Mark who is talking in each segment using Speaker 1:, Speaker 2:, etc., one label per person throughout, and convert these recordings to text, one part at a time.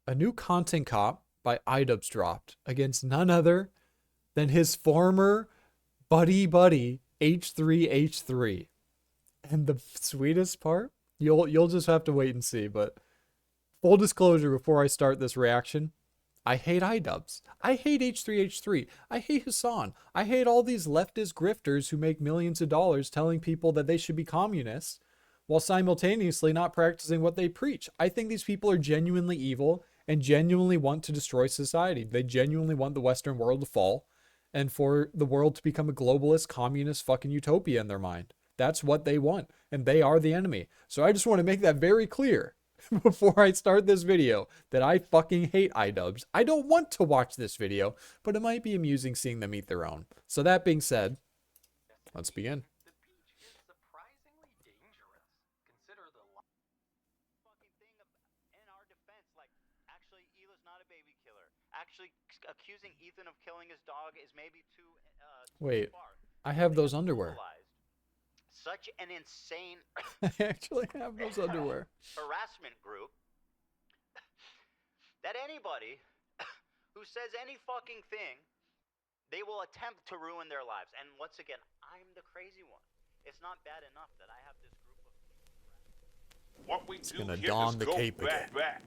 Speaker 1: A new content cop by iDubbbz dropped against none other than his former buddy H3H3. And the sweetest part, you'll just have to wait and see, but full disclosure before I start this reaction, I hate iDubbbz. I hate H3H3. I hate Hasan. I hate all these leftist grifters who make millions of dollars telling people that they should be communists while simultaneously not practicing what they preach. I think these people are genuinely evil and genuinely want to destroy society. They genuinely want the Western world to fall and for the world to become a globalist, communist fucking utopia in their mind. That's what they want, and they are the enemy. So I just want to make that very clear before I start this video that I fucking hate iDubbbz. I don't want to watch this video, but it might be amusing seeing them eat their own. So that being said, let's begin.
Speaker 2: The beach is surprisingly dangerous. Consider the fucking thing in our defense. Like, actually, Hila's not a baby killer. Actually, accusing Ethan of killing his dog is maybe too
Speaker 1: Wait,
Speaker 2: far.
Speaker 1: I have those underwear.
Speaker 2: Such an insane
Speaker 1: I actually have those underwear.
Speaker 2: harassment group that anybody who says any fucking thing, they will attempt to ruin their lives. And once again, I'm the crazy one. It's not bad enough that I have this group of people.
Speaker 3: What we
Speaker 1: It's
Speaker 3: do
Speaker 1: gonna
Speaker 3: here
Speaker 1: don
Speaker 3: is
Speaker 1: the
Speaker 3: go
Speaker 1: cape again.
Speaker 3: back.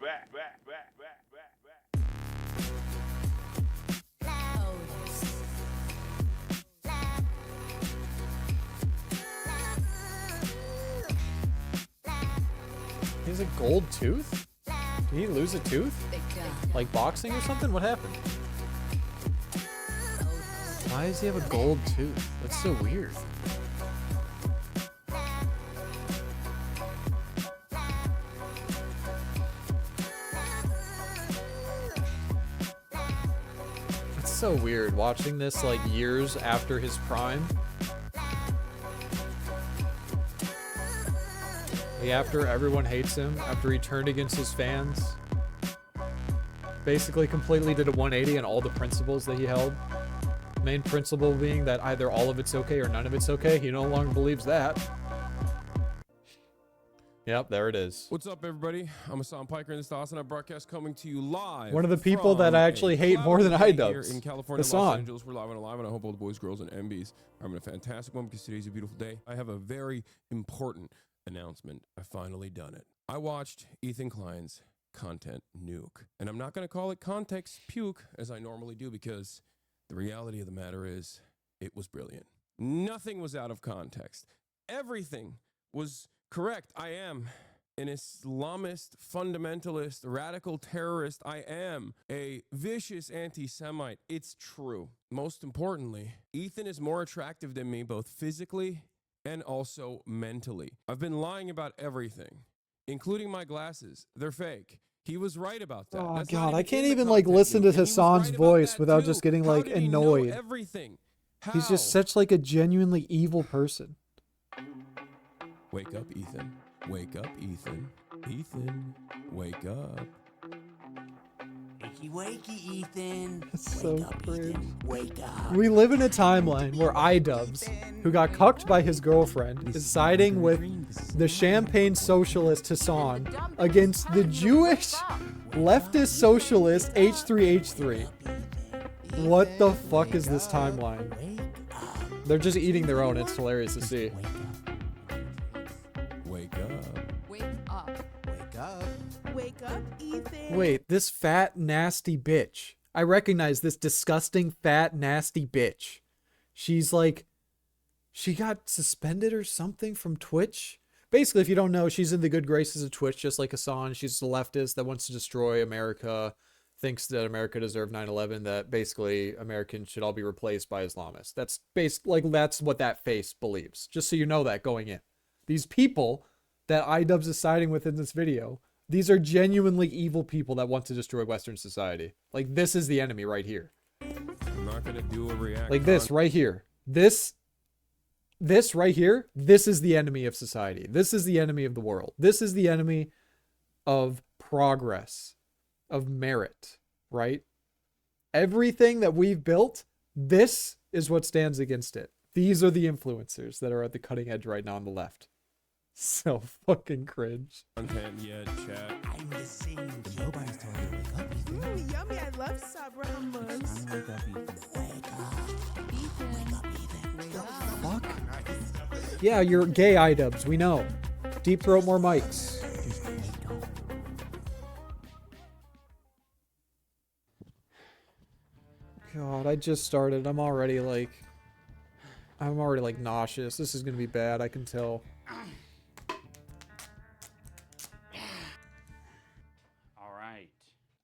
Speaker 1: He has a gold tooth? Did he lose a tooth? Like boxing or something? What happened? Why does he have a gold tooth? That's so weird. It's so weird watching this like years after his prime. Like after everyone hates him, after he turned against his fans, basically completely did a 180 on all the principles that he held. Main principle being that either all of it's okay or none of it's okay. He no longer believes that. Yep, there it is.
Speaker 4: What's up, everybody? I'm Hasan Piker, and this is the Hasan broadcast coming to you live.
Speaker 1: One of the people that I actually hate more than
Speaker 4: Here in
Speaker 1: iDubbbz.
Speaker 4: California,
Speaker 1: Hasan.
Speaker 4: Los Angeles. We're live and alive, and I hope all the boys, girls, and MBs are having a fantastic one because today's a beautiful day. I have a very important announcement. I finally done it. I watched Ethan Klein's content nuke, and I'm not going to call it context puke as I normally do because the reality of the matter is it was brilliant. Nothing was out of context. Everything was correct. I am an Islamist, fundamentalist, radical terrorist. I am a vicious anti-Semite. It's true. Most importantly, Ethan is more attractive than me, both physically and also mentally. I've been lying about everything, including my glasses. They're fake. He was right about that.
Speaker 1: Oh
Speaker 4: That's
Speaker 1: god,
Speaker 4: not
Speaker 1: I
Speaker 4: even
Speaker 1: can't
Speaker 4: in the
Speaker 1: even like
Speaker 4: content
Speaker 1: listen to
Speaker 4: nuke, and he was
Speaker 1: Hasan's
Speaker 4: right about
Speaker 1: voice
Speaker 4: that
Speaker 1: without
Speaker 4: too.
Speaker 1: just getting
Speaker 4: How
Speaker 1: like
Speaker 4: did he know
Speaker 1: annoyed.
Speaker 4: everything?
Speaker 1: He's just
Speaker 4: How?
Speaker 1: such like a genuinely evil person.
Speaker 4: Wake up, Ethan. Wake up, Ethan. Ethan, wake up.
Speaker 5: Wakey, wakey, Ethan.
Speaker 1: That's
Speaker 5: Wake
Speaker 1: so
Speaker 5: up,
Speaker 1: cringe.
Speaker 5: Ethan. Wake up.
Speaker 1: We live in a timeline where iDubbbz, who got cucked by his girlfriend, is siding with the champagne socialist Hasan against the Jewish leftist socialist H3H3. What the fuck is this timeline? They're just eating their own. It's hilarious to see.
Speaker 4: Wake up.
Speaker 6: Wake up.
Speaker 5: Wake up.
Speaker 6: Wake up, Ethan.
Speaker 1: Wait, this fat, nasty bitch. I recognize this disgusting, fat, nasty bitch. She's like, she got suspended or something from Twitch. Basically, if you don't know, she's in the good graces of Twitch, just like Hasan. She's a leftist that wants to destroy America, thinks that America deserved 9/11, that basically Americans should all be replaced by Islamists. That's that's what that face believes. Just so you know that going in. These people that iDubbbz is siding with in this video, these are genuinely evil people that want to destroy Western society. Like, this is the enemy right here.
Speaker 4: I'm not gonna do a react.
Speaker 1: Like this right here. This right here, this is the enemy of society. This is the enemy of the world. This is the enemy of progress, of merit, right? Everything that we've built, this is what stands against it. These are the influencers that are at the cutting edge right now on the left. So fucking cringe.
Speaker 4: Content yet, chat.
Speaker 5: I'm the same. Nobody's telling you to wake
Speaker 6: love Sabra Hummus.
Speaker 5: Wake up, Ethan.
Speaker 6: Ethan. Wake up.
Speaker 1: Fuck. Yeah, you're gay, iDubbbz. We know. Deep throat more mics.
Speaker 5: Just wake up.
Speaker 1: God, I just started. I'm already like nauseous. This is gonna be bad. I can tell.
Speaker 2: All right.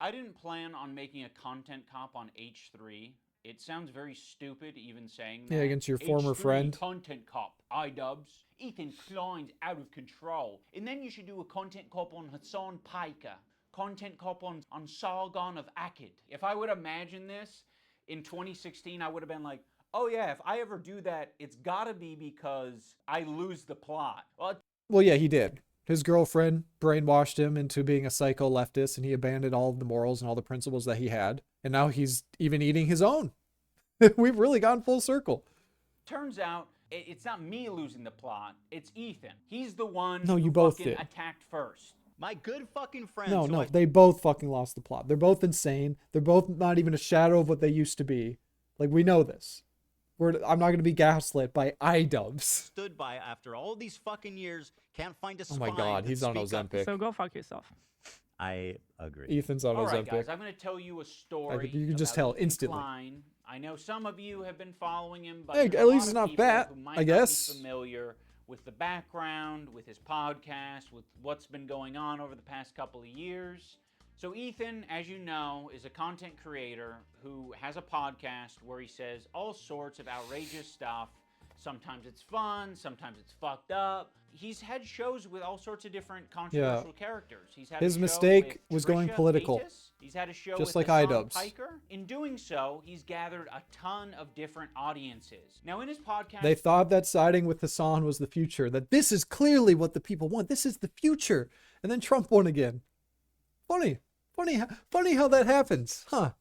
Speaker 2: I didn't plan on making a content cop on H3. It sounds very stupid even saying that.
Speaker 1: Yeah, against your former
Speaker 2: H3
Speaker 1: friend.
Speaker 2: Content cop, iDubbbz. Ethan Klein's out of control. And then you should do a content cop on Hasan Piker. Content cop on Sargon of Akkad. If I would imagine this in 2016, I would have been like, oh yeah, if I ever do that, it's gotta be because I lose the plot.
Speaker 1: Well, yeah, he did. His girlfriend brainwashed him into being a psycho leftist, and he abandoned all of the morals and all the principles that he had. And now he's even eating his own. We've really gone full circle.
Speaker 2: Turns out it's not me losing the plot, it's Ethan. He's the one
Speaker 1: No, you
Speaker 2: who
Speaker 1: both
Speaker 2: fucking
Speaker 1: did.
Speaker 2: attacked first.
Speaker 3: My good fucking friend.
Speaker 1: No,
Speaker 3: so
Speaker 1: no,
Speaker 3: I-
Speaker 1: they both fucking lost the plot. They're both insane. They're both not even a shadow of what they used to be. Like, we know this. I'm not going to be gaslit by iDubbbz.
Speaker 3: stood by after all these fucking years. Can't find a
Speaker 1: Oh
Speaker 3: spine.
Speaker 1: my God,
Speaker 3: that
Speaker 1: he's on
Speaker 3: speak up.
Speaker 1: Ozempic.
Speaker 7: So go fuck yourself.
Speaker 3: I agree.
Speaker 1: Ethan's on
Speaker 2: All right,
Speaker 1: Ozempic.
Speaker 2: guys, I'm going to tell you a story.
Speaker 1: you can just
Speaker 2: about
Speaker 1: tell
Speaker 2: Ethan
Speaker 1: instantly.
Speaker 2: Klein. I know some of you have been following him, but
Speaker 1: Hey,
Speaker 2: there's
Speaker 1: at
Speaker 2: a
Speaker 1: least
Speaker 2: lot
Speaker 1: it's
Speaker 2: of
Speaker 1: not
Speaker 2: people
Speaker 1: fat,
Speaker 2: who might
Speaker 1: I
Speaker 2: not be
Speaker 1: guess.
Speaker 2: familiar with the background, with his podcast, with what's been going on over the past couple of years. So Ethan, as you know, is a content creator who has a podcast where he says all sorts of outrageous stuff. Sometimes it's fun, sometimes it's fucked up. He's had shows with all sorts of different controversial characters. He's had
Speaker 1: His
Speaker 2: a show
Speaker 1: mistake
Speaker 2: with
Speaker 1: was going
Speaker 2: Trisha
Speaker 1: political.
Speaker 2: Paytas. He's had a show
Speaker 1: Just
Speaker 2: with
Speaker 1: like
Speaker 2: Hasan
Speaker 1: iDubbbz.
Speaker 2: Piker. In doing so, he's gathered a ton of different audiences. Now in his podcast,
Speaker 1: They thought that siding with Hasan was the future, that this is clearly what the people want. This is the future. And then Trump won again. Funny how that happens, huh?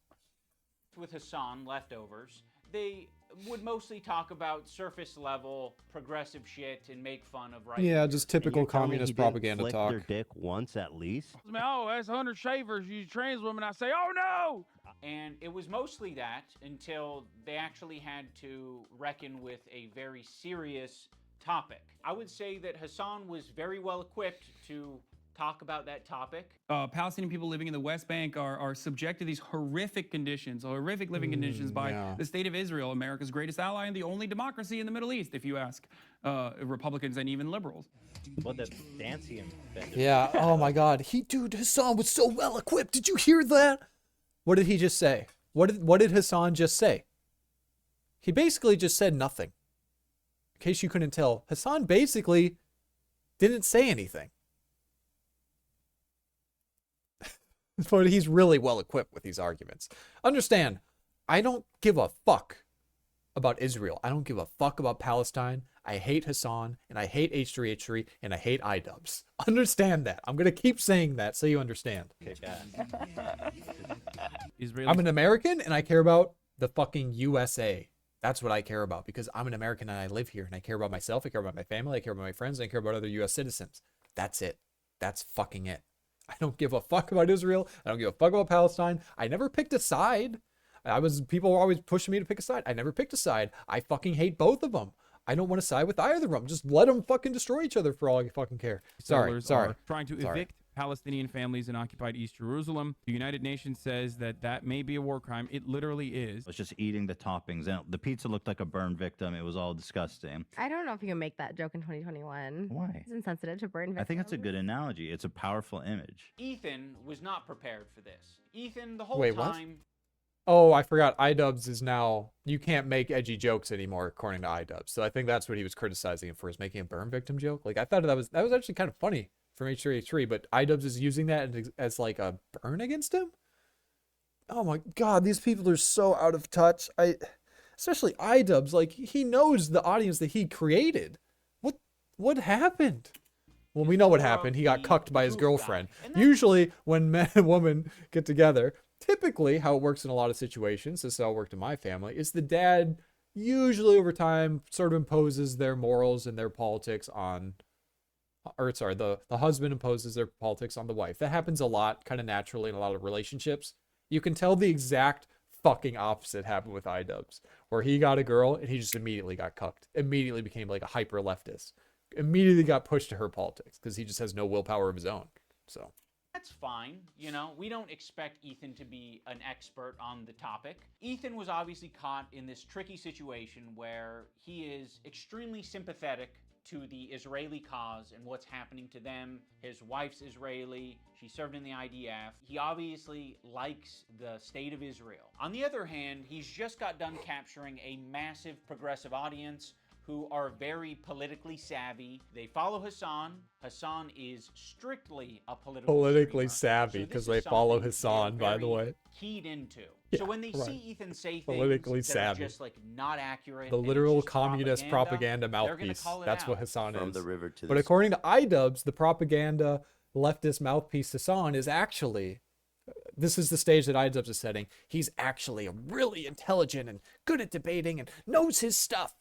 Speaker 2: with Hasan, Leftovers, they would mostly talk about surface level progressive shit and make fun of right.
Speaker 1: Yeah, just
Speaker 3: And
Speaker 1: typical
Speaker 3: you're telling me
Speaker 1: communist
Speaker 3: he didn't
Speaker 1: propaganda
Speaker 3: flick
Speaker 1: talk.
Speaker 3: their dick once at least.
Speaker 7: I mean, oh, that's 100 shavers. You trans women. I say, oh no.
Speaker 2: And it was mostly that until they actually had to reckon with a very serious topic. I would say that Hasan was very well equipped to talk about that topic.
Speaker 8: Palestinian people living in the West Bank are subject to these horrific conditions, horrific living conditions by
Speaker 1: yeah.
Speaker 8: the state of Israel, America's greatest ally and the only democracy in the Middle East, if you ask Republicans and even liberals.
Speaker 3: What the fancy invented.
Speaker 1: Yeah, oh my God. Hasan was so well equipped. Did you hear that? What did he just say? What did Hasan just say? He basically just said nothing. In case you couldn't tell, Hasan basically didn't say anything. But he's really well equipped with these arguments. Understand, I don't give a fuck about Israel. I don't give a fuck about Palestine. I hate Hasan, and I hate H3H3, and I hate iDubbbz. Understand that. I'm going to keep saying that so you understand.
Speaker 3: Okay, bad.
Speaker 8: Israeli
Speaker 1: I'm an American, and I care about the fucking USA. That's what I care about, because I'm an American and I live here, and I care about myself, I care about my family, I care about my friends, and I care about other US citizens. That's it. That's fucking it. I don't give a fuck about Israel. I don't give a fuck about Palestine. I never picked a side. People were always pushing me to pick a side. I never picked a side. I fucking hate both of them. I don't want to side with either of them. Just let them fucking destroy each other for all I fucking care. Sorry.
Speaker 8: are trying to
Speaker 1: Sorry.
Speaker 8: evict Palestinian families in occupied East Jerusalem. The United Nations says that may be a war crime. It literally is.
Speaker 3: I was just eating the toppings, and the pizza looked like a burn victim. It was all disgusting.
Speaker 9: I don't know if you can make that joke in 2021.
Speaker 3: Why?
Speaker 9: It's insensitive to burn victims.
Speaker 3: I think it's a good analogy. It's a powerful image.
Speaker 2: Ethan was not prepared for this. Ethan, the whole
Speaker 1: Wait, what?
Speaker 2: time,
Speaker 1: Oh, I forgot. iDubbbz is now, you can't make edgy jokes anymore, according to iDubbbz. So I think that's what he was criticizing him for, is making a burn victim joke. Like, I thought that was actually kind of funny from H3H3, but iDubbbz is using that as like a burn against him. Oh my God, these people are so out of touch. Especially iDubbbz, like, he knows the audience that he created. What happened? Well, we know what happened. He got cucked by his girlfriend. Usually, when man and woman get together, typically how it works in a lot of situations, this is how it worked in my family, is the dad usually over time sort of imposes their morals and their politics on, or sorry, the husband imposes their politics on the wife. That happens a lot, kind of naturally in a lot of relationships. You can tell the exact fucking opposite happened with iDubbbz, where he got a girl and he just immediately got cucked. Immediately became like a hyper leftist. Immediately got pushed to her politics because he just has no willpower of his own. So
Speaker 10: That's fine. You know, we don't expect Ethan to be an expert on the topic. Ethan was obviously caught in this tricky situation where he is extremely sympathetic to the Israeli cause and what's happening to them. His wife's Israeli. She served in the IDF. He obviously likes the state of Israel. On the other hand, he's just got done capturing a massive progressive audience who are very politically savvy. They follow Hasan. Hasan is strictly a
Speaker 1: politically
Speaker 10: streamer,
Speaker 1: savvy
Speaker 10: so
Speaker 1: because
Speaker 10: this
Speaker 1: they
Speaker 10: is
Speaker 1: follow
Speaker 10: something
Speaker 1: Hasan,
Speaker 10: they're
Speaker 1: by the
Speaker 10: very
Speaker 1: way.
Speaker 10: Keyed into.
Speaker 1: Yeah,
Speaker 10: So when they
Speaker 1: right.
Speaker 10: see Ethan say things
Speaker 1: Politically
Speaker 10: that
Speaker 1: savvy.
Speaker 10: are just like not accurate,
Speaker 1: The
Speaker 10: and it's
Speaker 1: literal
Speaker 10: just
Speaker 1: communist propaganda
Speaker 10: they're gonna
Speaker 1: mouthpiece.
Speaker 10: call it
Speaker 1: That's what
Speaker 10: out.
Speaker 1: Hasan
Speaker 6: From
Speaker 1: is.
Speaker 6: the river to
Speaker 1: But
Speaker 6: the
Speaker 1: according to iDubbbz, the propaganda leftist mouthpiece Hasan is actually, this is the stage that iDubbbz is setting. He's actually a really intelligent and good at debating and knows his stuff.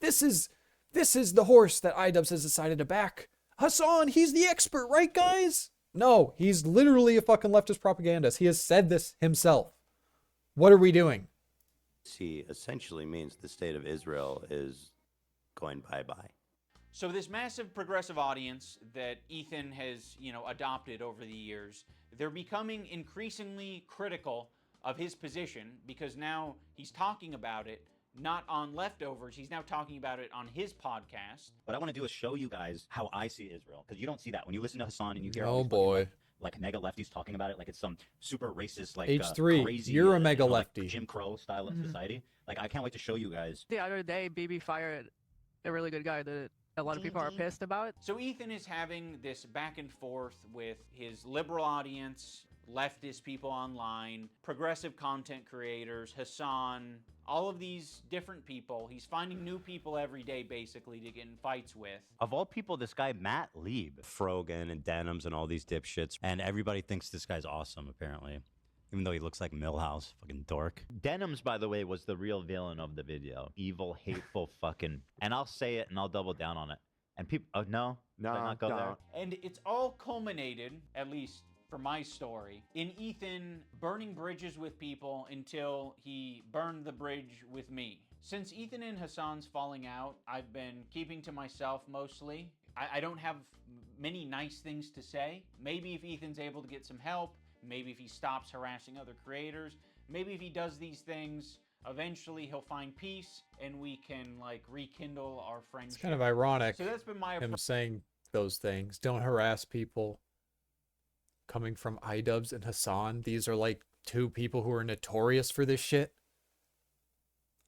Speaker 1: This is the horse that iDubbbz has decided to back. Hasan, he's the expert, right, guys? No, he's literally a fucking leftist propagandist. He has said this himself. What are we doing?
Speaker 6: sea essentially means the state of Israel is going bye-bye.
Speaker 10: So this massive progressive audience that Ethan has, adopted over the years, they're becoming increasingly critical of his position because now he's talking about it not on Leftovers, he's now talking about it on his podcast.
Speaker 3: What I want to do is show you guys how I see Israel, because you don't see that when you listen to Hasan and you hear
Speaker 1: Oh,
Speaker 3: all these
Speaker 1: boy.
Speaker 3: fucking, like mega lefties talking about it like it's some super racist, like
Speaker 1: H3,
Speaker 3: crazy,
Speaker 1: you're a mega
Speaker 3: like
Speaker 1: lefty.
Speaker 3: Jim Crow style of society. Like I can't wait to show you guys.
Speaker 11: The other day, BB fired a really good guy that a lot of people are pissed about.
Speaker 10: So Ethan is having this back and forth with his liberal audience, leftist people online, progressive content creators, Hasan, all of these different people. He's finding new people every day, basically, to get in fights with.
Speaker 3: Of all people, this guy Matt Lieb,
Speaker 6: Frogan and Denims and all these dipshits.
Speaker 3: and everybody thinks this guy's awesome. Apparently, even though he looks like Millhouse, fucking dork. Denims, by the way, was the real villain of the video. Evil, hateful, fucking. And I'll say it, and I'll double down on it. And people, oh no, did I not go there.
Speaker 10: And it's all culminated, at least for my story, in Ethan burning bridges with people until he burned the bridge with me. Since Ethan and Hasan's falling out, I've been keeping to myself mostly. I don't have many nice things to say. Maybe if Ethan's able to get some help, maybe if he stops harassing other creators, maybe if he does these things, eventually he'll find peace and we can rekindle our friendship.
Speaker 1: It's kind of ironic,
Speaker 10: So that's been my
Speaker 1: him saying those things. Don't harass people. Coming from iDubbbz and Hasan, these are like two people who are notorious for this shit.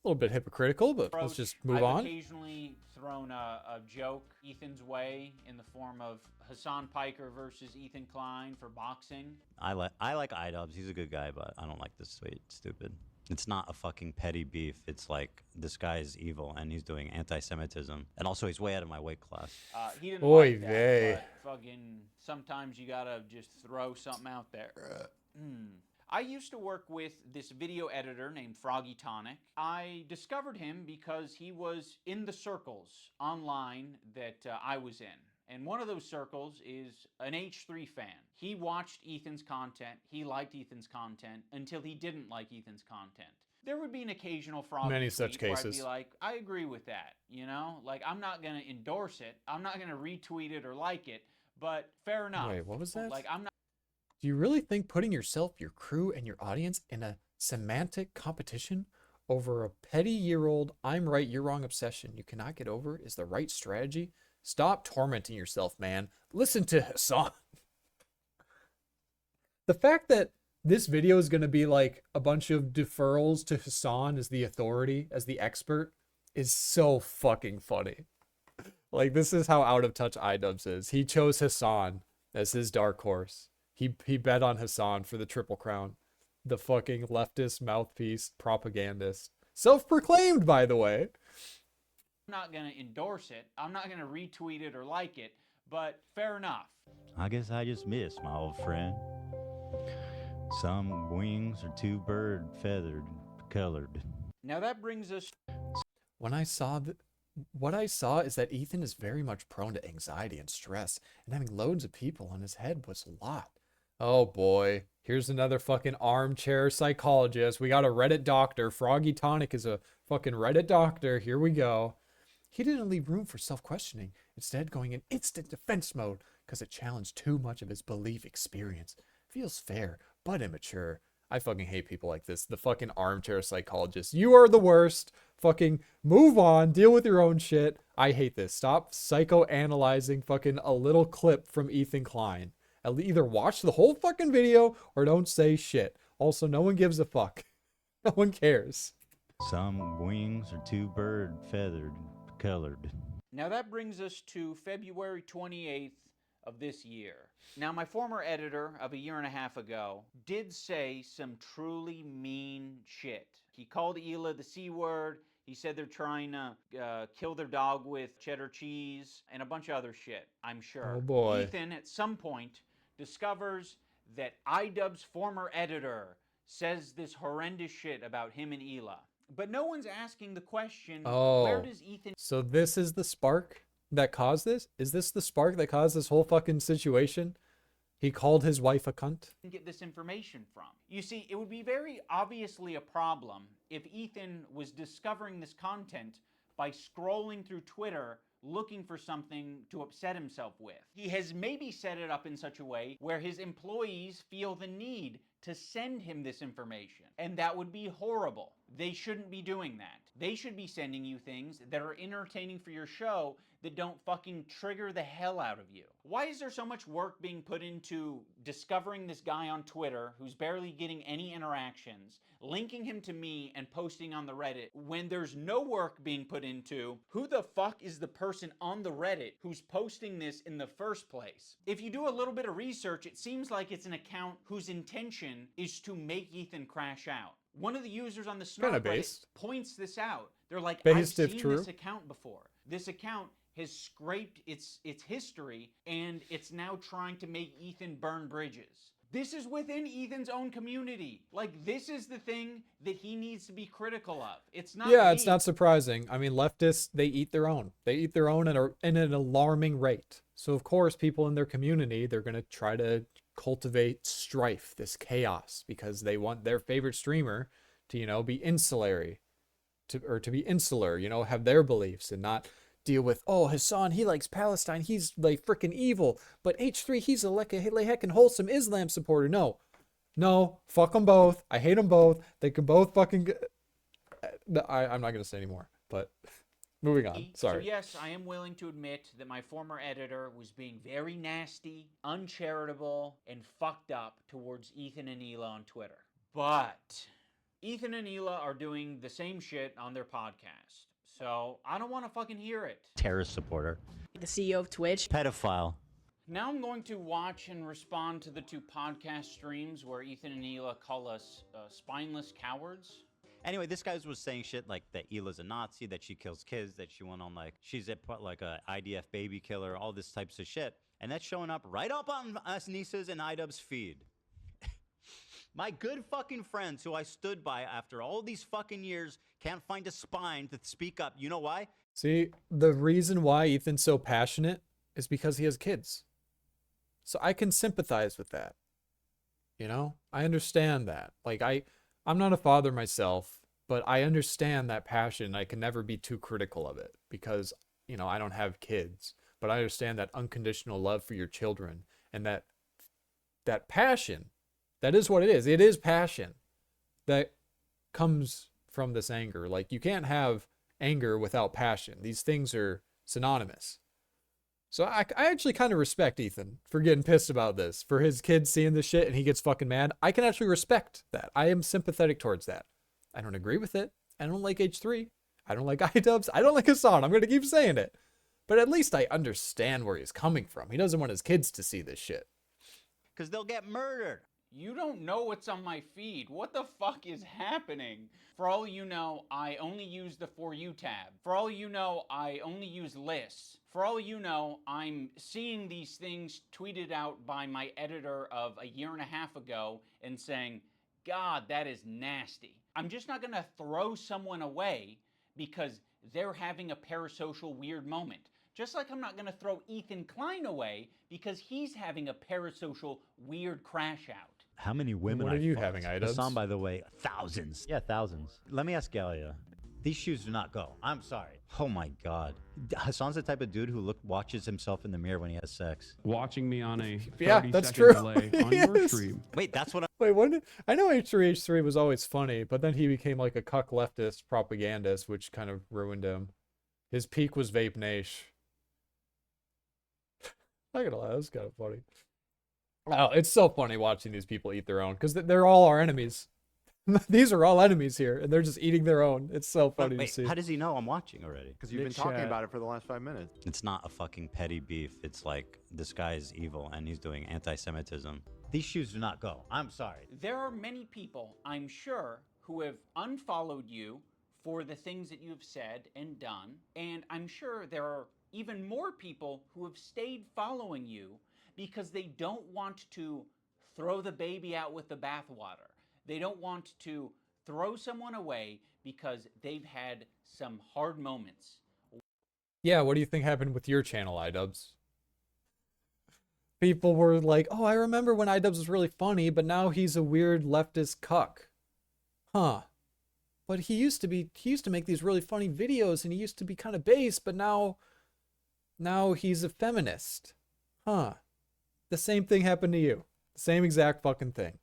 Speaker 1: A little bit hypocritical, but let's just move
Speaker 10: I've
Speaker 1: on.
Speaker 10: occasionally thrown a joke Ethan's way in the form of Hasan Piker versus Ethan Klein for boxing.
Speaker 6: I like iDubbbz. He's a good guy, but I don't like this stupid. It's not a fucking petty beef. It's like this guy is evil and he's doing anti-Semitism, and also he's way out of my weight class.
Speaker 10: He didn't
Speaker 1: Oy
Speaker 10: like that,
Speaker 1: vey.
Speaker 10: but fucking sometimes you gotta just throw something out there. I used to work with this video editor named Froggy Tonic. I discovered him because he was in the circles online that I was in. And one of those circles is an H3 fan. He watched Ethan's content, he liked Ethan's content, until he didn't like Ethan's content. There would be an occasional Froggy
Speaker 1: Many such
Speaker 10: tweet where I'd
Speaker 1: cases.
Speaker 10: be like, I agree with that, I'm not gonna endorse it, I'm not gonna retweet it or like it, but fair enough.
Speaker 1: Wait, what was that?
Speaker 10: I'm not.
Speaker 1: Do you really think putting yourself, your crew, and your audience in a semantic competition over a petty year-old I'm right, you're wrong obsession you cannot get over is the right strategy? Stop tormenting yourself, man. Listen to Hasan. The fact that this video is going to be like a bunch of deferrals to Hasan as the authority, as the expert, is so fucking funny. Like, this is how out of touch iDubbbz is. He chose Hasan as his dark horse. He bet on Hasan for the Triple Crown. The fucking leftist mouthpiece propagandist. Self-proclaimed, by the way.
Speaker 10: I'm not going to endorse it. I'm not going to retweet it or like it, but fair enough.
Speaker 3: I guess I just missed my old friend. Some wings are too bird feathered colored.
Speaker 10: Now that brings us.
Speaker 1: What I saw is that Ethan is very much prone to anxiety and stress, and having loads of people on his head puts a lot Oh boy. Here's another fucking armchair psychologist. We got a Reddit doctor. Froggy Tonic is a fucking Reddit doctor. Here we go. He didn't leave room for self-questioning, instead going in instant defense mode because it challenged too much of his belief experience. Feels fair, but immature. I fucking hate people like this. The fucking armchair psychologist. You are the worst. Fucking move on. Deal with your own shit. I hate this. Stop psychoanalyzing fucking a little clip from Ethan Klein. Either watch the whole fucking video or don't say shit. Also, no one gives a fuck. No one cares.
Speaker 6: Some wings are too bird feathered colored.
Speaker 10: Now that brings us to February 28th of this year. Now, my former editor of a year and a half ago did say some truly mean shit. He called Hila the C word. He said they're trying to kill their dog with cheddar cheese and a bunch of other shit, I'm sure.
Speaker 1: Oh boy.
Speaker 10: Ethan, at some point, discovers that iDubbbz' former editor says this horrendous shit about him and Hila. But no one's asking the question, where does Ethan...
Speaker 1: So this is the spark that caused this? Is this the spark that caused this whole fucking situation? He called his wife a cunt?
Speaker 10: Get this information from? You see, it would be very obviously a problem if Ethan was discovering this content by scrolling through Twitter looking for something to upset himself with. He has maybe set it up in such a way where his employees feel the need to send him this information, and that would be horrible. They shouldn't be doing that. They should be sending you things that are entertaining for your show that don't fucking trigger the hell out of you. Why is there so much work being put into discovering this guy on Twitter who's barely getting any interactions, linking him to me and posting on the Reddit, when there's no work being put into who the fuck is the person on the Reddit who's posting this in the first place? If you do a little bit of research, it seems like it's an account whose intention is to make Ethan crash out. One of the users on the Snark Reddit points this out. They're like, I've seen this account before. This account has scraped its history, and it's now trying to make Ethan burn bridges. This is within Ethan's own community. Like, this is the thing that he needs to be critical of. It's not
Speaker 1: Yeah, it's not surprising. I mean, leftists, they eat their own. They eat their own at an alarming rate. So, of course, people in their community, they're going to try to cultivate strife, this chaos, because they want their favorite streamer to, you know, be insulary, to be insular, you know, have their beliefs and not deal with, oh, Hasan, he likes Palestine, he's like freaking evil, but H3, he's a heckin' wholesome Islam supporter. No, fuck them both. I hate them both. They can both fucking I'm not gonna say anymore, but moving on. Sorry.
Speaker 10: So yes, I am willing to admit that my former editor was being very nasty, uncharitable, and fucked up towards Ethan and Hila on Twitter. But Ethan and Hila are doing the same shit on their podcast. So I don't want to fucking hear it.
Speaker 6: Terrorist supporter.
Speaker 11: The CEO of Twitch.
Speaker 6: Pedophile.
Speaker 10: Now I'm going to watch and respond to the two podcast streams where Ethan and Hila call us spineless cowards.
Speaker 6: Anyway, this guy was saying shit like that Hila's a Nazi, that she kills kids, that she went on like, she's a IDF baby killer, all this types of shit. And that's showing up right up on us Nisa's and iDubbbz feed. My good fucking friends who I stood by after all these fucking years can't find a spine to speak up. You know why?
Speaker 1: See, the reason why Ethan's so passionate is because he has kids. So I can sympathize with that. You know? I understand that. Like, I'm not a father myself, but I understand that passion. I can never be too critical of it because, you know, I don't have kids. But I understand that unconditional love for your children and that passion. That is what it is. It is passion that comes from this anger. Like, you can't have anger without passion. These things are synonymous. So I actually kind of respect Ethan for getting pissed about this, for his kids seeing this shit and he gets fucking mad. I can actually respect that. I am sympathetic towards that. I don't agree with it. I don't like H3. I don't like iDubbbz. I don't like Hasan. I'm going to keep saying it. But at least I understand where he's coming from. He doesn't want his kids to see this shit.
Speaker 6: Because they'll get murdered.
Speaker 10: You don't know what's on my feed. What the fuck is happening? For all you know, I only use the For You tab. For all you know, I only use lists. For all you know, I'm seeing these things tweeted out by my editor of a year and a half ago and saying, God, that is nasty. I'm just not gonna throw someone away because they're having a parasocial weird moment. Just like I'm not going to throw Ethan Klein away because he's having a parasocial weird crash out.
Speaker 3: How many women
Speaker 1: What are
Speaker 3: I
Speaker 1: you
Speaker 3: fucked?
Speaker 1: having, iDubbbz?
Speaker 3: Hassan, by the way, thousands. Yeah, thousands. Let me ask Galia. These shoes do not go. I'm sorry. Oh my God. Hassan's the type of dude who watches himself in the mirror when he has sex.
Speaker 8: Watching me on a 30
Speaker 1: Yeah, that's
Speaker 8: second
Speaker 1: true.
Speaker 8: delay on your
Speaker 1: Yes.
Speaker 8: stream.
Speaker 3: Wait, that's what
Speaker 1: Wait, when did, I know H3H3 was always funny, but then he became like a cuck leftist propagandist, which kind of ruined him. His peak was Vape Nash. Not gonna lie, that was kind of funny. Oh, it's so funny watching these people eat their own, because they're all our enemies. These are all enemies here, and they're just eating their own. It's so funny
Speaker 3: Wait,
Speaker 1: to see.
Speaker 3: how does he know I'm watching already?
Speaker 6: Because you've been talking about it for the last 5 minutes.
Speaker 3: It's not a fucking petty beef. It's like this guy is evil and he's doing anti-Semitism. These shoes do not go. I'm sorry.
Speaker 10: There are many people, I'm sure, who have unfollowed you for the things that you have said and done, and I'm sure there are even more people who have stayed following you because they don't want to throw the baby out with the bathwater. They don't want to throw someone away because they've had some hard moments.
Speaker 1: Yeah, what do you think happened with your channel, iDubbbz? People were like, oh, I remember when iDubbbz was really funny, but now he's a weird leftist cuck. Huh. But he used to make these really funny videos, and he used to be kind of base, but now he's a feminist. Huh. The same thing happened to you. Same exact fucking thing.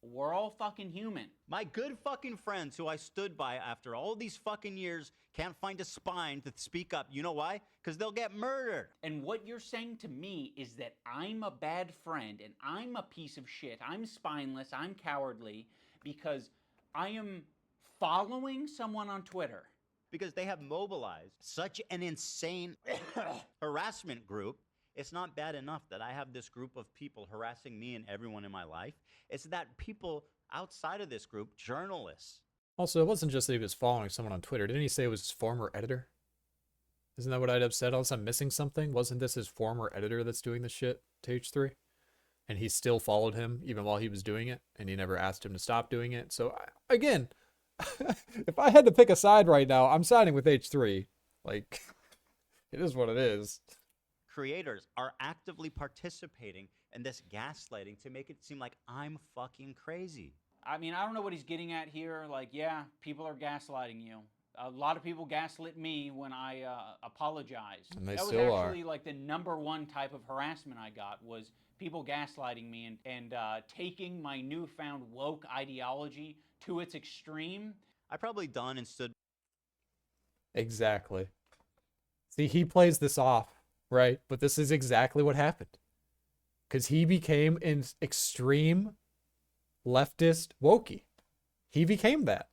Speaker 10: We're all fucking human.
Speaker 3: My good fucking friends who I stood by after all these fucking years can't find a spine to speak up. You know why? Because they'll get murdered.
Speaker 10: And what you're saying to me is that I'm a bad friend and I'm a piece of shit. I'm spineless. I'm cowardly because I am following someone on Twitter.
Speaker 3: Because they have mobilized such an insane harassment group. It's not bad enough that I have this group of people harassing me and everyone in my life. It's that people outside of this group, journalists.
Speaker 1: Also, it wasn't just that he was following someone on Twitter. Didn't he say it was his former editor? Isn't that what iDubbbz said? Unless I'm missing something. Wasn't this his former editor that's doing this shit to H3? And he still followed him even while he was doing it, and he never asked him to stop doing it. So, again, if I had to pick a side right now, I'm siding with H3. Like, it is what it is.
Speaker 3: Creators are actively participating in this gaslighting to make it seem like I'm fucking crazy.
Speaker 10: I mean, I don't know what he's getting at here. Like, yeah, people are gaslighting you. A lot of people gaslit me when I apologized.
Speaker 1: And they
Speaker 10: that was
Speaker 1: still are.
Speaker 10: actually like the #1 type of harassment I got was people gaslighting me and taking my newfound woke ideology to its extreme.
Speaker 3: I probably done and stood.
Speaker 1: Exactly. See, he plays this off, right? But this is exactly what happened. Because he became an extreme leftist wokey. He became that.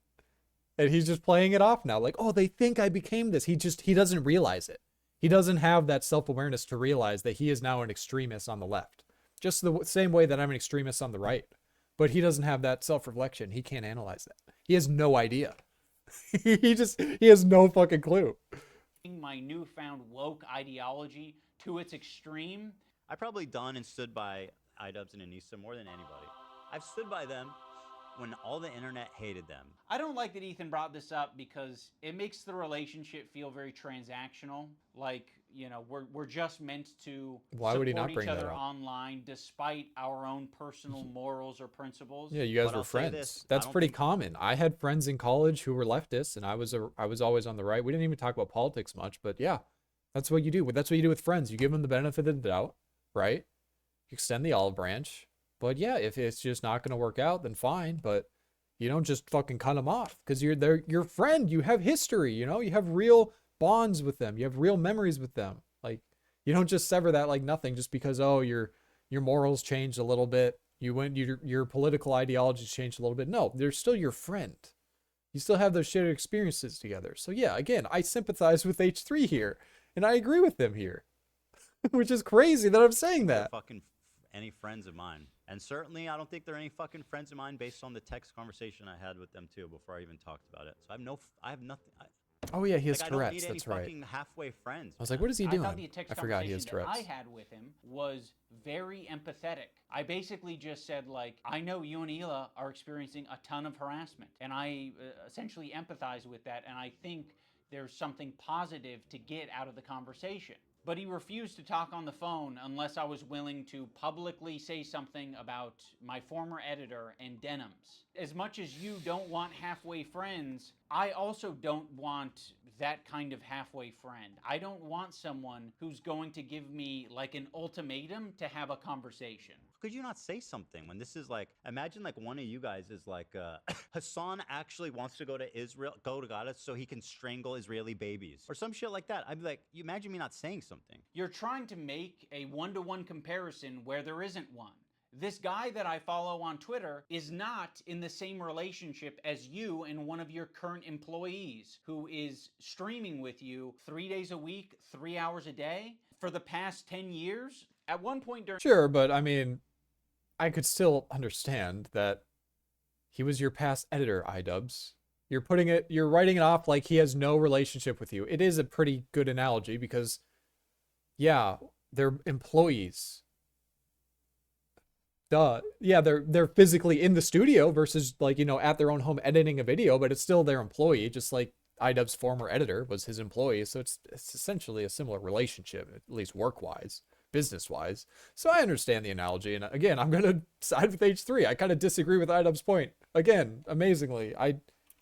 Speaker 1: And he's just playing it off now. Like, oh, they think I became this. He doesn't realize it. He doesn't have that self-awareness to realize that he is now an extremist on the left. Just the same way that I'm an extremist on the right. But he doesn't have that self-reflection. He can't analyze that. He has no idea. he has no fucking clue.
Speaker 10: My newfound woke ideology to its extreme.
Speaker 3: I probably done and stood by iDubbbz and Anissa more than anybody. I've stood by them when all the internet hated them.
Speaker 10: I don't like that Ethan brought this up because it makes the relationship feel very transactional. Like, you know, we're just meant to
Speaker 1: Why would he not
Speaker 10: support
Speaker 1: bring
Speaker 10: each
Speaker 1: that
Speaker 10: other
Speaker 1: up?
Speaker 10: online despite our own personal morals or principles.
Speaker 1: Yeah, you guys
Speaker 3: But
Speaker 1: were
Speaker 3: I'll say
Speaker 1: friends.
Speaker 3: this, I
Speaker 1: That's
Speaker 3: don't
Speaker 1: pretty
Speaker 3: think-
Speaker 1: common. I had friends in college who were leftists, and I was always on the right. We didn't even talk about politics much, but yeah, that's what you do. That's what you do with friends. You give them the benefit of the doubt, right? You extend the olive branch. But yeah, if it's just not going to work out, then fine. But you don't just fucking cut them off because they're your friend. You have history, you know. You have real bonds with them. You have real memories with them. Like, you don't just sever that like nothing just because your morals changed a little bit. Your political ideologies changed a little bit. No, they're still your friend. You still have those shared experiences together. So yeah, again, I sympathize with H3 here, and I agree with them here, which is crazy that I'm saying that.
Speaker 3: Fucking any friends of mine. And certainly I don't think they're any fucking friends of mine based on the text conversation I had with them too before I even talked about it. So I have nothing.
Speaker 1: Oh yeah, he has
Speaker 3: like, I don't
Speaker 1: Tourette's.
Speaker 3: need any
Speaker 1: That's right.
Speaker 3: fucking halfway friends.
Speaker 1: I was like, what is he doing?
Speaker 10: I thought the text
Speaker 1: I forgot he has
Speaker 10: conversation that
Speaker 1: Tourette's.
Speaker 10: I had with him was very empathetic. I basically just said, like, I know you and Hila are experiencing a ton of harassment, and I essentially empathize with that, and I think there's something positive to get out of the conversation. but he refused to talk on the phone unless I was willing to publicly say something about my former editor and denims. As much as you don't want halfway friends, I also don't want that kind of halfway friend. I don't want someone who's going to give me like an ultimatum to have a conversation.
Speaker 3: Could you not say something when this is like, imagine like one of you guys is like, Hasan actually wants to go to Gaza so he can strangle Israeli babies or some shit like that. I'd be like, you imagine me not saying something.
Speaker 10: You're trying to make a one-to-one comparison where there isn't one. This guy that I follow on Twitter is not in the same relationship as you and one of your current employees who is streaming with you 3 days a week, 3 hours a day for the past 10 years. At one point during...
Speaker 1: Sure, but I mean, I could still understand that he was your past editor, iDubbbz. You're writing it off like he has no relationship with you. It is a pretty good analogy because, yeah, they're employees. Duh. Yeah, they're physically in the studio versus like, you know, at their own home editing a video, but it's still their employee, just like iDubbbz's former editor was his employee. So it's essentially a similar relationship, at least work-wise, business-wise. So I understand the analogy. And again, I'm going to side with H3. I kind of disagree with iDubbbz's point. Again, amazingly,
Speaker 10: In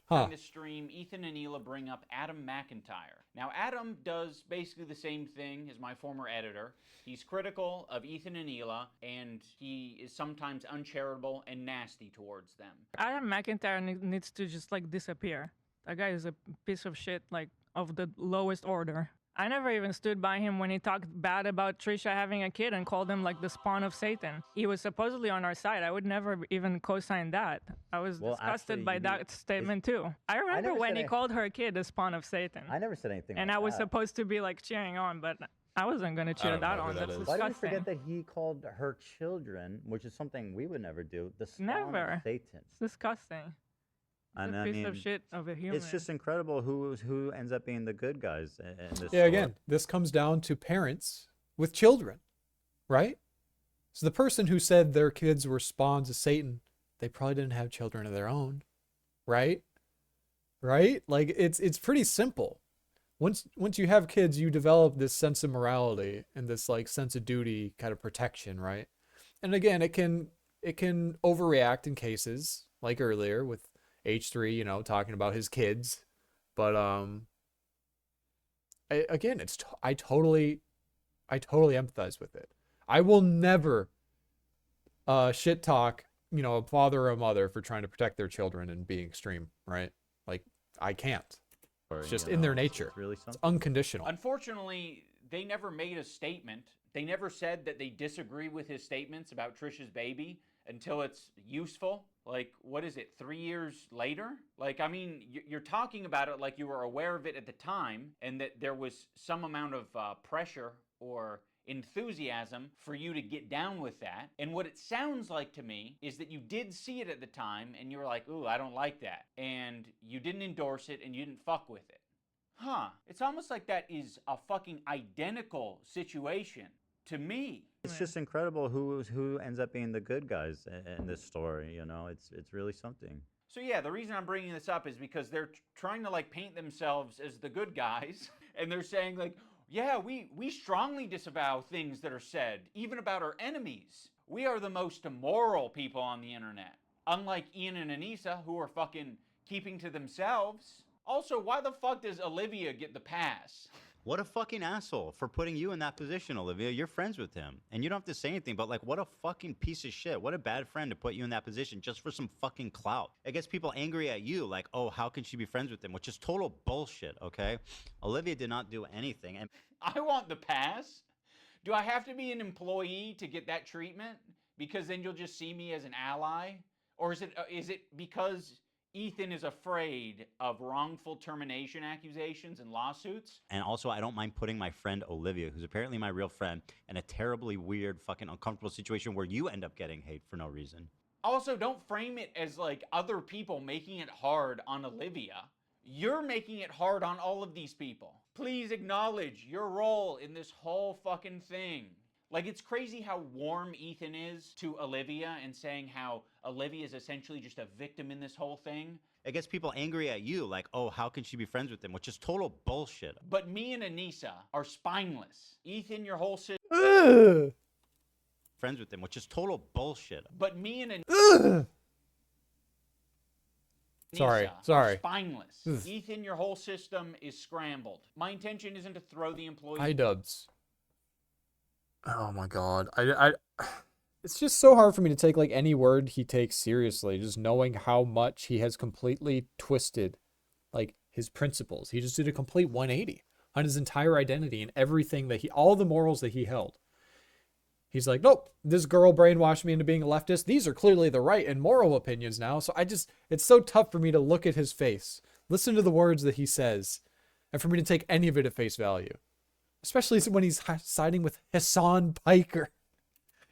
Speaker 10: the stream, Ethan and Hila bring up Adam McIntyre. Now, Adam does basically the same thing as my former editor. He's critical of Ethan and Hila, and he is sometimes uncharitable and nasty towards them.
Speaker 11: Adam McIntyre needs to just like disappear. That guy is a piece of shit, like of the lowest order. I never even stood by him when he talked bad about Trisha having a kid and called him like the spawn of Satan. He was supposedly on our side. I would never even co-sign that. I was disgusted by that statement too. I remember when he called her kid the spawn of Satan.
Speaker 3: I never said anything.
Speaker 11: And
Speaker 3: like
Speaker 11: I was
Speaker 3: that.
Speaker 11: supposed to be like cheering on, but I wasn't going to cheer that on. That's disgusting.
Speaker 3: Why do you forget that he called her children, which is something we would never do, the spawn of Satan?
Speaker 11: It's disgusting.
Speaker 3: And
Speaker 11: a piece of shit of a human.
Speaker 3: It's just incredible who ends up being the good guys in this
Speaker 1: Yeah, again, this comes down to parents with children, right? So the person who said their kids were spawns of Satan, they probably didn't have children of their own, right? Right? Like it's pretty simple. Once you have kids, you develop this sense of morality and this like sense of duty, kind of protection, right? And again, it can overreact in cases like earlier with H3, you know, talking about his kids, but again, I totally empathize with it. I will never shit talk, you know, a father or a mother for trying to protect their children and being extreme, right? Like I can't. It's just in their nature. It's unconditional.
Speaker 10: Unfortunately, they never made a statement. They never said that they disagree with his statements about Trisha's baby until it's useful. Like, what is it, 3 years later? Like, I mean, you're talking about it like you were aware of it at the time and that there was some amount of pressure or enthusiasm for you to get down with that. And what it sounds like to me is that you did see it at the time and you were like, ooh, I don't like that. And you didn't endorse it and you didn't fuck with it. Huh. It's almost like that is a fucking identical situation to me.
Speaker 3: It's just incredible who ends up being the good guys in this story. You know, it's really something.
Speaker 10: So yeah, the reason I'm bringing this up is because they're trying to like paint themselves as the good guys, and they're saying like, yeah, we strongly disavow things that are said, even about our enemies. We are the most immoral people on the internet, unlike Ian and Anissa, who are fucking keeping to themselves. Also, why the fuck does Olivia get the pass?
Speaker 3: What a fucking asshole for putting you in that position, Olivia. You're friends with him. And you don't have to say anything, but like, what a fucking piece of shit. What a bad friend to put you in that position just for some fucking clout. It gets people angry at you, like, oh, how can she be friends with him? Which is total bullshit, okay? Olivia did not do anything. And
Speaker 10: I want the pass. Do I have to be an employee to get that treatment? Because then you'll just see me as an ally? Or is it because Ethan is afraid of wrongful termination accusations and lawsuits?
Speaker 3: And also, I don't mind putting my friend Olivia, who's apparently my real friend, in a terribly weird, fucking uncomfortable situation where you end up getting hate for no reason.
Speaker 10: Also, don't frame it as like other people making it hard on Olivia. You're making it hard on all of these people. Please acknowledge your role in this whole fucking thing. Like, it's crazy how warm Ethan is to Olivia and saying how Olivia is essentially just a victim in this whole thing.
Speaker 3: It gets people angry at you, like, oh, how can she be friends with him? Which is total bullshit.
Speaker 10: But me and Anissa are spineless. Ethan, your whole system.
Speaker 1: Ugh.
Speaker 3: Friends with him, which is total bullshit.
Speaker 10: But me and
Speaker 1: Ugh. Sorry,
Speaker 10: Anissa
Speaker 1: sorry.
Speaker 10: are spineless.
Speaker 1: Ugh.
Speaker 10: Ethan, your whole system is scrambled. My intention isn't to throw the employees.
Speaker 1: iDubbbz. Oh my god. It's just so hard for me to take like any word he takes seriously, just knowing how much he has completely twisted like his principles. He just did a complete 180 on his entire identity and everything that all the morals that he held. He's like, nope, this girl brainwashed me into being a leftist. These are clearly the right and moral opinions now. So it's so tough for me to look at his face, listen to the words that he says, and for me to take any of it at face value. Especially when he's siding with Hasan Piker.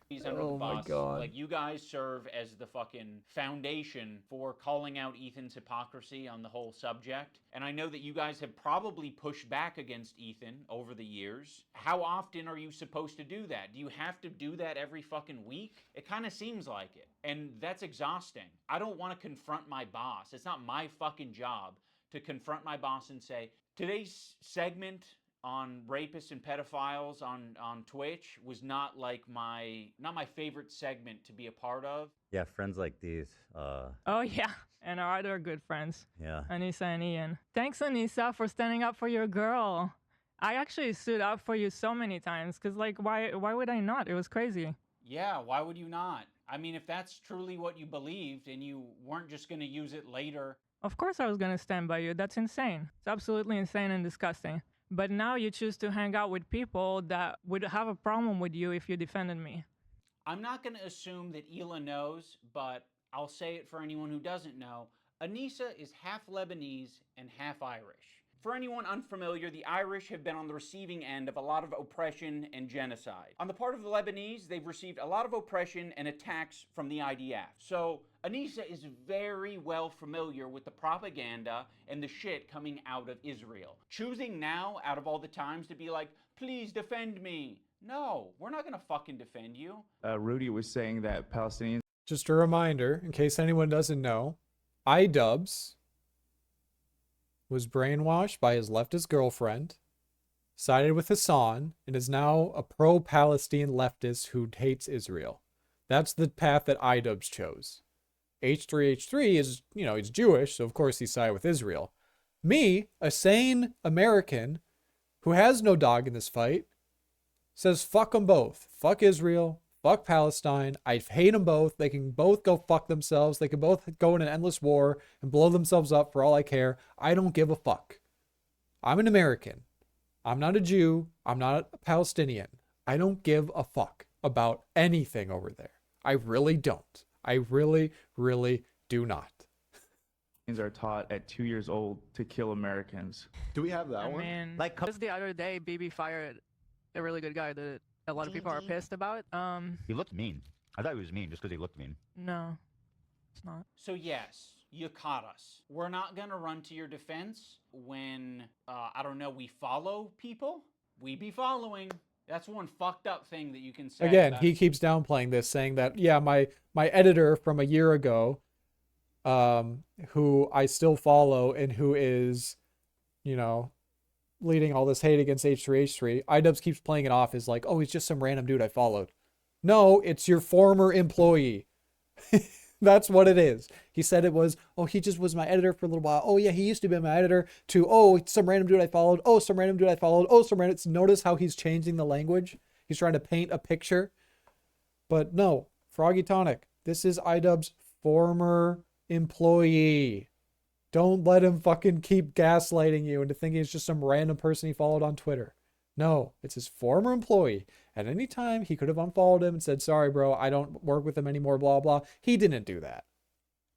Speaker 10: He's under the
Speaker 1: Oh my
Speaker 10: bus.
Speaker 1: God.
Speaker 10: Like, you guys serve as the fucking foundation for calling out Ethan's hypocrisy on the whole subject. And I know that you guys have probably pushed back against Ethan over the years. How often are you supposed to do that? Do you have to do that every fucking week? It kind of seems like it. And that's exhausting. I don't want to confront my boss. It's not my fucking job to confront my boss and say, today's segment on rapists and pedophiles on Twitch was not my favorite segment to be a part of.
Speaker 3: Yeah, friends like these.
Speaker 11: Oh yeah, and our other good friends,
Speaker 3: Yeah.
Speaker 11: Anissa and Ian. Thanks, Anissa, for standing up for your girl. I actually stood up for you so many times, cause like, why would I not? It was crazy.
Speaker 10: Yeah, why would you not? I mean, if that's truly what you believed and you weren't just gonna use it later.
Speaker 11: Of course I was gonna stand by you. That's insane. It's absolutely insane and disgusting. But now you choose to hang out with people that would have a problem with you if you defended me.
Speaker 10: I'm not gonna assume that Hila knows, but I'll say it for anyone who doesn't know. Anissa is half Lebanese and half Irish. For anyone unfamiliar, the Irish have been on the receiving end of a lot of oppression and genocide. On the part of the Lebanese, they've received a lot of oppression and attacks from the IDF. So Anissa is very well familiar with the propaganda and the shit coming out of Israel. Choosing now, out of all the times, to be like, please defend me. No, we're not gonna fucking defend you.
Speaker 12: Rudy was saying that Palestinians.
Speaker 1: Just a reminder, in case anyone doesn't know, iDubbbz was brainwashed by his leftist girlfriend, sided with Hasan, and is now a pro-Palestine leftist who hates Israel. That's the path that iDubbbz chose. H3H3 is, he's Jewish, so of course he sided with Israel. Me, a sane American who has no dog in this fight, says fuck them both. Fuck Israel. Fuck Palestine. I hate them both. They can both go fuck themselves. They can both go in an endless war and blow themselves up for all I care. I don't give a fuck. I'm an American. I'm not a Jew. I'm not a Palestinian. I don't give a fuck about anything over there. I really don't. I really, really do not.
Speaker 12: Are taught at 2 years old to kill Americans.
Speaker 13: Do we have that
Speaker 11: I
Speaker 13: one?
Speaker 11: mean,
Speaker 3: Like,
Speaker 11: just the other day, BB fired a really good guy that a lot of people are pissed about.
Speaker 3: He looked mean. I thought he was mean just because he looked mean.
Speaker 11: No, it's not.
Speaker 10: So yes, you caught us. We're not gonna run to your defense when, I don't know, we follow people. We be following. That's one fucked up thing that you can say.
Speaker 1: Again,
Speaker 10: about
Speaker 1: he keeps downplaying this, saying that, yeah, my editor from a year ago, who I still follow and who is, leading all this hate against H3H3, iDubbbz keeps playing it off as like, oh, he's just some random dude I followed. No, it's your former employee. That's what it is. He said it was, oh, he just was my editor for a little while. Oh, yeah, he used to be my editor, to, oh, some random dude I followed. Oh, some random dude I followed. Oh, some random. Notice how he's changing the language. He's trying to paint a picture. But no, Froggy Tonic, this is iDubbbz's former employee. Don't let him fucking keep gaslighting you into thinking it's just some random person he followed on Twitter. No, it's his former employee. At any time, he could have unfollowed him and said, sorry, bro, I don't work with him anymore, blah, blah. He didn't do that.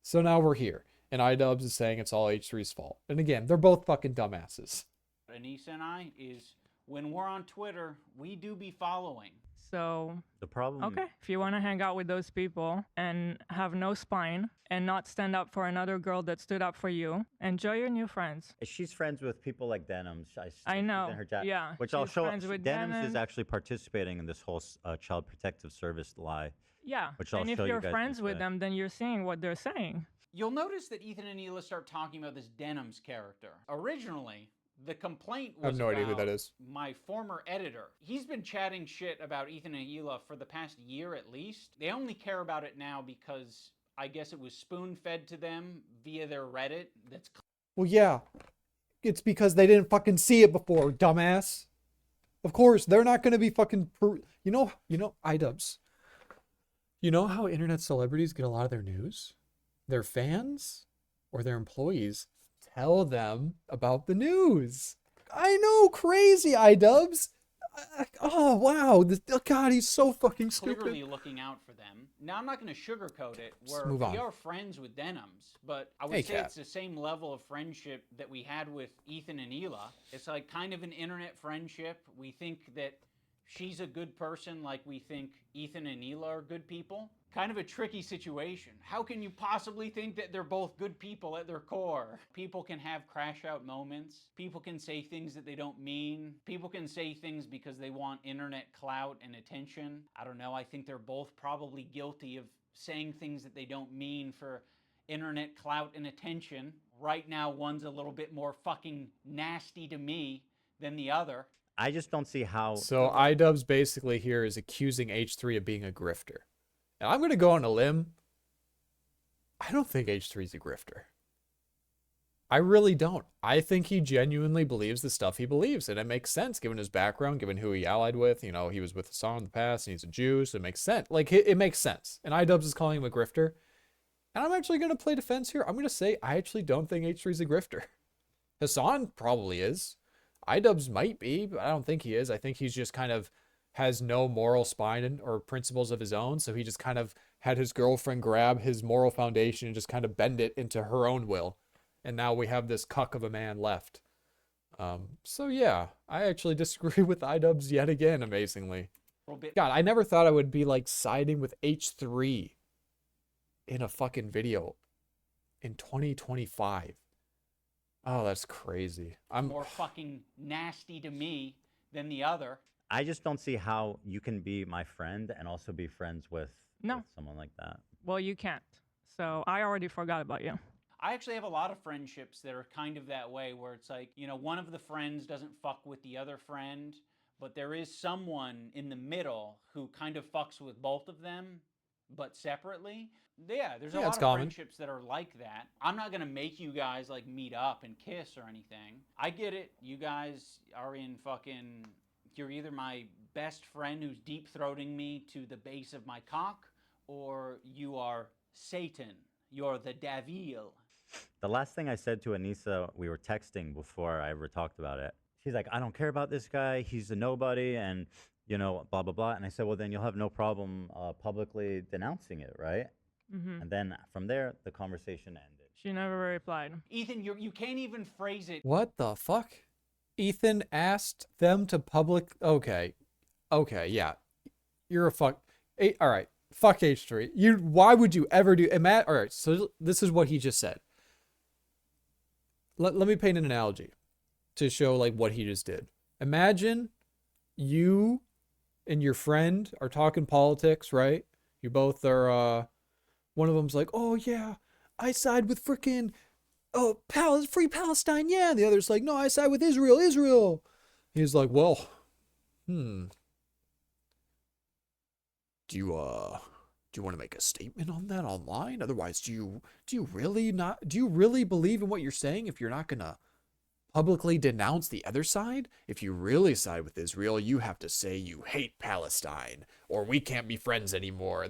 Speaker 1: So now we're here. And iDubbbz is saying it's all H3's fault. And again, they're both fucking dumbasses.
Speaker 10: Anissa and I is when we're on Twitter, we do be following.
Speaker 11: So,
Speaker 3: The problem.
Speaker 11: okay, if you want to hang out with those people and have no spine and not stand up for another girl that stood up for you, enjoy your new friends.
Speaker 3: She's friends with people like Denims.
Speaker 11: I
Speaker 3: she's
Speaker 11: know,
Speaker 3: in her chat,
Speaker 11: yeah,
Speaker 3: which I'll
Speaker 11: she's
Speaker 3: show.
Speaker 11: friends with
Speaker 3: Denims is
Speaker 11: Denim.
Speaker 3: actually participating in this whole child protective service lie.
Speaker 11: Yeah,
Speaker 3: Which I'll
Speaker 11: and if
Speaker 3: show you
Speaker 11: you're
Speaker 3: guys
Speaker 11: friends with
Speaker 3: instead.
Speaker 11: them, then you're seeing what they're saying.
Speaker 10: You'll notice that Ethan and Hila start talking about this Denims character. Originally, the complaint
Speaker 1: I have
Speaker 10: was
Speaker 1: no idea who that
Speaker 10: about
Speaker 1: is.
Speaker 10: my former editor. He's been chatting shit about Ethan and Hila for the past year at least. They only care about it now because I guess it was spoon-fed to them via their Reddit. That's
Speaker 1: Well, yeah. It's because they didn't fucking see it before, dumbass. Of course, they're not going to be fucking... You know, iDubbbz. You know how internet celebrities get a lot of their news? Their fans or their employees tell them about the news. I know, crazy iDubbbz. Oh, wow. God, he's so fucking stupid.
Speaker 10: clearly looking out for them. Now, I'm not going to sugarcoat it.
Speaker 1: Just move on.
Speaker 10: We are friends with Denims, but I would
Speaker 1: Hey,
Speaker 10: say
Speaker 1: Kat.
Speaker 10: it's the same level of friendship that we had with Ethan and Hila. It's like kind of an internet friendship. We think that she's a good person like we think Ethan and Hila are good people. Kind of a tricky situation. How can you possibly think that they're both good people at their core? People can have crash out moments. People can say things that they don't mean. People can say things because they want internet clout and attention. I don't know. I think they're both probably guilty of saying things that they don't mean for internet clout and attention. Right now, one's a little bit more fucking nasty to me than the other.
Speaker 3: I just don't see how.
Speaker 1: So iDubbbz basically here is accusing H3 of being a grifter. And I'm going to go on a limb. I don't think H3 is a grifter. I really don't. I think he genuinely believes the stuff he believes. And it makes sense given his background, given who he allied with. You know, he was with Hasan in the past and he's a Jew. So it makes sense. Like, it makes sense. And iDubbbz is calling him a grifter. And I'm actually going to play defense here. I'm going to say I actually don't think H3 is a grifter. Hasan probably is. iDubbbz might be, but I don't think he is. I think he's just kind of has no moral spine or principles of his own. So he just kind of had his girlfriend grab his moral foundation and just kind of bend it into her own will. And now we have this cuck of a man left. So yeah, I actually disagree with iDubbbz yet again, amazingly. God, I never thought I would be like siding with H3 in a fucking video in 2025. Oh, that's crazy. I'm
Speaker 10: more fucking nasty to me than the other.
Speaker 3: I just don't see how you can be my friend and also be friends with someone like that.
Speaker 11: Well, you can't. So I already forgot about you.
Speaker 10: I actually have a lot of friendships that are kind of that way where it's like, you know, one of the friends doesn't fuck with the other friend, but there is someone in the middle who kind of fucks with both of them, but separately. Yeah, there's a lot of friendships that are like that. I'm not going to make you guys like meet up and kiss or anything. I get it. You guys are in fucking... You're either my best friend who's deep-throating me to the base of my cock, or you are Satan. You're the devil.
Speaker 3: The last thing I said to Anissa, we were texting before I ever talked about it. She's like, I don't care about this guy. He's a nobody and, you know, blah, blah, blah. And I said, well, then you'll have no problem publicly denouncing it, right?
Speaker 11: Mm-hmm.
Speaker 3: And then from there, the conversation ended.
Speaker 11: She never replied.
Speaker 10: Ethan, you can't even phrase it.
Speaker 1: What the fuck? Ethan asked them to public... Okay, yeah. You're a fuck... All right, fuck H3. Why would you ever do... All right, so this is what he just said. Let me paint an analogy to show like what he just did. Imagine you and your friend are talking politics, right? You both are... One of them's like, oh yeah, I side with frickin'... Oh, free Palestine, yeah. And the other's like, no, I side with Israel. He's like, well, do you want to make a statement on that online? Otherwise, do you really believe in what you're saying if you're not gonna publicly denounce the other side? If you really side with Israel, you have to say you hate Palestine, or we can't be friends anymore.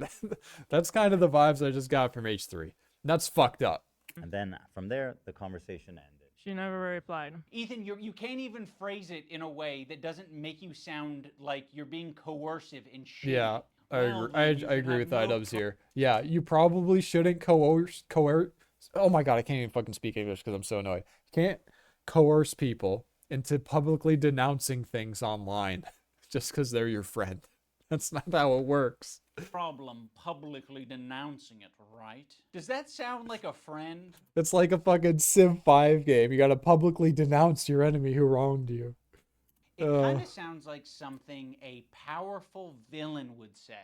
Speaker 1: That's kind of the vibes I just got from H3. That's fucked up.
Speaker 3: And then from there, the conversation ended.
Speaker 11: She never replied.
Speaker 10: Ethan, you can't even phrase it in a way that doesn't make you sound like you're being coercive and shit.
Speaker 1: Yeah, I agree with iDubbbz here. Yeah, you probably shouldn't coerce. Oh my god, I can't even fucking speak English because I'm so annoyed. You can't coerce people into publicly denouncing things online just because they're your friend. That's not how it works.
Speaker 10: problem publicly denouncing it, right? Does that sound like a friend?
Speaker 1: It's like a fucking Civ 5 game. You gotta publicly denounce your enemy who wronged you.
Speaker 10: It kind of sounds like something a powerful villain would say.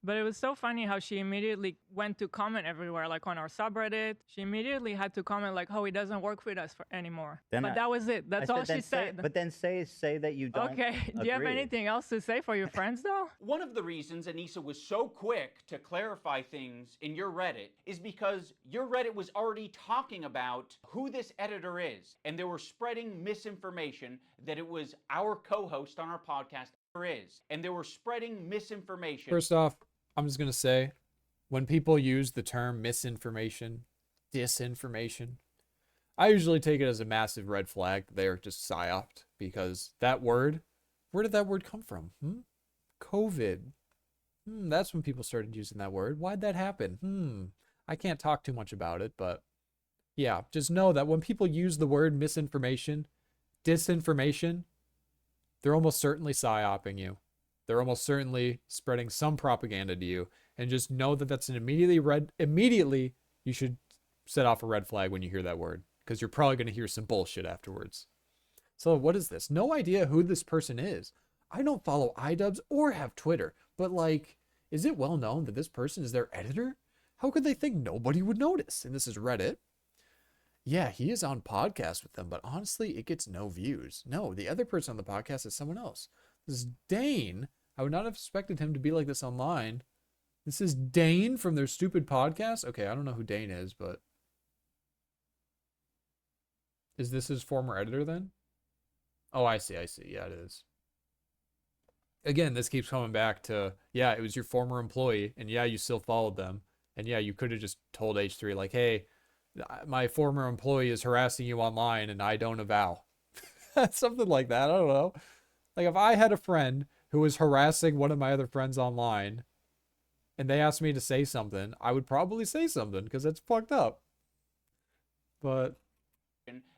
Speaker 11: But it was so funny how she immediately went to comment everywhere, like on our subreddit. She immediately had to comment like, "Oh, he doesn't work with us anymore."
Speaker 3: Then
Speaker 11: but that was it. That's all she said.
Speaker 3: But then say that you don't.
Speaker 11: Okay. Do you have
Speaker 3: agree.
Speaker 11: anything else to say for your friends, though?
Speaker 10: One of the reasons Anissa was so quick to clarify things in your Reddit is because your Reddit was already talking about who this editor is, and they were spreading misinformation that it was our co-host on our podcast and they were spreading misinformation.
Speaker 1: First off, I'm just gonna say, when people use the term misinformation, disinformation, I usually take it as a massive red flag that they're just psyoped, because that word, where did that word come from? COVID. That's when people started using that word. Why'd that happen? I can't talk too much about it, but yeah, just know that when people use the word misinformation, disinformation, they're almost certainly psyoping you. They're almost certainly spreading some propaganda to you, and just know that that's an immediately you should set off a red flag when you hear that word, because you're probably going to hear some bullshit afterwards. So what is this? No idea who this person is. I don't follow iDubbbz or have Twitter, but like, is it well known that this person is their editor? How could they think nobody would notice? And this is Reddit. Yeah, he is on podcast with them, but honestly, it gets no views. No, the other person on the podcast is someone else. This is Dane. I would not have expected him to be like this online. This is Dane from their stupid podcast. Okay, I don't know who Dane is, but is this his former editor then? Oh, I see. Yeah, it is. Again, this keeps coming back to, yeah, it was your former employee, and yeah, you still followed them. And yeah, you could have just told H3, like, hey, my former employee is harassing you online and I don't avow. Something like that. I don't know. Like, if I had a friend who was harassing one of my other friends online and they asked me to say something, I would probably say something because it's fucked up. But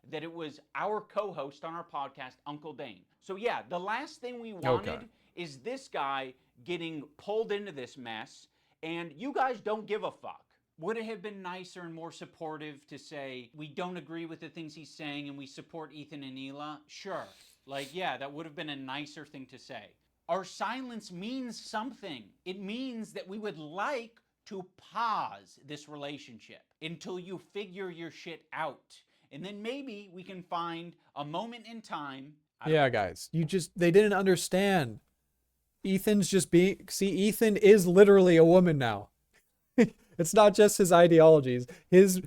Speaker 10: that it was our co-host on our podcast, Uncle Dane. So yeah, the last thing we wanted is this guy getting pulled into this mess, and you guys don't give a fuck. Would it have been nicer and more supportive to say, we don't agree with the things he's saying and we support Ethan and Hila? Sure. Like, yeah, that would have been a nicer thing to say. Our silence means something. It means that we would like to pause this relationship until you figure your shit out. And then maybe we can find a moment in time.
Speaker 1: Yeah, guys, they didn't understand. Ethan's just Ethan is literally a woman now. It's not just his ideologies. His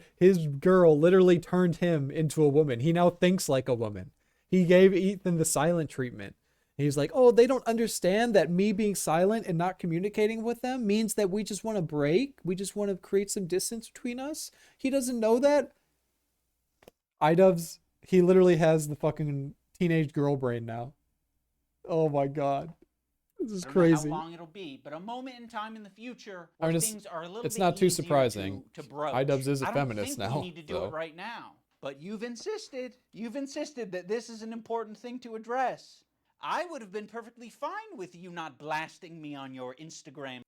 Speaker 1: girl literally turned him into a woman. He now thinks like a woman. He gave Ethan the silent treatment. He's like, oh, they don't understand that me being silent and not communicating with them means that we just want to break. We just want to create some distance between us. He doesn't know that. iDubbbz, he literally has the fucking teenage girl brain now. Oh my God. This is crazy.
Speaker 10: I don't know how long it'll be, but a moment in time in the future
Speaker 1: I
Speaker 10: where
Speaker 1: mean,
Speaker 10: things are a little
Speaker 1: it's
Speaker 10: bit
Speaker 1: not too
Speaker 10: easier
Speaker 1: surprising.
Speaker 10: to broach.
Speaker 1: iDubbbz is a
Speaker 10: I don't
Speaker 1: feminist
Speaker 10: think
Speaker 1: now.
Speaker 10: we need to do it right now. But you've insisted that this is an important thing to address. I would have been perfectly fine with you not blasting me on your Instagram.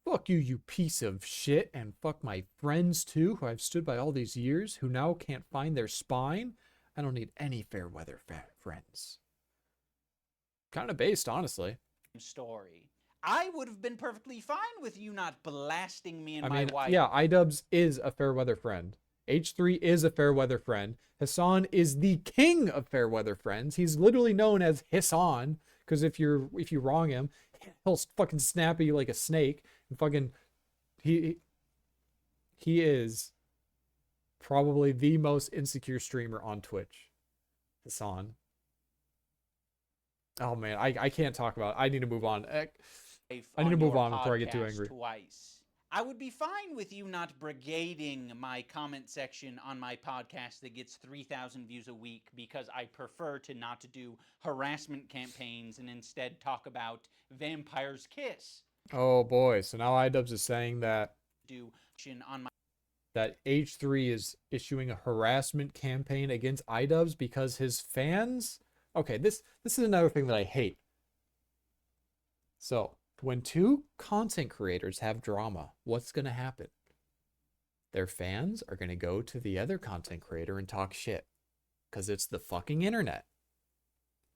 Speaker 1: Fuck you, you piece of shit, and fuck my friends too, who I've stood by all these years, who now can't find their spine. I don't need any fair weather friends. Kind of based, honestly.
Speaker 10: Story. I would have been perfectly fine with you not blasting me and my wife.
Speaker 1: Yeah, iDubbbz is a fair weather friend. H3 is a fair weather friend. Hasan is the king of fair weather friends. He's literally known as Hasan, because if you wrong him, he'll fucking snap at you like a snake. And fucking he is probably the most insecure streamer on Twitch. Hasan. Oh man, I can't talk about it. I need to move on. I need to move on before I get too angry.
Speaker 10: Twice. I would be fine with you not brigading my comment section on my podcast that gets 3,000 views a week, because I prefer to not to do harassment campaigns and instead talk about Vampire's Kiss.
Speaker 1: Oh boy, so now iDubbbz is saying that
Speaker 10: On my
Speaker 1: that H3 is issuing a harassment campaign against iDubbbz because his fans. Okay, this is another thing that I hate. So When two content creators have drama, what's going to happen? Their fans are going to go to the other content creator and talk shit because it's the fucking internet.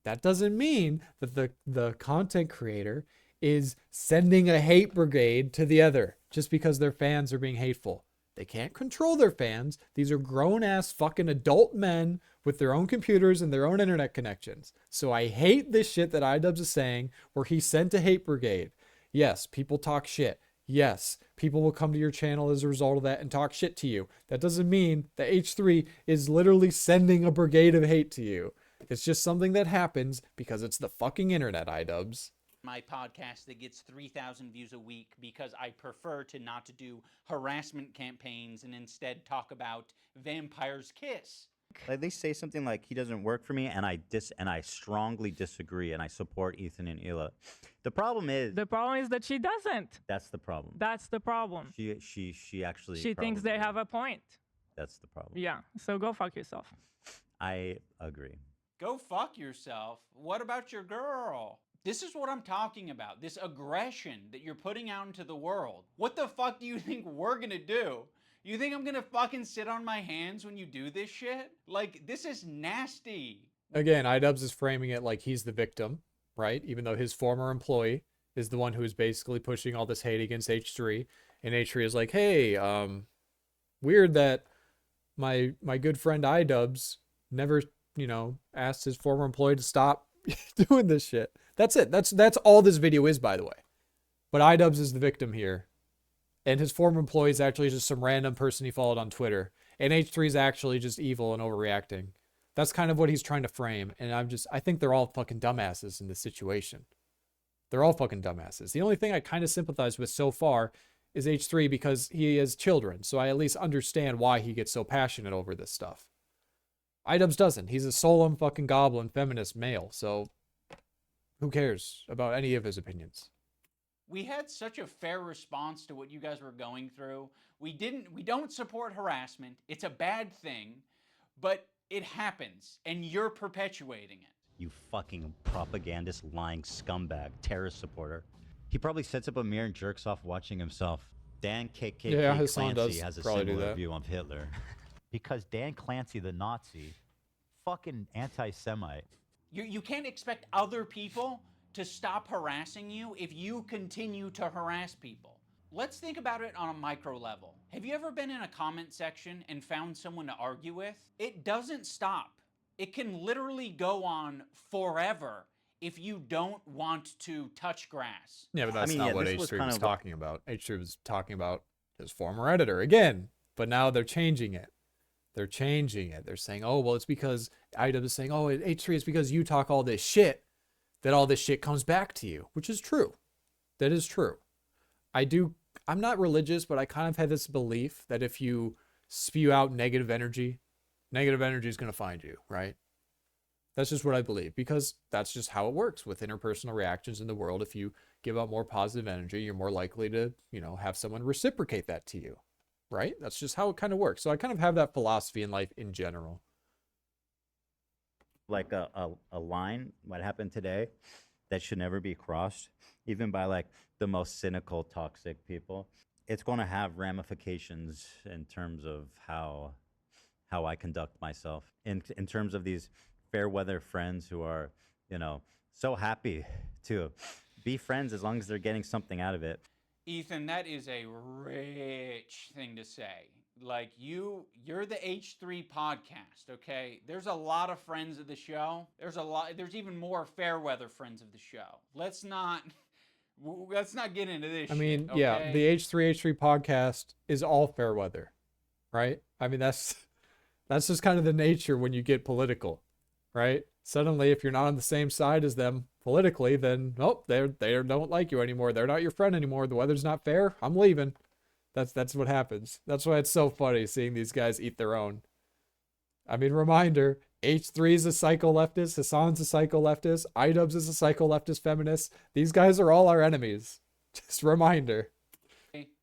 Speaker 1: That doesn't mean that the content creator is sending a hate brigade to the other just because their fans are being hateful. They can't control their fans. These are grown-ass fucking adult men with their own computers and their own internet connections. So I hate this shit that iDubbbz is saying where he sent a hate brigade. Yes, people talk shit. Yes, people will come to your channel as a result of that and talk shit to you. That doesn't mean that H3 is literally sending a brigade of hate to you. It's just something that happens because it's the fucking internet, iDubbbz.
Speaker 10: My podcast that gets 3,000 views a week because I prefer to not to do harassment campaigns and instead talk about Vampire's Kiss.
Speaker 3: At least say something like he doesn't work for me, and I strongly disagree, and I support Ethan and Hila. The problem is
Speaker 11: that she doesn't.
Speaker 3: That's the problem.
Speaker 11: That's the problem.
Speaker 3: She actually
Speaker 11: She thinks they have a point.
Speaker 3: That's the problem.
Speaker 11: Yeah. So go fuck yourself.
Speaker 3: I agree.
Speaker 10: Go fuck yourself. What about your girl? This is what I'm talking about. This aggression that you're putting out into the world. What the fuck do you think we're gonna do? You think I'm gonna fucking sit on my hands when you do this shit? Like, this is nasty.
Speaker 1: Again, iDubbbz is framing it like he's the victim, right? Even though his former employee is the one who is basically pushing all this hate against H3. And H3 is like, hey, weird that my good friend iDubbbz never, asked his former employee to stop doing this shit. That's it. That's all this video is, by the way. But iDubbbz is the victim here. And his former employee is actually just some random person he followed on Twitter. And H3 is actually just evil and overreacting. That's kind of what he's trying to frame. And I think they're all fucking dumbasses in this situation. They're all fucking dumbasses. The only thing I kind of sympathize with so far is H3 because he has children. So I at least understand why he gets so passionate over this stuff. iDubbbz doesn't. He's a solemn fucking goblin feminist male. So who cares about any of his opinions?
Speaker 10: We had such a fair response to what you guys were going through. We don't support harassment. It's a bad thing, but it happens and you're perpetuating it.
Speaker 3: You fucking propagandist, lying scumbag, terrorist supporter. He probably sets up a mirror and jerks off watching himself. Dan KKK
Speaker 1: Hasan
Speaker 3: Clancy has a
Speaker 1: probably do
Speaker 3: similar
Speaker 1: that.
Speaker 3: view of Hitler. Because Dan Clancy, the Nazi, fucking anti-Semite.
Speaker 10: You can't expect other people to stop harassing you if you continue to harass people. Let's think about it on a micro level. Have you ever been in a comment section and found someone to argue with? It doesn't stop. It can literally go on forever if you don't want to touch grass.
Speaker 1: Yeah, but that's not what
Speaker 3: this was
Speaker 1: H3
Speaker 3: kind
Speaker 1: was
Speaker 3: of
Speaker 1: talking about. H3 was talking about his former editor again, but now they're changing it. They're changing it. They're saying, oh, well, it's because iDubbbz is saying, oh, H3 is because you talk all this shit that all this shit comes back to you, which is true. That is true. I'm not religious, but I kind of have this belief that if you spew out negative energy is going to find you, right? That's just what I believe, because that's just how it works with interpersonal reactions in the world. If you give out more positive energy, you're more likely to, have someone reciprocate that to you, right? That's just how it kind of works. So I kind of have that philosophy in life in general.
Speaker 3: Like a line, what happened today, that should never be crossed, even by like the most cynical, toxic people. It's going to have ramifications in terms of how I conduct myself. In terms of these fair weather friends who are, so happy to be friends as long as they're getting something out of it.
Speaker 10: Ethan, that is a rich thing to say. Like, you're the H3 podcast, okay? There's a lot of friends of the show. There's even more fair weather friends of the show. Let's not get into this
Speaker 1: I mean,
Speaker 10: shit,
Speaker 1: yeah,
Speaker 10: okay?
Speaker 1: the H3 podcast is all fair weather, right? I mean, that's just kind of the nature when you get political, right? Suddenly, if you're not on the same side as them politically, then, they don't like you anymore. They're not your friend anymore. The weather's not fair. I'm leaving. That's what happens. That's why it's so funny seeing these guys eat their own. I mean, reminder, H3 is a psycho-leftist, Hasan's a psycho-leftist, iDubbbz is a psycho-leftist feminist. These guys are all our enemies. Just reminder.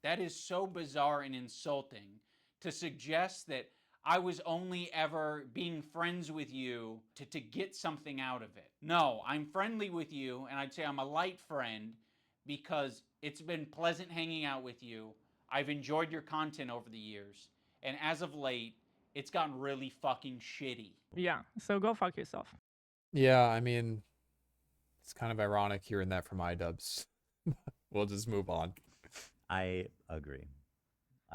Speaker 10: That is so bizarre and insulting to suggest that I was only ever being friends with you to get something out of it. No, I'm friendly with you, and I'd say I'm a light friend, because it's been pleasant hanging out with you. I've enjoyed your content over the years. And as of late, it's gotten really fucking shitty.
Speaker 11: Yeah, so go fuck yourself.
Speaker 1: Yeah, I mean, it's kind of ironic hearing that from iDubbbz. We'll just move on.
Speaker 3: I agree.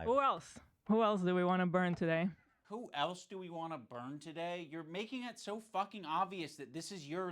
Speaker 11: Who else? Who else do we want to burn today?
Speaker 10: Who else do we want to burn today? You're making it so fucking obvious that this is your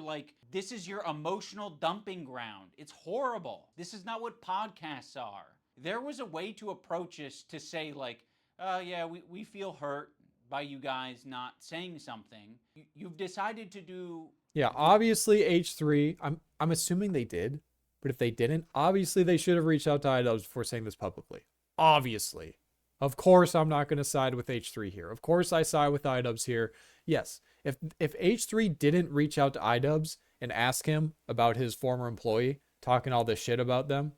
Speaker 10: emotional dumping ground. It's horrible. This is not what podcasts are. There was a way to approach this to say like, yeah, we feel hurt by you guys not saying something. You've decided to do...
Speaker 1: Yeah, obviously H3, I'm assuming they did, but if they didn't, obviously they should have reached out to iDubbbz before saying this publicly. Obviously. Of course I'm not going to side with H3 here. Of course I side with iDubbbz here. Yes, if H3 didn't reach out to iDubbbz and ask him about his former employee talking all this shit about them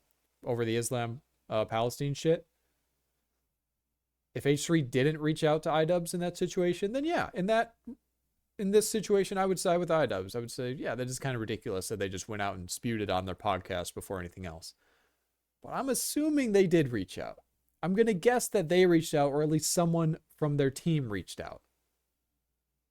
Speaker 1: over the Islam Palestine shit, if H3 didn't reach out to iDubbbz in that situation, then yeah, in this situation, I would side with iDubbbz. I would say, yeah, that is kind of ridiculous that they just went out and spewed it on their podcast before anything else. But I'm assuming they did reach out. I'm going to guess that they reached out, or at least someone from their team reached out.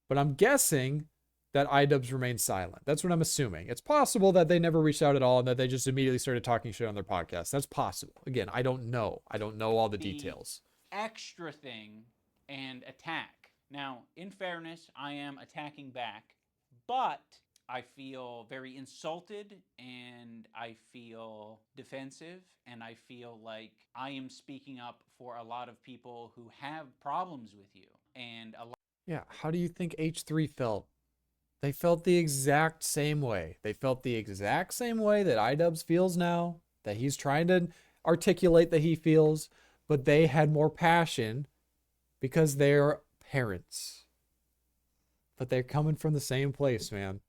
Speaker 1: But I'm guessing that iDubbbz remained silent. That's what I'm assuming. It's possible that they never reached out at all and that they just immediately started talking shit on their podcast. That's possible. Again, I don't know. I don't know all the details.
Speaker 10: Extra thing and attack. Now, in fairness, I am attacking back, but I feel very insulted and I feel defensive and I feel like I am speaking up for a lot of people who have problems with you. And a lot...
Speaker 1: Yeah, how do you think H3 felt? They felt the exact same way. They felt the exact same way that iDubbbz feels now, that he's trying to articulate that he feels, but they had more passion because they're parents. But they're coming from the same place, man.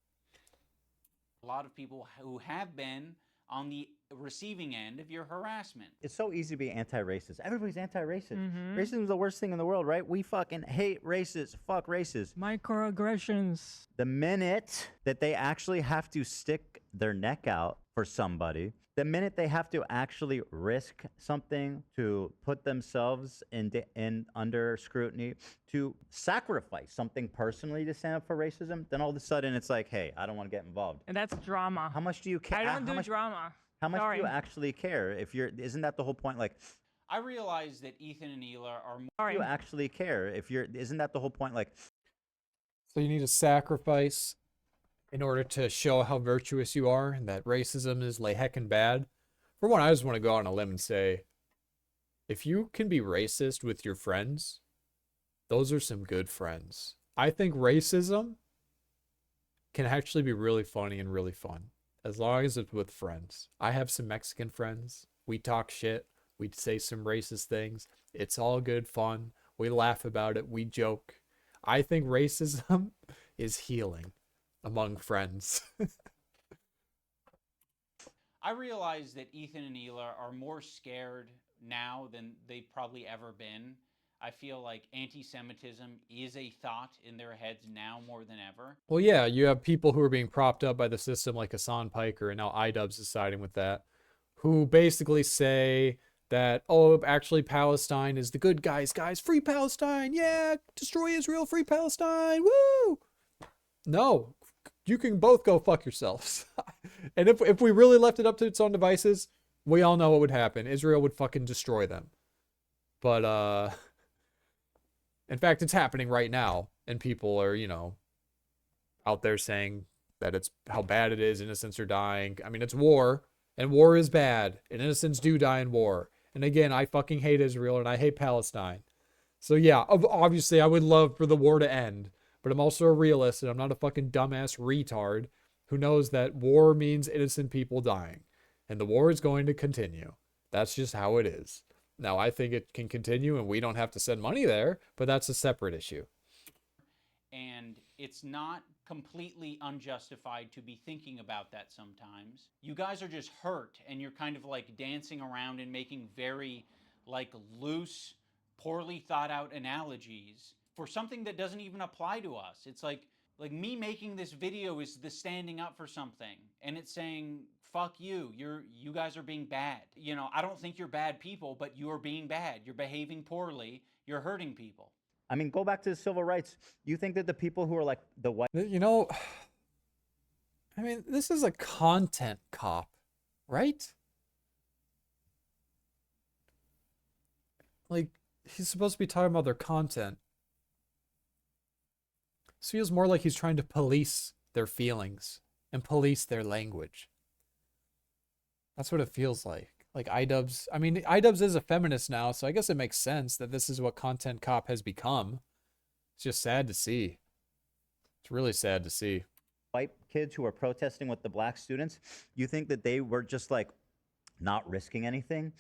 Speaker 10: A lot of people who have been on the receiving end of your harassment.
Speaker 3: It's so easy to be anti-racist. Everybody's anti-racist. Racism is the worst thing in the world, right? We fucking hate racists. Fuck racists.
Speaker 11: Microaggressions.
Speaker 3: The minute that they actually have to stick their neck out for somebody, the minute they have to actually risk something to put themselves in under scrutiny, to sacrifice something personally to stand up for racism, then all of a sudden it's like, hey, I don't want to get involved.
Speaker 11: And that's drama.
Speaker 3: How much do you care?
Speaker 11: I don't do drama.
Speaker 3: How much
Speaker 11: Sorry.
Speaker 3: do you actually care? If you're, isn't that the whole point? Like,
Speaker 10: I realize that Ethan and Hila are more...
Speaker 3: do you actually care? If you're, isn't that the whole point? Like,
Speaker 1: so you need to sacrifice in order to show how virtuous you are and that racism is like heckin' bad. For one, I just want to go out on a limb and say, if you can be racist with your friends, those are some good friends. I think racism can actually be really funny and really fun, as long as it's with friends. I have some Mexican friends. We talk shit. We say some racist things. It's all good fun. We laugh about it. We joke. I think racism is healing among friends.
Speaker 10: I realize that Ethan and Hila are more scared now than they've probably ever been. I feel like anti-Semitism is a thought in their heads now more than ever.
Speaker 1: Well, yeah, you have people who are being propped up by the system like Hasan Piker, and now iDubbbz is siding with that, who basically say that, oh, actually Palestine is the good guys. Guys, free Palestine. Yeah, destroy Israel, free Palestine. Woo! No, you can both go fuck yourselves. And if we really left it up to its own devices, we all know what would happen. Israel would fucking destroy them. But, in fact, it's happening right now. And people are, you know, out there saying that it's how bad it is. Innocents are dying. I mean, it's war. And war is bad. And innocents do die in war. And again, I fucking hate Israel and I hate Palestine. So yeah, obviously I would love for the war to end. But I'm also a realist and I'm not a fucking dumbass retard who knows that war means innocent people dying. And the war is going to continue. That's just how it is. Now, I think it can continue and we don't have to send money there, but that's a separate issue.
Speaker 10: And it's not completely unjustified to be thinking about that sometimes. You guys are just hurt and you're kind of like dancing around and making very like loose, poorly thought out analogies for something that doesn't even apply to us. It's like me making this video is the standing up for something and it's saying fuck you. You guys are being bad. You know, I don't think you're bad people, but you're being bad. You're behaving poorly. You're hurting people.
Speaker 3: I mean, go back to the civil rights. You think that the people who are like the white,
Speaker 1: You know, I mean, this is a content cop, right? Like, he's supposed to be talking about their content. This feels more like he's trying to police their feelings and police their language. That's what it feels like. Like iDubbbz. I mean, iDubbbz is a feminist now, so I guess it makes sense that this is what Content Cop has become. It's just sad to see. It's really sad to see.
Speaker 3: white kids who are protesting with the black students, you think that they were just like not risking anything?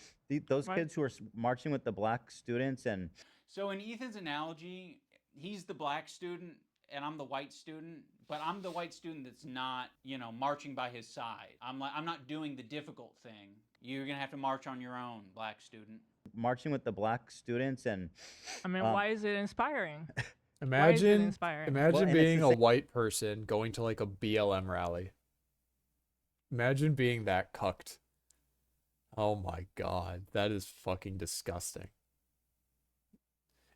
Speaker 3: Those
Speaker 11: Right.
Speaker 3: kids who are marching with the black students and
Speaker 10: So in Ethan's analogy, he's the black student and I'm the white student, but I'm the white student that's not, you know, marching by his side. I'm not doing the difficult thing. You're gonna have to march on your own, black student.
Speaker 3: marching with the black students and
Speaker 11: I mean, why is it inspiring? Why is it
Speaker 1: Imagine,
Speaker 11: inspiring?
Speaker 3: Well,
Speaker 1: imagine
Speaker 3: and it's
Speaker 1: being
Speaker 3: the
Speaker 1: a
Speaker 3: same-
Speaker 1: white person going to like a BLM rally. Imagine being that cucked. Oh my god, that is fucking disgusting.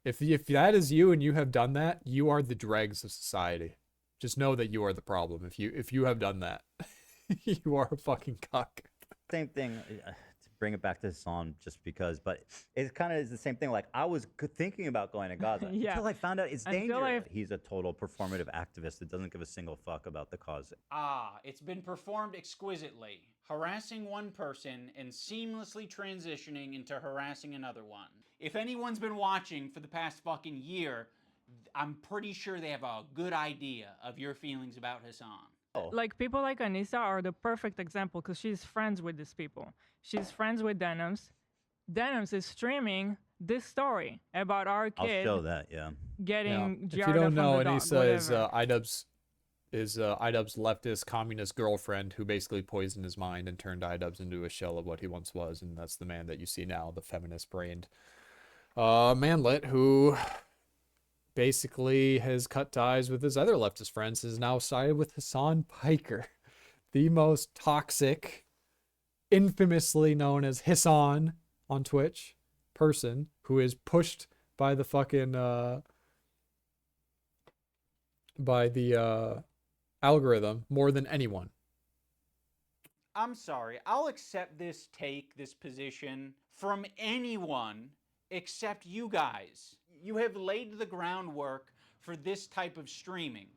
Speaker 1: If that is you and you have done that, you are the dregs of society. Just know that you are the problem. If you have done that, you are a fucking cuck.
Speaker 3: same thing. To bring it back to Hasan, just because, but it kind of is the same thing. Like I was thinking about going to Gaza
Speaker 11: Yeah.
Speaker 3: until I found out it's
Speaker 11: Until
Speaker 3: dangerous.
Speaker 11: I-
Speaker 3: He's a total performative activist that doesn't give a single fuck about the cause.
Speaker 10: Ah, it's been performed exquisitely, harassing one person and seamlessly transitioning into harassing another one. If anyone's been watching for the past fucking year, I'm pretty sure they have a good idea of your feelings about Hasan.
Speaker 11: Like people like Anissa are the perfect example because she's friends with these people. She's friends with Denims. Denims is streaming this story about our
Speaker 3: I'll
Speaker 11: kid
Speaker 3: show that. Yeah.
Speaker 11: getting
Speaker 1: If you
Speaker 11: Giarda
Speaker 1: don't
Speaker 11: from
Speaker 1: know,
Speaker 11: the dog,
Speaker 1: Anissa is
Speaker 11: whatever.
Speaker 1: iDubbbz leftist communist girlfriend who basically poisoned his mind and turned iDubbbz into a shell of what he once was, and that's the man that you see now, the feminist brained manlet who basically has cut ties with his other leftist friends, is now sided with Hasan Piker, the most toxic, infamously known as Hasan on Twitch person who is pushed by the fucking by the algorithm more than anyone.
Speaker 10: I'm sorry, I'll accept this take, this position from anyone except you guys. You have laid the groundwork for this type of streaming,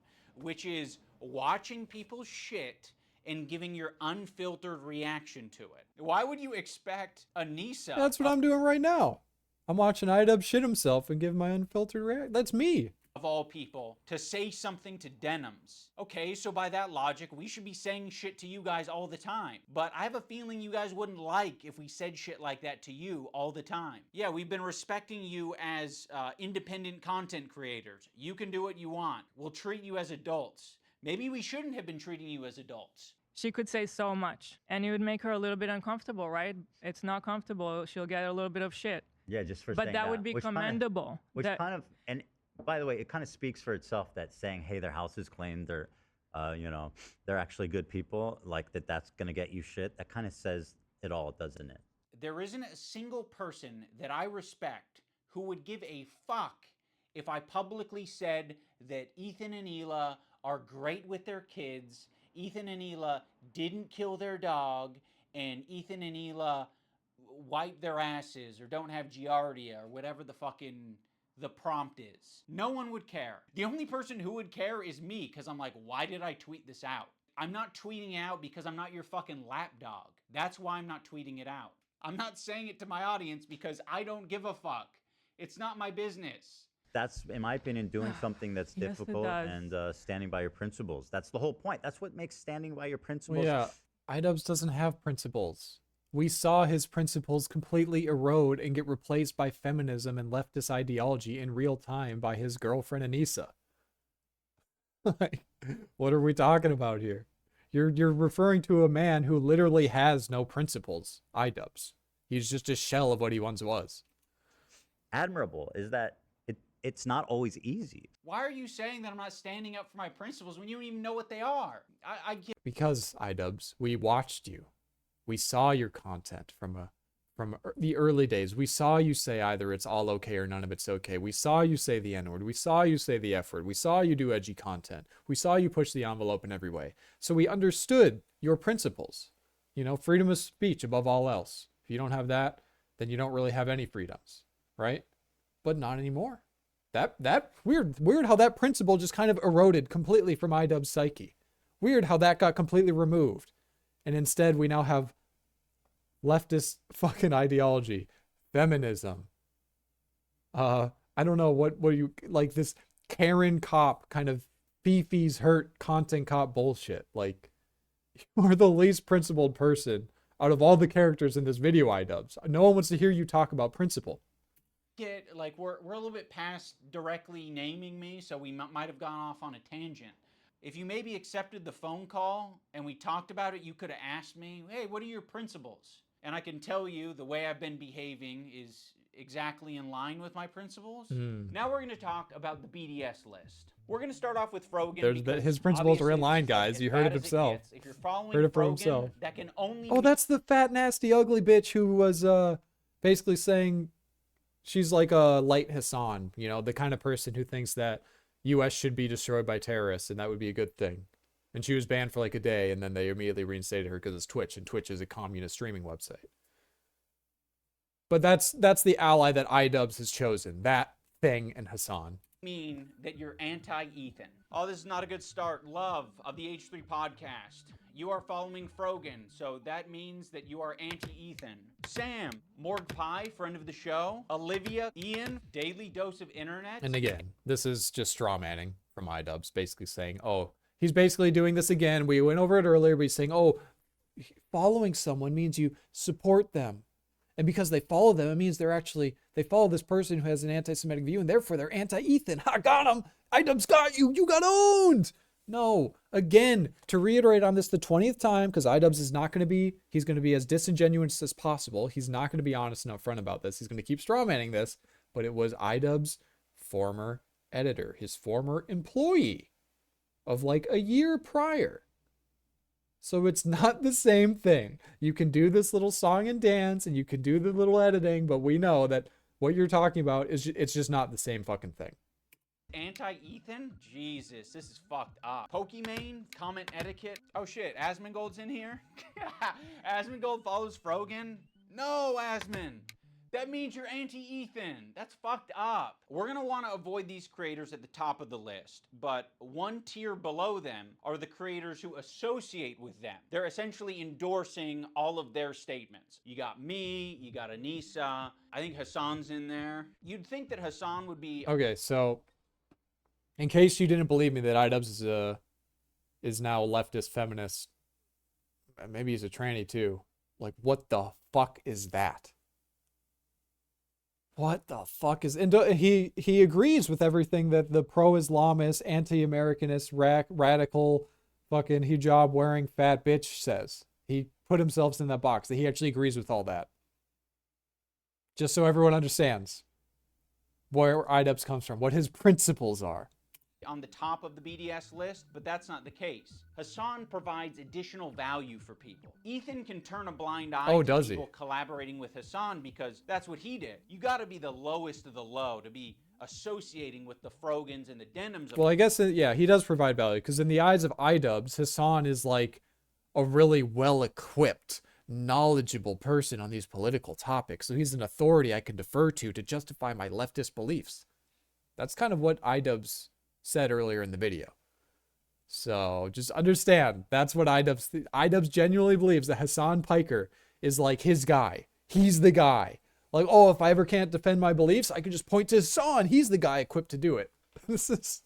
Speaker 10: which is watching people's shit and giving your unfiltered reaction to it. Why would you expect Anissa?
Speaker 1: That's what I'm doing right now. I'm watching iDubbbz shit himself and give my unfiltered reaction. That's me.
Speaker 10: Of all people, to say something to Denims. Okay, so by that logic, we should be saying shit to you guys all the time. But I have a feeling you guys wouldn't like if we said shit like that to you all the time. Yeah, we've been respecting you as independent content creators. You can do what you want. We'll treat you as adults. Maybe we shouldn't have been treating you as adults.
Speaker 11: She could say so much, and it would make her a little bit uncomfortable, right? It's not comfortable. She'll get a little bit of shit.
Speaker 3: Yeah, just for
Speaker 11: But
Speaker 3: saying
Speaker 11: that would be
Speaker 3: which kinda-
Speaker 11: commendable.
Speaker 3: Which
Speaker 11: That-
Speaker 3: kind of, and by the way, it kind of speaks for itself that saying, hey, their house is clean, they're, they're actually good people, like that's going to get you shit. That kind of says it all, doesn't it?
Speaker 10: There isn't a single person that I respect who would give a fuck if I publicly said that Ethan and Hila are great with their kids, Ethan and Hila didn't kill their dog, and Ethan and Hila wipe their asses or don't have giardia or whatever the prompt is. No one would care. The only person who would care is me, because I'm like, why did I tweet this out? I'm not tweeting out because I'm not your fucking lapdog. That's why I'm not tweeting it out. I'm not saying it to my audience because I don't give a fuck. It's not my business.
Speaker 3: That's, in my opinion, doing something that's
Speaker 11: Yes, it
Speaker 3: difficult
Speaker 11: does.
Speaker 3: and standing by your principles. That's the whole point. That's what makes standing by your principles.
Speaker 1: Well, yeah, iDubbbz doesn't have principles. We saw his principles completely erode and get replaced by feminism and leftist ideology in real time by his girlfriend Anissa. Like, what are we talking about here? You're referring to a man who literally has no principles. iDubbbz. He's just a shell of what he once was.
Speaker 3: Admirable is that it's not always easy.
Speaker 10: Why are you saying that I'm not standing up for my principles when you don't even know what they are? I get.
Speaker 1: Because iDubbbz, we watched you. We saw your content from the early days. We saw you say either it's all okay or none of it's okay. We saw you say the N-word. We saw you say the F-word. We saw you do edgy content. We saw you push the envelope in every way. So we understood your principles. You know, freedom of speech above all else. If you don't have that, then you don't really have any freedoms, right? But not anymore. That weird how that principle just kind of eroded completely from iDubbbz's psyche. Weird how that got completely removed. And instead we now have leftist fucking ideology, feminism. I don't know what you like, this Karen cop kind of Fifi's hurt content cop bullshit. Like, you are the least principled person out of all the characters in this video, iDubbbz. No one wants to hear you talk about principle.
Speaker 10: Get like we're a little bit past directly naming me, so we might have gone off on a tangent. If you maybe accepted the phone call and we talked about it, you could have asked me, hey, what are your principles? And I can tell you the way I've been behaving is exactly in line with my principles. Now we're going to talk about the BDS list. We're going to start off with Frogan.
Speaker 1: His principles are in line, guys. You heard it himself.
Speaker 10: If you're following
Speaker 1: Heard it for
Speaker 10: Frogan,
Speaker 1: himself.
Speaker 10: that can only
Speaker 1: Oh, that's the fat, nasty, ugly bitch who was basically saying she's like a light Hasan, you know, the kind of person who thinks that U.S. should be destroyed by terrorists and that would be a good thing. And she was banned for like a day, and then they immediately reinstated her because it's Twitch, and Twitch is a communist streaming website. But that's the ally that iDubbbz has chosen. That thing and Hasan.
Speaker 10: mean that you're anti-Ethan. Oh, this is not a good start. Love of the H3 podcast. You are following Frogan, so that means that you are anti-Ethan. Sam, Morg Pie, friend of the show. Olivia, Ian, Daily Dose of Internet.
Speaker 1: And again, this is just straw manning from iDubbbz, basically saying, oh, he's basically doing this again. We went over it earlier, but he's saying, oh, following someone means you support them. And because they follow them, it means they follow this person who has an anti-Semitic view, and therefore they're anti-Ethan. I got him. iDubbbz got you. You got owned. No. Again, to reiterate on this the 20th time, because iDubbbz is not going to be, he's going to be as disingenuous as possible. He's not going to be honest and upfront about this. He's going to keep strawmanning this, but it was iDubbbz's former editor, his former employee of like a year prior. So it's not the same thing. You can do this little song and dance and you can do the little editing, but we know that what you're talking about is it's just not the same fucking thing.
Speaker 10: Anti-Ethan? Jesus, this is fucked up. Pokimane, comment etiquette. Oh shit, Asmongold's in here? Asmongold follows Frogan? No, Asmon. That means you're anti-Ethan. That's fucked up. We're gonna want to avoid these creators at the top of the list, but one tier below them are the creators who associate with them. They're essentially endorsing all of their statements. You got me, you got Anissa, I think Hasan's in there. You'd think that Hasan would be...
Speaker 1: Okay, so in case you didn't believe me that iDubbbz is now a leftist feminist, maybe he's a tranny too. Like, what the fuck is that? What the fuck is... And he agrees with everything that the pro-Islamist, anti-Americanist, radical, fucking hijab-wearing fat bitch says. He put himself in that box. That he actually agrees with all that. Just so everyone understands where iDubbbz comes from, what his principles are.
Speaker 10: On the top of the BDS list, but that's not the case. Hasan provides additional value for people. Ethan can turn a blind eye to people collaborating with Hasan because that's what he did. You gotta be the lowest of the low to be associating with the Frogans and the Denims.
Speaker 1: Well, I guess, yeah, he does provide value because in the eyes of iDubbbz, Hasan is like a really well-equipped, knowledgeable person on these political topics. So he's an authority I can defer to justify my leftist beliefs. That's kind of what iDubbbz said earlier in the video. So just understand, that's what iDubbbz genuinely believes, that Hasan Piker is like his guy. He's the guy. Like, oh, if I ever can't defend my beliefs, I can just point to Hasan. He's the guy equipped to do it. This is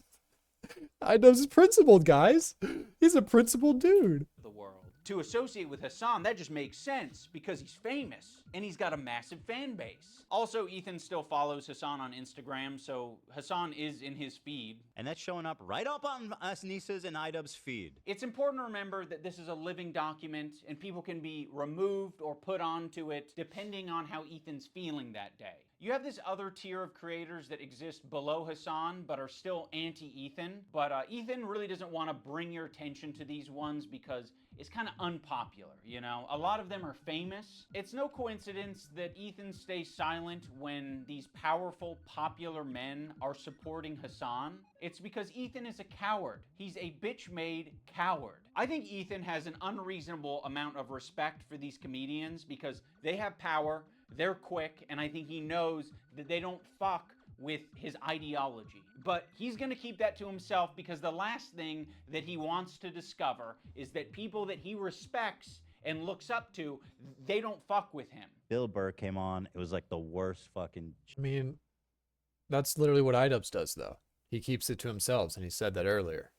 Speaker 1: iDubbbz is principled, guys. He's a principled dude.
Speaker 10: The world. To associate with Hasan, that just makes sense because he's famous and he's got a massive fan base. Also, Ethan still follows Hasan on Instagram, so Hasan is in his feed.
Speaker 3: And that's showing up right up on us Nisa's and iDubbbz feed.
Speaker 10: It's important to remember that this is a living document and people can be removed or put onto it depending on how Ethan's feeling that day. You have this other tier of creators that exist below Hasan but are still anti-Ethan. But Ethan really doesn't want to bring your attention to these ones because it's kind of unpopular, you know? A lot of them are famous. It's no coincidence that Ethan stays silent when these powerful, popular men are supporting Hasan. It's because Ethan is a coward. He's a bitch-made coward. I think Ethan has an unreasonable amount of respect for these comedians because they have power, they're quick, and I think he knows that they don't fuck with his ideology. But he's gonna keep that to himself because the last thing that he wants to discover is that people that he respects and looks up to, they don't fuck with him.
Speaker 3: Bill Burr came on. It was like the worst fucking.
Speaker 1: I mean, that's literally what iDubbbz does, though. He keeps it to himself, and he said that earlier.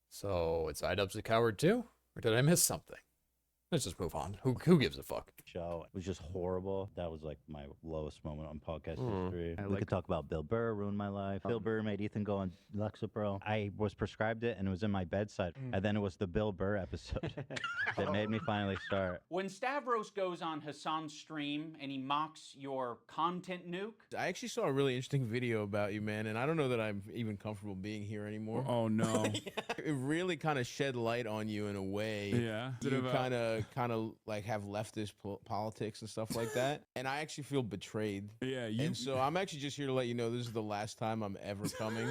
Speaker 1: So, is iDubbbz a coward too? Or did I miss something? Let's just move on. Who gives a fuck?
Speaker 3: Show. It was just horrible. That was like my lowest moment on podcast history.
Speaker 12: I
Speaker 3: We could talk about Bill Burr, ruined my life. Bill Burr made Ethan go on Lexapro. I was prescribed it and it was in my bedside. And then it was the Bill Burr episode that made me finally start.
Speaker 10: When Stavros goes on Hasan's stream and he mocks your content nuke,
Speaker 13: I actually saw a really interesting video about you, man, and I don't know that I'm even comfortable being here anymore.
Speaker 8: Oh no.
Speaker 13: It really kind of shed light on you in a way.
Speaker 8: Yeah.
Speaker 13: You kind of like have leftist politics and stuff like that, and I actually feel betrayed.
Speaker 8: Yeah,
Speaker 13: and so I'm actually just here to let you know this is the last time I'm ever coming.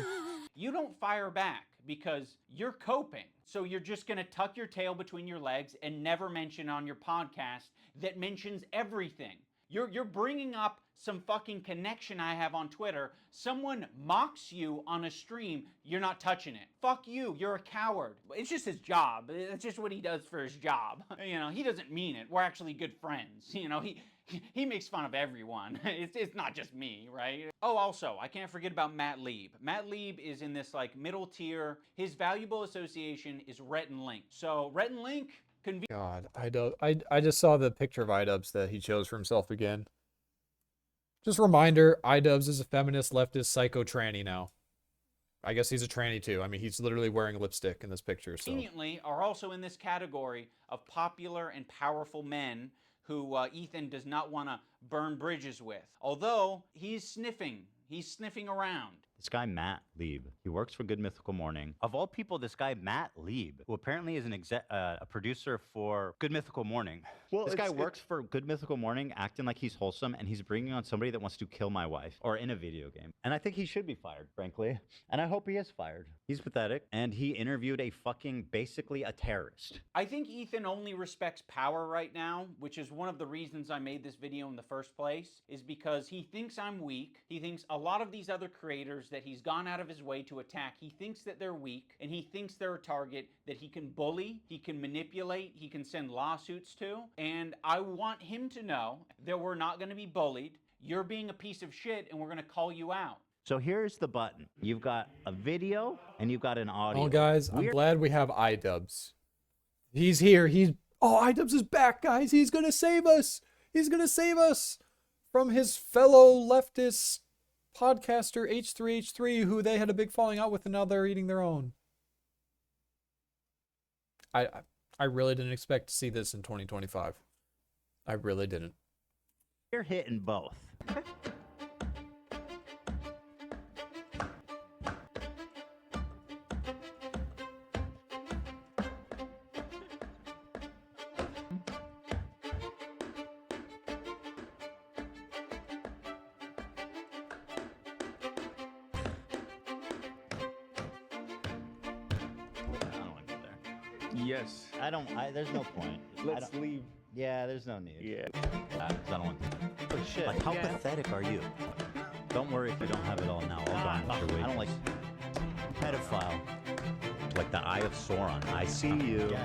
Speaker 10: you don't fire back because you're coping. So you're just gonna tuck your tail between your legs and never mention on your podcast that mentions everything. You're bringing up some fucking connection I have on Twitter. Someone mocks you on a stream, you're not touching it. Fuck you, you're a coward. It's just his job. It's just what he does for his job. You know, he doesn't mean it. We're actually good friends. You know, he makes fun of everyone. It's not just me, right? Oh, also, I can't forget about Matt Lieb. Matt Lieb is in this like middle tier. His valuable association is Rhett and Link. So Rhett and Link
Speaker 1: God, I just saw the picture of iDubbbz that he chose for himself again. Just reminder, iDubbbz is a feminist, leftist, psycho tranny now. I guess he's a tranny too. I mean, he's literally wearing lipstick in this picture. So
Speaker 10: conveniently are also in this category of popular and powerful men who Ethan does not want to burn bridges with. Although he's sniffing around.
Speaker 3: This guy, Matt Lieb, he works for Good Mythical Morning. Of all people, this guy, Matt Lieb, who apparently is a producer for Good Mythical Morning. Well, this guy works for Good Mythical Morning, acting like he's wholesome, and he's bringing on somebody that wants to kill my wife, or in a video game. And I think he should be fired, frankly. And I hope he is fired. He's pathetic, and he interviewed a fucking, basically a terrorist.
Speaker 10: I think Ethan only respects power right now, which is one of the reasons I made this video in the first place, is because he thinks I'm weak. He thinks a lot of these other creators that he's gone out of his way to attack, he thinks that they're weak, and he thinks they're a target that he can bully, he can manipulate, he can send lawsuits to, and I want him to know that we're not going to be bullied. You're being a piece of shit, and we're going to call you out.
Speaker 3: So here's the button. You've got a video, and you've got an audio.
Speaker 1: well, guys, I'm glad we have iDubbbz. He's here. iDubbbz is back, guys. He's gonna save us. He's gonna save us from his fellow leftist podcaster H3H3, who they had a big falling out with, and now they're eating their own. I really didn't expect to see this in 2025. I really didn't.
Speaker 3: You're hitting both.
Speaker 12: Yes.
Speaker 3: There's no point.
Speaker 12: Let's leave.
Speaker 3: Yeah, there's no need.
Speaker 12: Yeah.
Speaker 3: I don't want to. Oh, shit. Like, how pathetic are you? Don't worry if you don't have it all now. Hold on. I don't like pedophile. Like the Eye of Sauron. I see you.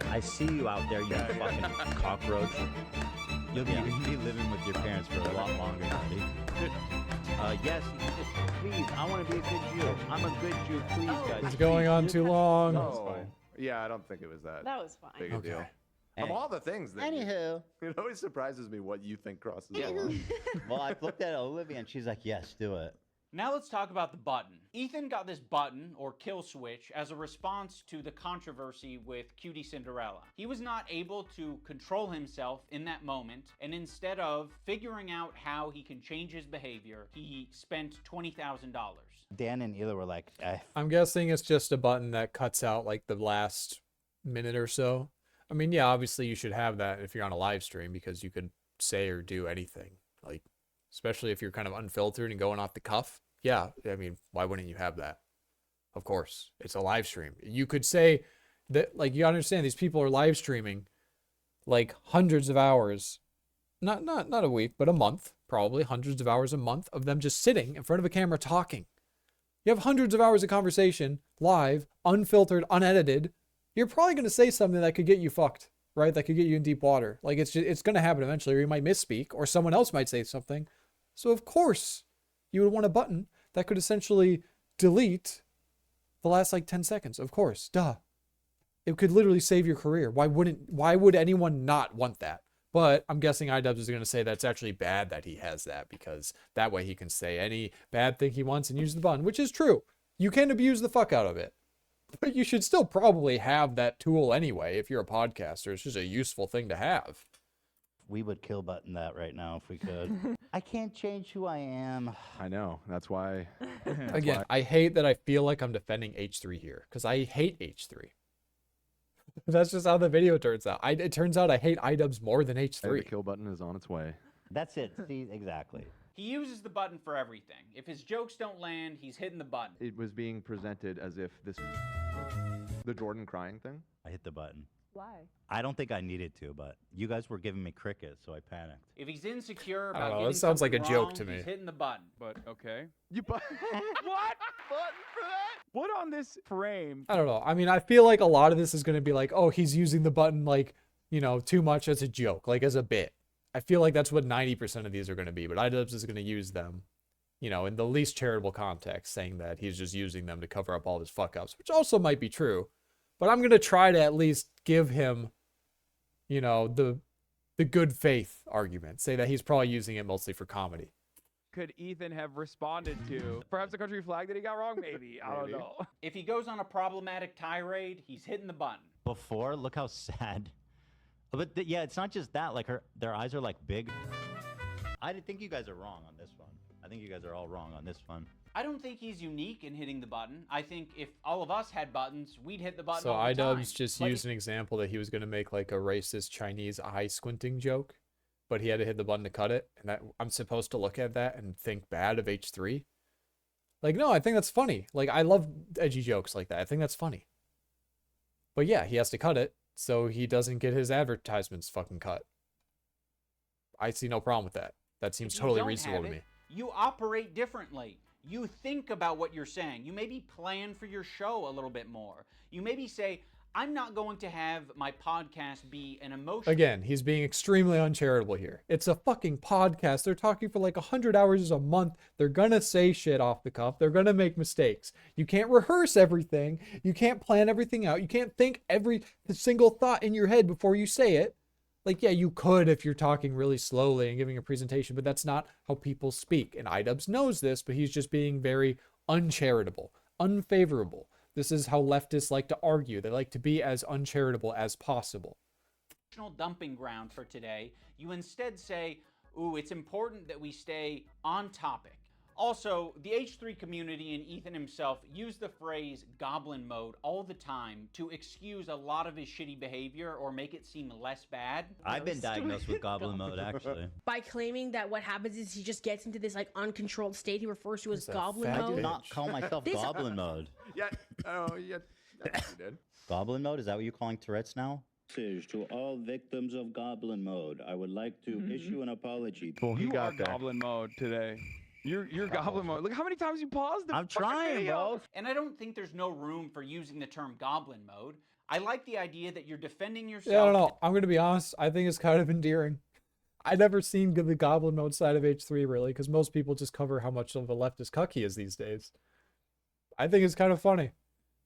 Speaker 3: I see you out there, you fucking cockroach. You'll be living with your parents for a lot longer, buddy. Yes, please. I want to be a good Jew. I'm a good Jew. Please, guys.
Speaker 1: It's going on too long.
Speaker 14: No. Yeah, I don't think it was that.
Speaker 9: That was fine.
Speaker 14: Big a deal. Of all the things that
Speaker 3: Anywho.
Speaker 14: it always surprises me what you think crosses the line.
Speaker 3: Well, I looked at Olivia and she's like, yes, do it.
Speaker 10: Now let's talk about the button. Ethan got this button, or kill switch, as a response to the controversy with Cutie Cinderella. He was not able to control himself in that moment, and instead of figuring out how he can change his behavior, he spent $20,000.
Speaker 3: Dan and Hila were like,
Speaker 1: I'm guessing it's just a button that cuts out like the last minute or so. I mean, yeah, obviously you should have that if you're on a live stream because you could say or do anything. Like, especially if you're kind of unfiltered and going off the cuff. Yeah, I mean, why wouldn't you have that? Of course, it's a live stream. You could say that, like, you understand these people are live streaming like hundreds of hours, not a week, but a month, probably hundreds of hours a month of them just sitting in front of a camera talking. You have hundreds of hours of conversation, live, unfiltered, unedited. You're probably going to say something that could get you fucked, right? That could get you in deep water. Like, it's going to happen eventually, or you might misspeak, or someone else might say something. So, of course, you would want a button that could essentially delete the last, like, 10 seconds. Of course, duh. It could literally save your career. Why would anyone not want that? But I'm guessing iDubbbz is going to say that's actually bad that he has that, because that way he can say any bad thing he wants and use the button, which is true. You can abuse the fuck out of it. But you should still probably have that tool anyway if you're a podcaster. It's just a useful thing to have.
Speaker 3: we would kill button that right now if we could. I can't change who I am.
Speaker 14: I know. That's why.
Speaker 1: Again, I hate that I feel like I'm defending H3 here, because I hate H3. That's just how the video turns out. It turns out I hate iDubbbz more than H3.
Speaker 14: Hey, the kill button is on its way.
Speaker 3: That's it. See, exactly.
Speaker 10: He uses the button for everything. If his jokes don't land, he's hitting the button.
Speaker 14: It was being presented as if this... The Jordan crying thing?
Speaker 3: I hit the button.
Speaker 9: Why?
Speaker 3: I don't think I needed to, but you guys were giving me crickets, so I panicked.
Speaker 10: If he's insecure
Speaker 1: I
Speaker 10: about
Speaker 1: don't know,
Speaker 10: getting
Speaker 1: this sounds like a
Speaker 10: something
Speaker 1: joke
Speaker 10: wrong,
Speaker 1: to me.
Speaker 10: He's hitting the button.
Speaker 8: But okay.
Speaker 14: You
Speaker 8: what? Button for that? What on this frame?
Speaker 1: I don't know. I mean, I feel like a lot of this is going to be like, oh, he's using the button like, you know, too much as a joke, like as a bit. I feel like that's what 90% of these are going to be, but iDubbbz is going to use them, you know, in the least charitable context, saying that he's just using them to cover up all his fuck ups, which also might be true. But I'm going to try to at least give him, you know, the good faith argument, say that he's probably using it mostly for comedy.
Speaker 8: Could Ethan have responded to? Perhaps the country flag that he got wrong? Maybe. I don't know.
Speaker 10: If he goes on a problematic tirade, he's hitting the button.
Speaker 3: Before, look how sad. But yeah, it's not just that. Like their eyes are like big. I think you guys are wrong on this one. I think you guys are all wrong on this one.
Speaker 10: I don't think he's unique in hitting the button. I think if all of us had buttons, we'd hit the button
Speaker 1: So
Speaker 10: all the time.
Speaker 1: iDubbbz just
Speaker 10: Like,
Speaker 1: used an example that he was going to make like a racist Chinese eye squinting joke, but he had to hit the button to cut it. And that, I'm supposed to look at that and think bad of H3? Like, no, I think that's funny. Like, I love edgy jokes like that. I think that's funny. But yeah, he has to cut it so he doesn't get his advertisements fucking cut. I see no problem with that. That seems
Speaker 10: if you
Speaker 1: totally
Speaker 10: don't
Speaker 1: reasonable
Speaker 10: have
Speaker 1: to
Speaker 10: it,
Speaker 1: me.
Speaker 10: You operate differently. You think about what you're saying. You maybe plan for your show a little bit more. You maybe say, I'm not going to have my podcast be an emotion.
Speaker 1: Again, he's being extremely uncharitable here. It's a fucking podcast. They're talking for like 100 hours a month. They're gonna say shit off the cuff. They're gonna make mistakes. You can't rehearse everything. You can't plan everything out. You can't think every single thought in your head before you say it. Like, yeah, you could if you're talking really slowly and giving a presentation, but that's not how people speak. And iDubbbz knows this, but he's just being very uncharitable, unfavorable. This is how leftists like to argue. They like to be as uncharitable as possible.
Speaker 10: Dumping ground for today. You instead say, ooh, it's important that we stay on topic. Also, the H3 community and Ethan himself use the phrase goblin mode all the time to excuse a lot of his shitty behavior or make it seem less bad.
Speaker 3: I've been diagnosed with goblin mode, actually.
Speaker 15: By claiming that what happens is he just gets into this like uncontrolled state he refers to as goblin
Speaker 3: I
Speaker 15: mode.
Speaker 3: do not call myself goblin mode.
Speaker 14: Yeah. Oh, yeah. Yes, you did.
Speaker 3: Goblin mode? Is that what you're calling Tourette's now?
Speaker 16: To all victims of goblin mode, I would like to issue an apology.
Speaker 14: Well, he
Speaker 8: You
Speaker 14: got
Speaker 8: are
Speaker 14: there.
Speaker 8: goblin mode today. You're goblin mode. Look how many times you paused the
Speaker 3: I'm
Speaker 8: fucking
Speaker 3: trying,
Speaker 8: video.
Speaker 3: bro.
Speaker 10: And I don't think there's no room for using the term goblin mode. I like the idea that you're defending yourself.
Speaker 1: Yeah, I don't know. I'm going to be honest. I think it's kind of endearing. I've never seen the goblin mode side of H3 really, because most people just cover how much of a leftist cuck he is these days. I think it's kind of funny.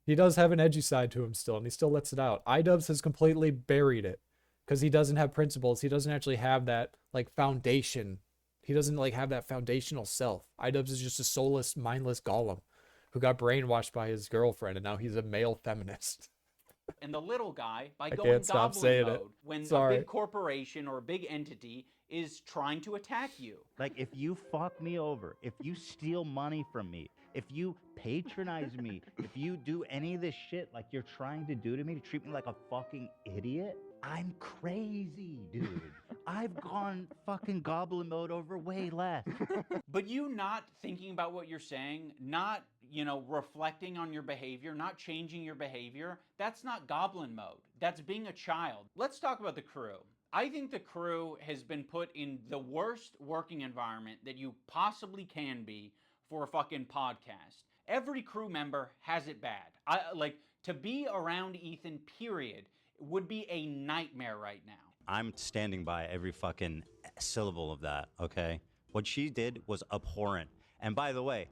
Speaker 1: He does have an edgy side to him still, and he still lets it out. iDubbbz has completely buried it because he doesn't have principles. He doesn't actually have that like foundation He doesn't like have that foundational self. iDubbbz is just a soulless, mindless golem who got brainwashed by his girlfriend, and now he's a male feminist.
Speaker 10: And the little guy by
Speaker 1: I
Speaker 10: going
Speaker 1: can't stop
Speaker 10: goblin
Speaker 1: saying
Speaker 10: mode
Speaker 1: it.
Speaker 10: when a
Speaker 1: Sorry.
Speaker 10: big corporation or a big entity is trying to attack you.
Speaker 3: Like, if you fuck me over, if you steal money from me, if you patronize me, if you do any of this shit like you're trying to do to me, to treat me like a fucking idiot, I'm crazy, dude. I've gone fucking goblin mode over way less.
Speaker 10: But you not thinking about what you're saying, not, reflecting on your behavior, not changing your behavior, that's not goblin mode. That's being a child. Let's talk about the crew. I think the crew has been put in the worst working environment that you possibly can be for a fucking podcast. Every crew member has it bad. To be around Ethan, period, would be a nightmare right now.
Speaker 6: I'm standing by every fucking syllable of that, okay? What she did was abhorrent. And by the way,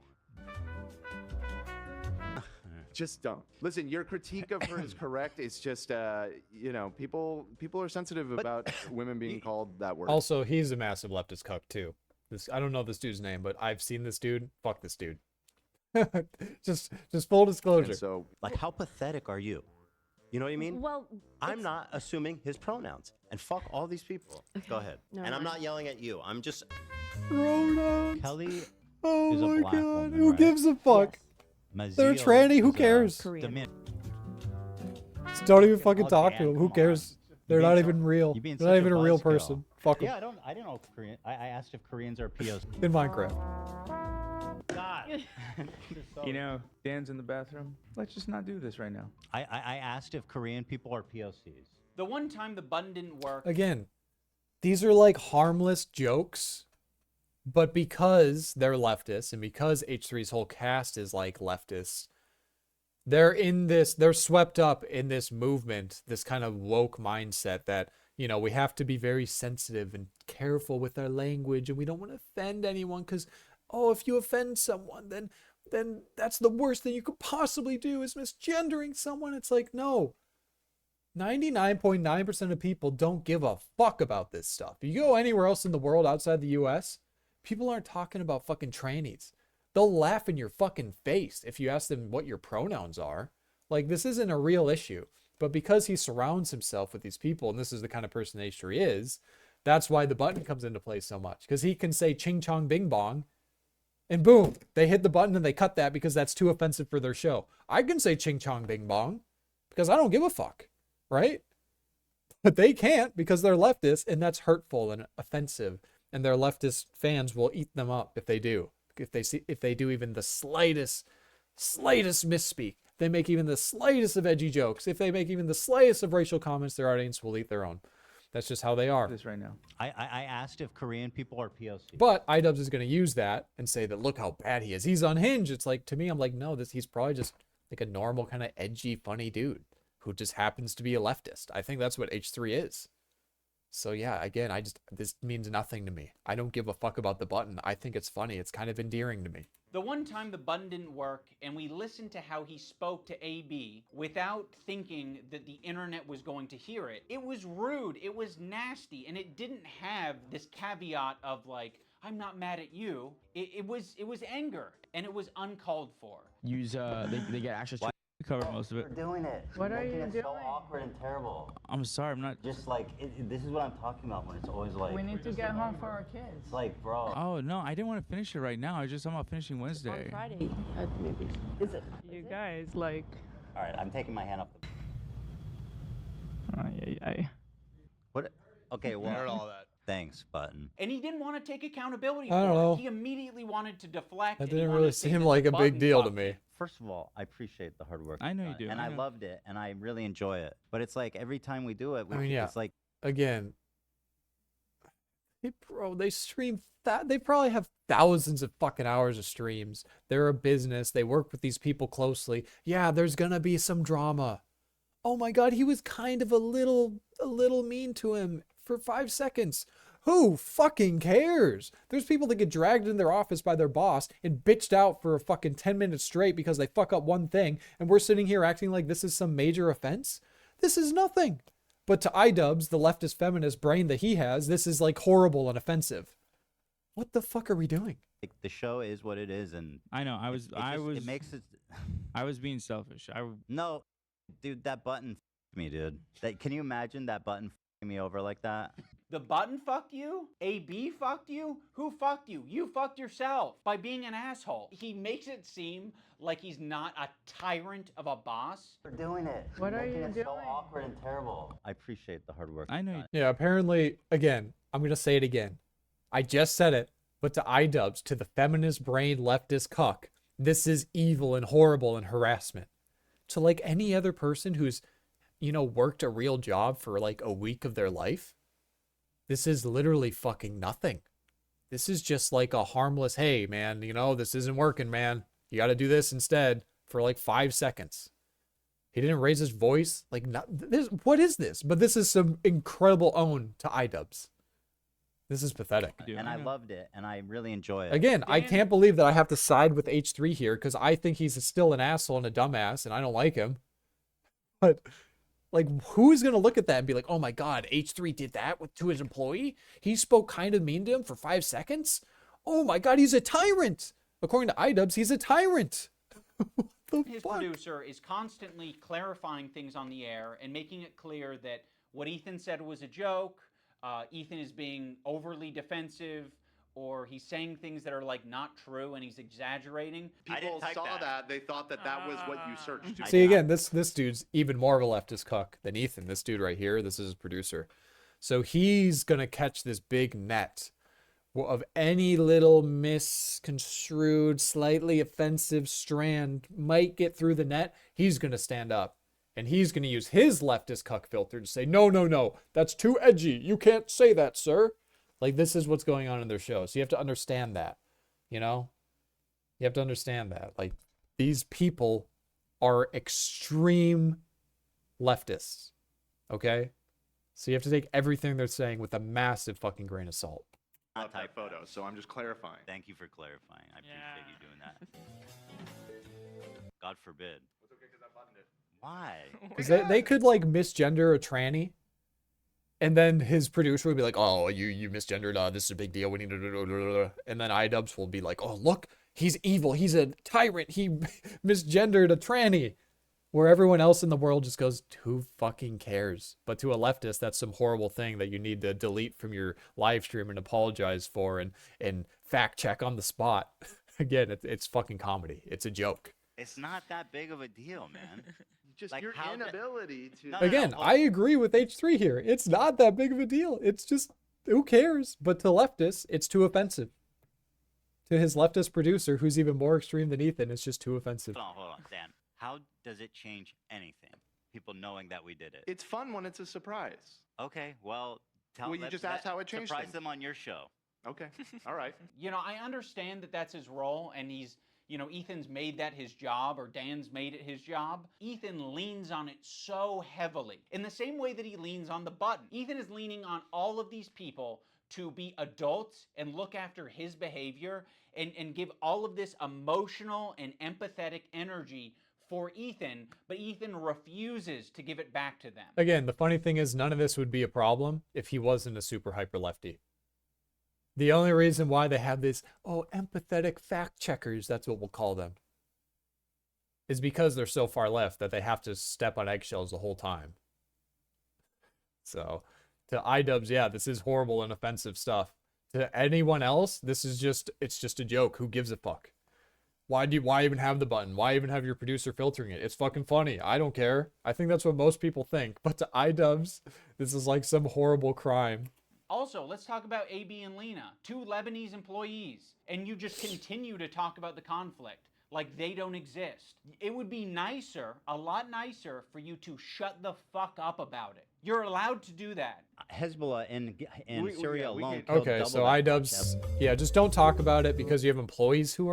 Speaker 14: Just don't. Listen, your critique of her is correct. It's just, people are sensitive about women being called that word.
Speaker 1: Also, he's a massive leftist cuck too. I don't know this dude's name, but I've seen this dude. Fuck this dude. just full disclosure.
Speaker 14: And so,
Speaker 6: like, how pathetic are you? You know what I mean?
Speaker 9: Well,
Speaker 6: I'm not assuming his pronouns. And fuck all these people. Go ahead.
Speaker 9: No,
Speaker 6: and I'm
Speaker 9: no.
Speaker 6: not yelling at you. I'm just...
Speaker 1: Pronouns.
Speaker 6: Kelly
Speaker 1: Oh
Speaker 6: is a
Speaker 1: my
Speaker 6: black
Speaker 1: god.
Speaker 6: woman,
Speaker 1: Who
Speaker 6: right?
Speaker 1: gives a fuck? They're a
Speaker 6: Maziel
Speaker 1: tranny. Who
Speaker 6: is a
Speaker 1: cares?
Speaker 6: Domin-
Speaker 1: Just don't even fucking
Speaker 6: Oh,
Speaker 1: talk
Speaker 6: Dan,
Speaker 1: to them. Who
Speaker 6: come on.
Speaker 1: cares? They're
Speaker 6: being
Speaker 1: not
Speaker 6: so-
Speaker 1: even real.
Speaker 6: you being
Speaker 1: They're not
Speaker 6: such
Speaker 1: even
Speaker 6: a
Speaker 1: a real
Speaker 6: buzzkill.
Speaker 1: person. Fuck them.
Speaker 6: Yeah, I didn't know Korean. I asked if Koreans are POC.
Speaker 1: In Minecraft.
Speaker 6: God.
Speaker 12: Dan's in the bathroom. Let's just not do this right now.
Speaker 6: I asked if Korean people are POCs.
Speaker 10: The one time the button didn't work,
Speaker 1: Again, these are like harmless jokes, but because they're leftists and because H3's whole cast is like leftists, they're swept up in this movement, this kind of woke mindset that, we have to be very sensitive and careful with our language and we don't want to offend anyone because, if you offend someone, then that's the worst thing you could possibly do is misgendering someone. It's like, no. 99.9% of people don't give a fuck about this stuff. You go anywhere else in the world outside the US, people aren't talking about fucking trannies. They'll laugh in your fucking face if you ask them what your pronouns are. Like, this isn't a real issue. But because he surrounds himself with these people, and this is the kind of person H3 is, that's why the button comes into play so much. Because he can say ching chong bing bong, and boom, they hit the button and they cut that because that's too offensive for their show. I can say ching chong bing bong because I don't give a fuck. Right? But they can't because they're leftists, and that's hurtful and offensive. And their leftist fans will eat them up if they do. If they do even the slightest misspeak, they make even the slightest of edgy jokes. If they make even the slightest of racial comments, their audience will eat their own. That's just how they are.
Speaker 12: This right now.
Speaker 6: I asked if Korean people are POC.
Speaker 1: But iDubbbz is going to use that and say that look how bad he is. He's unhinged. It's like, to me, I'm like, no, he's probably just like a normal kind of edgy, funny dude who just happens to be a leftist. I think that's what H3 is. So yeah, again, this means nothing to me. I don't give a fuck about the button. I think it's funny. It's kind of endearing to me.
Speaker 10: the one time the button didn't work and we listened to how he spoke to AB without thinking that the internet was going to hear it, it was rude, it was nasty, and it didn't have this caveat of like, I'm not mad at you. It was anger, and it was uncalled for.
Speaker 12: Use they get access to cover most of it.
Speaker 3: We're doing it.
Speaker 11: What
Speaker 3: You're
Speaker 11: are
Speaker 3: making
Speaker 11: you
Speaker 3: it
Speaker 11: doing?
Speaker 3: so awkward and terrible.
Speaker 12: I'm sorry, I'm not.
Speaker 3: Just like this is what I'm talking about when it's always like.
Speaker 11: We need to get home for our kids.
Speaker 3: It's like, bro.
Speaker 12: Oh no, I didn't want to finish it right now. I was just talking about finishing Wednesday.
Speaker 9: On Friday, maybe.
Speaker 11: Is it? You guys like.
Speaker 3: All right, I'm taking my hand off.
Speaker 6: What? Okay, well,
Speaker 14: heard all that.
Speaker 6: Thanks, button.
Speaker 10: And he didn't want to take accountability
Speaker 1: I don't
Speaker 10: for
Speaker 1: know.
Speaker 10: it. He immediately wanted to deflect.
Speaker 1: That
Speaker 10: and he
Speaker 1: didn't
Speaker 10: wanted
Speaker 1: really
Speaker 10: to say
Speaker 1: seem
Speaker 10: that
Speaker 1: like
Speaker 10: the
Speaker 1: a big
Speaker 10: button
Speaker 1: deal to
Speaker 10: fucked
Speaker 1: me.
Speaker 6: First of all, I appreciate the hard work.
Speaker 12: I know
Speaker 6: you've
Speaker 12: you do,
Speaker 6: done, and
Speaker 12: I
Speaker 6: I
Speaker 12: know.
Speaker 6: loved it, and I really enjoy it. But it's like every time we do it,
Speaker 1: I mean, yeah.
Speaker 6: it's like
Speaker 1: Again, they stream that. They probably have thousands of fucking hours of streams. They're a business. They work with these people closely. Yeah, there's gonna be some drama. Oh my god, he was kind of a little mean to him for 5 seconds. Who fucking cares? There's people that get dragged in their office by their boss and bitched out for a fucking 10 minutes straight because they fuck up one thing, and we're sitting here acting like this is some major offense? This is nothing. But to iDubbbz, the leftist feminist brain that he has, this is like horrible and offensive. What the fuck are we doing?
Speaker 6: Like, the show is what it is, and
Speaker 8: I know.
Speaker 6: it makes it.
Speaker 8: I was being selfish.
Speaker 6: No, dude, that button f***ed me, dude. Can you imagine that button f***ing me over like that?
Speaker 10: The button fucked you? AB fucked you? Who fucked you? You fucked yourself by being an asshole. He makes it seem like he's not a tyrant of a boss.
Speaker 6: We're doing it.
Speaker 11: What
Speaker 6: You're
Speaker 11: are
Speaker 6: making
Speaker 11: you
Speaker 6: it
Speaker 11: doing?
Speaker 6: so awkward and terrible. I appreciate the hard work.
Speaker 8: I know.
Speaker 1: Yeah, apparently, again, I'm going to say it again. I just said it, but to iDubbbz, to the feminist brain leftist cuck, this is evil and horrible and harassment. To like any other person who's, worked a real job for like a week of their life, this is literally fucking nothing. This is just like a harmless, hey, man, this isn't working, man. You got to do this instead for like 5 seconds. He didn't raise his voice. Like, what is this? But this is some incredible own to iDubbbz. This is pathetic.
Speaker 6: And I loved it, and I really enjoy it.
Speaker 1: Again, I can't believe that I have to side with H3 here because I think he's still an asshole and a dumbass, and I don't like him. But, like, who's going to look at that and be like, oh my God, H3 did that to his employee? He spoke kind of mean to him for 5 seconds? Oh my God, he's a tyrant. According to iDubbbz, he's a tyrant.
Speaker 10: His producer is constantly clarifying things on the air and making it clear that what Ethan said was a joke. Ethan is being overly defensive, or he's saying things that are like not true and he's exaggerating.
Speaker 14: People saw that. They thought that was what you searched.
Speaker 1: See, again, this dude's even more of a leftist cuck than Ethan. This dude right here, this is his producer. So he's going to catch this big net of any little misconstrued, slightly offensive strand might get through the net. He's going to stand up. And he's going to use his leftist cuck filter to say, no, that's too edgy. You can't say that, sir. Like, this is what's going on in their show. So you have to understand that, You have to understand that. Like, these people are extreme leftists, okay? So you have to take everything they're saying with a massive fucking grain of salt.
Speaker 14: Not that photo, so I'm just clarifying.
Speaker 6: Thank you for clarifying. I appreciate you doing that. God forbid.
Speaker 14: It's okay because I buttoned it.
Speaker 6: Why?
Speaker 1: Because they could like misgender a tranny, and then his producer would be like, "Oh, you misgendered. This is a big deal. We need to do." And then iDubbbz will be like, "Oh, look, he's evil. He's a tyrant. He misgendered a tranny." Where everyone else in the world just goes, "Who fucking cares?" But to a leftist, that's some horrible thing that you need to delete from your live stream and apologize for and fact check on the spot. Again, it's fucking comedy. It's a joke.
Speaker 6: It's not that big of a deal, man.
Speaker 14: Just
Speaker 6: Like,
Speaker 14: your
Speaker 6: how
Speaker 14: inability to.
Speaker 1: Again, I agree with H3 here. It's not that big of a deal. It's just, who cares? But to leftists, it's too offensive. To his leftist producer, who's even more extreme than Ethan, it's just too offensive.
Speaker 6: Hold on, Dan. How does it change anything? People knowing that we did it.
Speaker 14: It's fun when it's a surprise.
Speaker 6: Okay, well,
Speaker 14: Well, you just asked how it changed
Speaker 6: Surprise
Speaker 14: things.
Speaker 6: them on your show.
Speaker 14: Okay, all right.
Speaker 10: I understand that that's his role, and he's, Ethan's made that his job, or Dan's made it his job. Ethan leans on it so heavily, in the same way that he leans on the button. Ethan is leaning on all of these people to be adults and look after his behavior and give all of this emotional and empathetic energy for Ethan, but Ethan refuses to give it back to them.
Speaker 1: Again, the funny thing is none of this would be a problem if he wasn't a super hyper lefty. The only reason why they have this, empathetic fact checkers, that's what we'll call them, is because they're so far left that they have to step on eggshells the whole time. So, to iDubbbz, yeah, this is horrible and offensive stuff. To anyone else, it's just a joke. Who gives a fuck? Why even have the button? Why even have your producer filtering it? It's fucking funny. I don't care. I think that's what most people think. But to iDubbbz, this is like some horrible crime.
Speaker 10: Also, let's talk about AB and Lena, 2 Lebanese employees, and you just continue to talk about the conflict like they don't exist. It would be nicer, a lot nicer, for you to shut the fuck up about it. You're allowed to do that.
Speaker 6: Hezbollah in Syria alone.
Speaker 1: Okay, so iDubbbz, just don't talk about it because you have employees who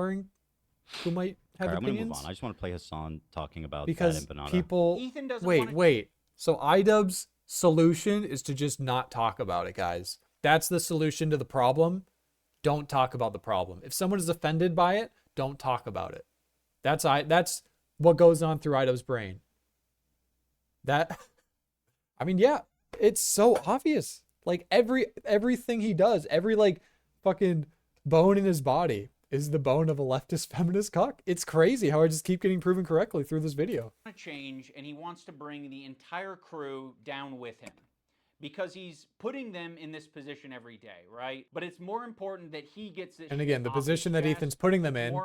Speaker 1: might have
Speaker 6: I'm gonna
Speaker 1: opinions.
Speaker 6: move on. I just want to play Hasan talking about
Speaker 1: Because
Speaker 6: that empanada.
Speaker 1: people
Speaker 10: Ethan doesn't
Speaker 1: wait. So iDubbbz solution is to just not talk about it, guys. That's the solution to the problem. Don't talk about the problem. If someone is offended by it, don't talk about it. That's what goes on through iDubbbz's brain. It's so obvious. Like everything he does, every like fucking bone in his body is the bone of a leftist feminist cock. It's crazy how I just keep getting proven correctly through this video.
Speaker 10: To change, and he wants to bring the entire crew down with him because he's putting them in this position every day, right? But it's more important that he gets this.
Speaker 1: And again, the position that Ethan's putting them in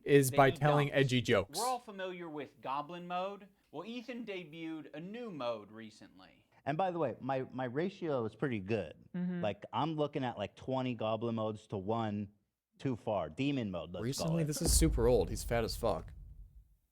Speaker 1: is by telling edgy jokes.
Speaker 10: We're all familiar with Goblin Mode. Well, Ethan debuted a new mode recently.
Speaker 3: And by the way, my ratio is pretty good.
Speaker 11: Mhm.
Speaker 3: Like I'm looking at like 20 goblin modes to 1 too far. Demon mode, let's
Speaker 1: Recently,
Speaker 3: call it.
Speaker 1: this is super old. He's fat as fuck.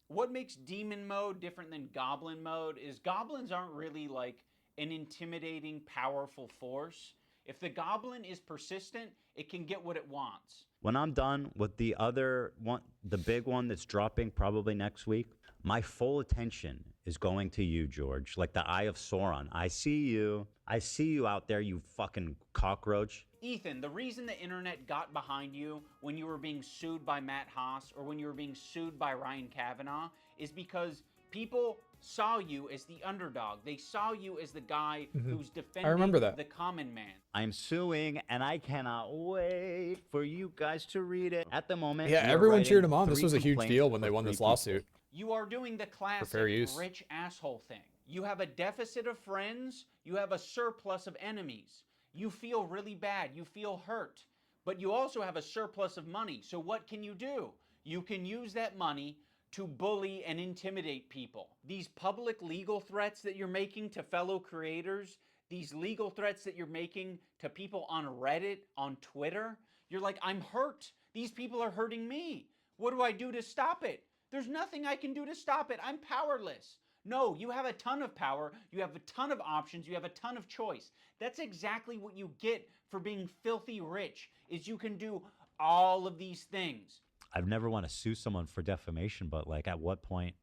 Speaker 10: What makes Demon Mode different than Goblin Mode is goblins aren't really like an intimidating, powerful force. If the goblin is persistent, it can get what it wants.
Speaker 3: When I'm done with the other one, the big one that's dropping probably next week, my full attention is going to you, George. Like the Eye of Sauron. I see you. I see you out there, you fucking cockroach.
Speaker 10: Ethan, the reason the internet got behind you when you were being sued by Matt Haas or when you were being sued by Ryan Kavanaugh is because people saw you as the underdog. They saw you as the guy who's defending the common man.
Speaker 3: I'm suing, and I cannot wait for you guys to read it. At the moment,
Speaker 1: Yeah,
Speaker 3: we are
Speaker 1: everyone cheered
Speaker 3: writing
Speaker 1: him on. This
Speaker 3: 3
Speaker 1: was a huge
Speaker 3: complaints
Speaker 1: deal when they
Speaker 3: for
Speaker 1: won
Speaker 3: 3
Speaker 1: this
Speaker 3: people.
Speaker 1: lawsuit.
Speaker 10: You are doing the classic
Speaker 1: fair use.
Speaker 10: rich asshole thing. You have a deficit of friends, you have a surplus of enemies. You feel really bad, you feel hurt, but you also have a surplus of money. So what can you do? You can use that money to bully and intimidate people. These public legal threats that you're making to fellow creators, these legal threats that you're making to people on Reddit, on Twitter, you're like, I'm hurt. These people are hurting me. What do I do to stop it? There's nothing I can do to stop it. I'm powerless. No, you have a ton of power. You have a ton of options. You have a ton of choice. That's exactly what you get for being filthy rich, is you can do all of these things.
Speaker 3: I've never want to sue someone for defamation, but like at what point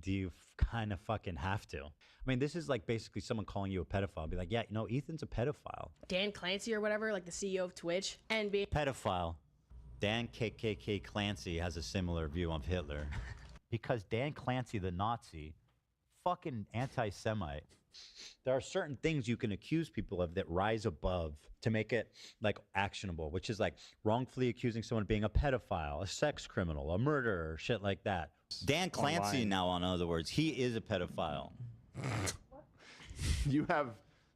Speaker 3: do you kind of fucking have to? I mean, this is like basically someone calling you a pedophile. Be like, yeah, you know, Ethan's a pedophile.
Speaker 15: Dan Clancy or whatever, like the CEO of Twitch, and being
Speaker 3: Pedophile. Dan KKK Clancy has a similar view of Hitler. Because Dan Clancy, the Nazi, fucking anti-Semite. There are certain things you can accuse people of that rise above to make it like actionable, which is like wrongfully accusing someone of being a pedophile, a sex criminal, a murderer, shit like that. Dan Clancy
Speaker 14: Online.
Speaker 3: now, in other words, he is a pedophile.
Speaker 14: You have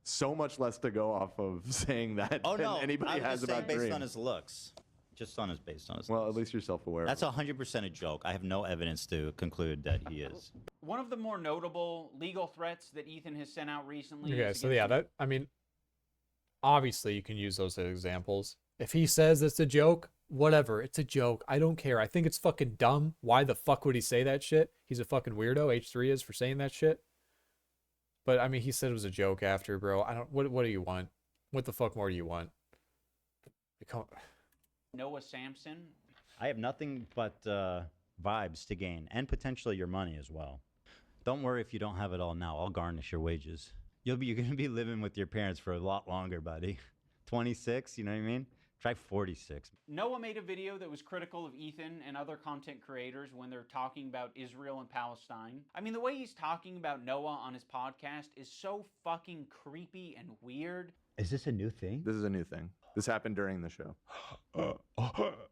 Speaker 14: so much less to go off of saying that
Speaker 3: Oh
Speaker 14: than
Speaker 3: no,
Speaker 14: anybody
Speaker 3: I'm
Speaker 14: has
Speaker 3: just saying
Speaker 14: about
Speaker 3: based
Speaker 14: Dream.
Speaker 3: on his looks. Just on his based on his
Speaker 14: Well,
Speaker 3: looks.
Speaker 14: at least you're self-aware.
Speaker 3: That's 100% a joke. I have no evidence to conclude that he is.
Speaker 10: One of the more notable legal threats that Ethan has sent out recently
Speaker 1: Okay,
Speaker 10: is
Speaker 1: so
Speaker 10: against
Speaker 1: yeah, I mean, obviously you can use those as examples. If he says it's a joke, whatever, it's a joke. I don't care. I think it's fucking dumb. Why the fuck would he say that shit? He's a fucking weirdo. H3 is for saying that shit. But I mean, he said it was a joke after, bro. What do you want? What the fuck more do you want?
Speaker 10: Noah Samson.
Speaker 3: I have nothing but vibes to gain, and potentially your money as well. Don't worry if you don't have it all now. I'll garnish your wages. You're gonna be living with your parents for a lot longer, buddy. 26, you know what I mean? Try 46.
Speaker 10: Noah made a video that was critical of Ethan and other content creators when they're talking about Israel and Palestine. I mean, the way he's talking about Noah on his podcast is so fucking creepy and weird.
Speaker 3: Is this a new thing?
Speaker 14: This is a new thing. This happened during the show.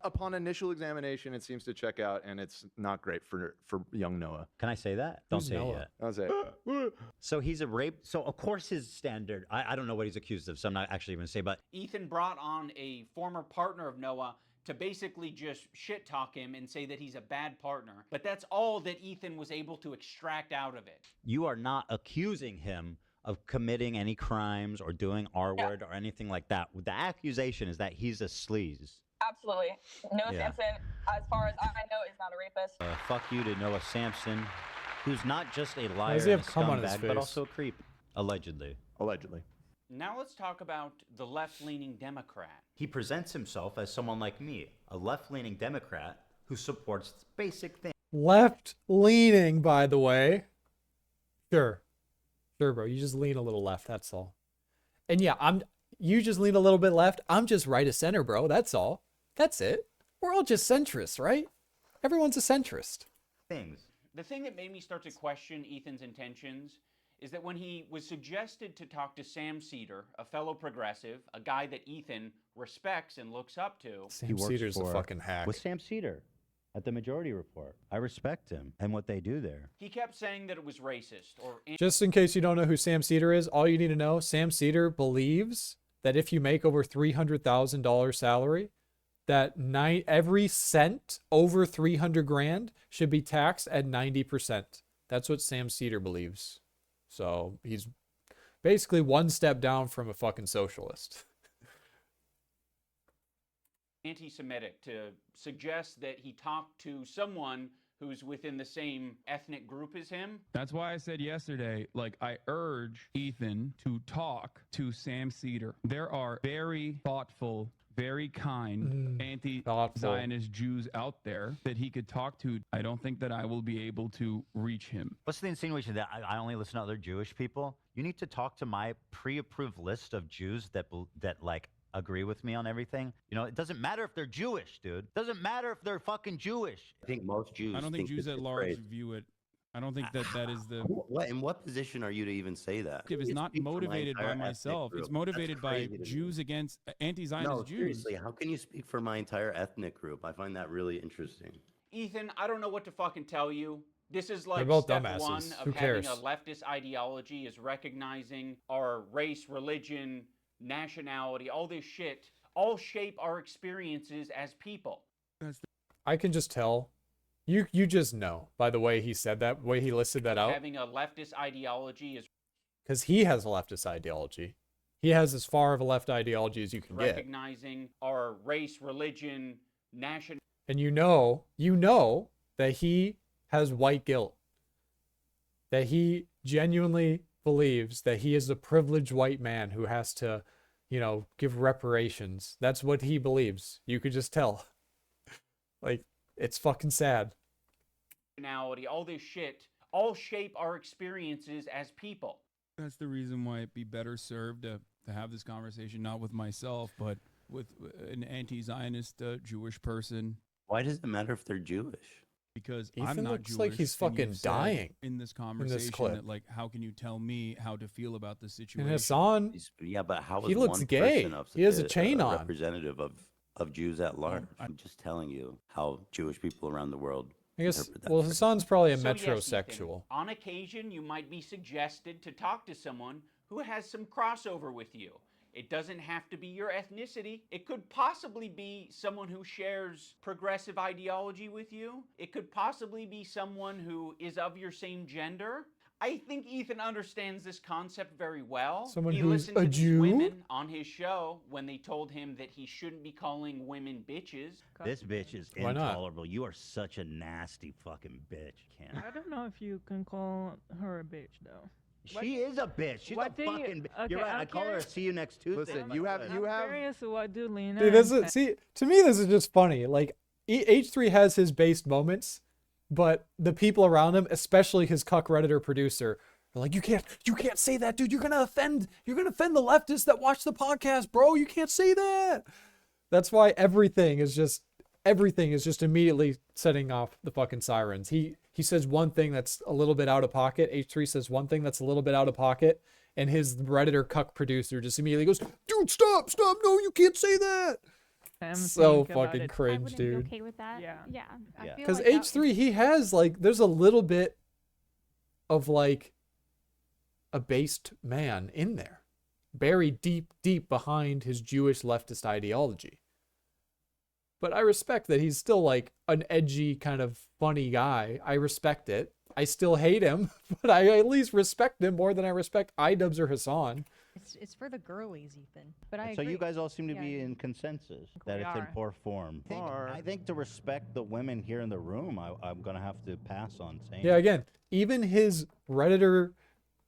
Speaker 14: Upon initial examination, it seems to check out, and it's not great for young Noah.
Speaker 3: Can I say that? Don't say it yet.
Speaker 14: I'll say it.
Speaker 3: So he's a rape. So of course his standard. I don't know what he's accused of, so I'm not actually even gonna say. But
Speaker 10: Ethan brought on a former partner of Noah to basically just shit talk him and say that he's a bad partner. But that's all that Ethan was able to extract out of it.
Speaker 3: you are not accusing him of committing any crimes or doing R-word or anything like that. The accusation is that he's a sleaze.
Speaker 17: Absolutely. Noah
Speaker 3: Yeah.
Speaker 17: Samson, as far as I know, is not a rapist.
Speaker 3: Fuck you to Noah Samson, who's not just a liar
Speaker 1: does he
Speaker 3: and a
Speaker 1: have cum on his
Speaker 3: scumbag, but
Speaker 1: face?
Speaker 3: also a creep. Allegedly.
Speaker 14: Allegedly.
Speaker 10: Now let's talk about the left-leaning Democrat.
Speaker 3: He presents himself as someone like me, a left-leaning Democrat who supports basic things.
Speaker 1: Left-leaning, by the way. Sure, bro. You just lean a little left. That's all. And yeah, you just lean a little bit left. I'm just right of center, bro. That's all. That's it. We're all just centrists, right? Everyone's a centrist.
Speaker 3: Things.
Speaker 10: The thing that made me start to question Ethan's intentions is that when he was suggested to talk to Sam Cedar, a fellow progressive, a guy that Ethan respects and looks up to.
Speaker 1: Sam Cedar's a fucking hack.
Speaker 3: With Sam Cedar at the Majority Report. I respect him and what they do there.
Speaker 10: He kept saying that it was racist or
Speaker 1: Just in case you don't know who Sam Cedar is, all you need to know, Sam Cedar believes that if you make over $300,000 salary, that every cent over 300 grand should be taxed at 90%. That's what Sam Cedar believes. So he's basically one step down from a fucking socialist.
Speaker 10: anti-Semitic to suggest that he talked to someone who's within the same ethnic group as him.
Speaker 8: That's why I said yesterday, like, I urge Ethan to talk to Sam Cedar. There are very thoughtful, very kind anti-Zionist Jews out there that he could talk to. I don't think that I will be able to reach him.
Speaker 3: What's the insinuation that I only listen to other Jewish people? You need to talk to my pre-approved list of Jews that like agree with me on everything. You know, it doesn't matter if they're Jewish, dude. It doesn't matter if they're fucking Jewish.
Speaker 18: I think most Jews.
Speaker 8: I don't think Jews
Speaker 18: this
Speaker 8: at
Speaker 18: is
Speaker 8: large
Speaker 18: crazy.
Speaker 8: view it. I don't think that is the.
Speaker 18: What in what position are you to even say that?
Speaker 8: It's not
Speaker 18: speak for my
Speaker 8: motivated by
Speaker 18: entire ethnic
Speaker 8: myself. It's
Speaker 18: group.
Speaker 8: motivated
Speaker 18: That's
Speaker 8: by
Speaker 18: crazy to me.
Speaker 8: Jews against anti-Zionist
Speaker 18: No,
Speaker 8: Jews.
Speaker 18: seriously, how can you speak for my entire ethnic group? I find that really interesting.
Speaker 10: Ethan, I don't know what to fucking tell you. This is like
Speaker 1: both
Speaker 10: step
Speaker 1: dumbasses.
Speaker 10: one
Speaker 1: Who
Speaker 10: of having
Speaker 1: cares?
Speaker 10: a leftist ideology is recognizing our race, religion, nationality, all this shit, all shape our experiences as people.
Speaker 1: I can just tell. You just know by the way he said that, way he listed that out.
Speaker 10: Having a leftist ideology is
Speaker 1: Because he has a leftist ideology. He has as far of a left ideology as you can get.
Speaker 10: recognizing our race, religion, nationality.
Speaker 1: And you know that he has white guilt. That he genuinely believes that he is a privileged white man who has to, give reparations. That's what he believes. You could just tell. Like, it's fucking sad.
Speaker 10: All this shit, all shape our experiences as people.
Speaker 8: That's the reason why it'd be better served to have this conversation not with myself, but with an anti-Zionist Jewish person.
Speaker 18: Why does it matter if they're Jewish?
Speaker 8: Because
Speaker 1: Ethan
Speaker 8: I'm not
Speaker 1: looks
Speaker 8: Jewish.
Speaker 1: like he's
Speaker 8: and
Speaker 1: fucking
Speaker 8: you've said
Speaker 1: dying
Speaker 8: in this
Speaker 1: in
Speaker 8: conversation.
Speaker 1: this clip.
Speaker 8: That, like, how can you tell me how to feel about the situation?
Speaker 1: And Hasan,
Speaker 18: Yeah, but how is
Speaker 1: he looks
Speaker 18: one
Speaker 1: gay.
Speaker 18: person of
Speaker 1: He has a
Speaker 18: such
Speaker 1: chain on.
Speaker 18: representative of Jews at large? I'm just telling you how Jewish people around the world.
Speaker 1: I guess,
Speaker 18: interpret that
Speaker 1: well,
Speaker 18: phrase.
Speaker 1: Hasan's probably a
Speaker 10: So yes,
Speaker 1: metrosexual.
Speaker 10: Ethan, on occasion, you might be suggested to talk to someone who has some crossover with you. It doesn't have to be your ethnicity. It could possibly be someone who shares progressive ideology with you. It could possibly be someone who is of your same gender. I think Ethan understands this concept very well.
Speaker 1: Someone
Speaker 10: he
Speaker 1: who's
Speaker 10: listened
Speaker 1: a
Speaker 10: to these
Speaker 1: Jew?
Speaker 10: women on his show when they told him that he shouldn't be calling women bitches.
Speaker 3: This bitch is
Speaker 1: Why not?
Speaker 3: intolerable. You are such a nasty fucking bitch, Ken.
Speaker 11: I don't know if you can call her a bitch though.
Speaker 3: She is a bitch. She's
Speaker 11: what
Speaker 3: a
Speaker 11: do you-
Speaker 3: fucking bitch.
Speaker 11: okay,
Speaker 3: You're right. I
Speaker 11: I'm
Speaker 3: call her a
Speaker 11: curious-
Speaker 3: see you next Tuesday.
Speaker 14: Listen, you have
Speaker 11: I'm curious what do Lena
Speaker 1: Dude, this
Speaker 11: and
Speaker 1: is, see, to me, this is just funny. Like, H3 has his based moments, but the people around him, especially his cuck Redditor producer, are like, you can't say that, dude. You're gonna offend the leftists that watch the podcast, bro. You can't say that. That's why everything is just immediately setting off the fucking sirens. He says one thing that's a little bit out of pocket. H3 says one thing that's a little bit out of pocket, and his Redditor cuck producer just immediately goes, dude, stop, no, you can't say that. So
Speaker 11: think about
Speaker 1: fucking
Speaker 11: it.
Speaker 1: cringe,
Speaker 19: I wouldn't
Speaker 1: dude.
Speaker 19: be okay with that.
Speaker 11: Yeah.
Speaker 19: I feel
Speaker 1: Because
Speaker 19: like that
Speaker 1: H3, he has there's a little bit of a based man in there, buried deep behind his Jewish leftist ideology. But I respect that he's still an edgy kind of funny guy. I respect it. I still hate him, but I at least respect him more than I respect iDubbbz or Hasan.
Speaker 20: It's for the girlies, Ethan. But I
Speaker 3: So
Speaker 20: agree.
Speaker 3: you guys all seem to
Speaker 20: Yeah,
Speaker 3: be
Speaker 20: I
Speaker 3: in consensus that
Speaker 20: We
Speaker 3: it's in
Speaker 20: are.
Speaker 3: poor form. I think to respect the women here in the room, I'm gonna have to pass on saying.
Speaker 1: Yeah, again, even his Redditor,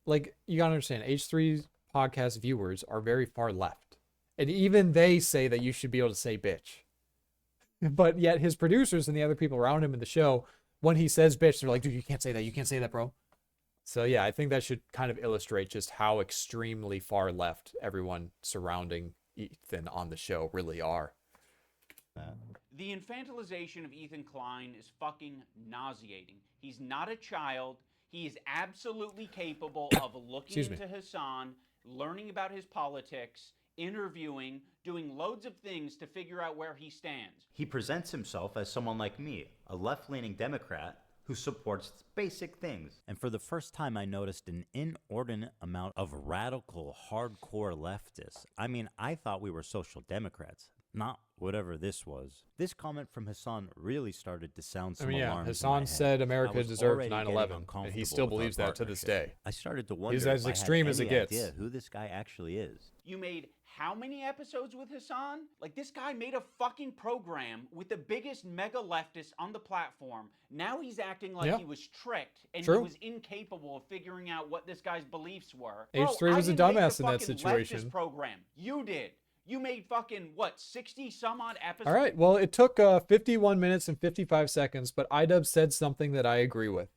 Speaker 1: you gotta understand, H3's podcast viewers are very far left. And even they say that you should be able to say bitch. But yet his producers and the other people around him in the show, when he says bitch, they're like, dude, you can't say that, bro. So yeah, I think that should kind of illustrate just how extremely far left everyone surrounding Ethan on the show really are.
Speaker 10: The infantilization of Ethan Klein is fucking nauseating. He's not a child. He is absolutely capable of looking
Speaker 1: Excuse me.
Speaker 10: into Hasan, learning about his politics, interviewing, doing loads of things to figure out where he stands.
Speaker 3: He presents himself as someone like me, a left-leaning Democrat who supports basic things. And for the first time, I noticed an inordinate amount of radical, hardcore leftists. I mean, I thought we were social democrats, not whatever this was. This comment from Hasan really started to sound some alarms in my
Speaker 1: Hasan
Speaker 3: head.
Speaker 1: said
Speaker 3: I
Speaker 1: America
Speaker 3: was
Speaker 1: deserved
Speaker 3: already
Speaker 1: 9/11,
Speaker 3: getting
Speaker 1: and he
Speaker 3: uncomfortable
Speaker 1: still
Speaker 3: with our
Speaker 1: believes that to this
Speaker 3: partnership.
Speaker 1: day.
Speaker 3: I started to wonder
Speaker 1: He's
Speaker 3: if
Speaker 1: as
Speaker 3: I
Speaker 1: extreme
Speaker 3: had
Speaker 1: as it
Speaker 3: any
Speaker 1: gets.
Speaker 3: idea who this guy actually is.
Speaker 10: You made how many episodes with Hasan? Like, this guy made a fucking program with the biggest mega leftist on the platform. Now he's acting like
Speaker 1: Yeah.
Speaker 10: he was tricked and
Speaker 1: True.
Speaker 10: he was incapable of figuring out what this guy's beliefs were.
Speaker 1: H3
Speaker 10: Bro,
Speaker 1: was
Speaker 10: I
Speaker 1: a
Speaker 10: didn't make
Speaker 1: dumbass
Speaker 10: the
Speaker 1: in that
Speaker 10: fucking
Speaker 1: situation.
Speaker 10: leftist program. You did. You made fucking, what, 60 some odd episodes?
Speaker 1: All right. Well, it took 51 minutes and 55 seconds, but iDubbbz said something that I agree with.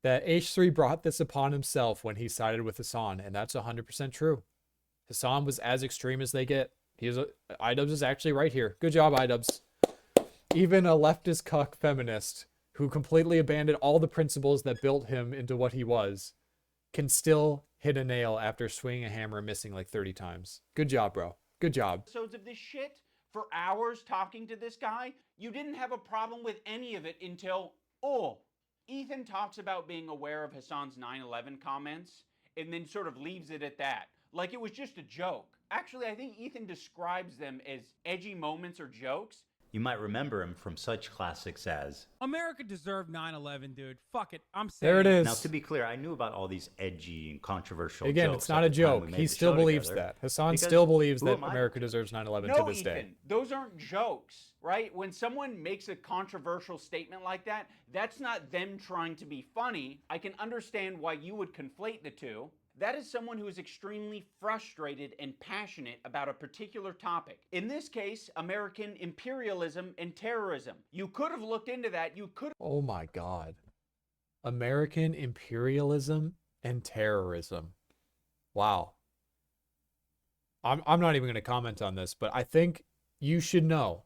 Speaker 1: That H3 brought this upon himself when he sided with Hasan, and that's 100% true. Hasan was as extreme as they get. iDubbbz is actually right here. Good job, iDubbbz. Even a leftist cuck feminist who completely abandoned all the principles that built him into what he was can still hit a nail after swinging a hammer and missing like 30 times. Good job, bro. Good job.
Speaker 10: Episodes of this shit for hours talking to this guy. You didn't have a problem with any of it until, Ethan talks about being aware of Hasan's 9/11 comments and then sort of leaves it at that. Like it was just a joke. Actually, I think Ethan describes them as edgy moments or jokes.
Speaker 3: You might remember him from such classics as...
Speaker 19: America deserved 9/11, dude. Fuck it. I'm saying.
Speaker 1: There it is.
Speaker 3: Now, to be clear, I knew about all these edgy and controversial
Speaker 1: Again,
Speaker 3: jokes
Speaker 1: it's not
Speaker 3: at
Speaker 1: a
Speaker 3: the time we
Speaker 1: joke.
Speaker 3: made
Speaker 1: He
Speaker 3: the
Speaker 1: still
Speaker 3: show
Speaker 1: believes
Speaker 3: together,
Speaker 1: that. Hasan
Speaker 3: because
Speaker 1: still believes
Speaker 3: who
Speaker 1: that
Speaker 3: am I?
Speaker 1: America deserves 9/11
Speaker 10: No,
Speaker 1: to this
Speaker 10: Ethan,
Speaker 1: day.
Speaker 10: those aren't jokes, right? When someone makes a controversial statement like that, that's not them trying to be funny. I can understand why you would conflate the two. That is someone who is extremely frustrated and passionate about a particular topic. In this case, American imperialism and terrorism. You could have looked into that. You could.
Speaker 1: Oh my God. American imperialism and terrorism. Wow. I'm not even going to comment on this, but I think you should know.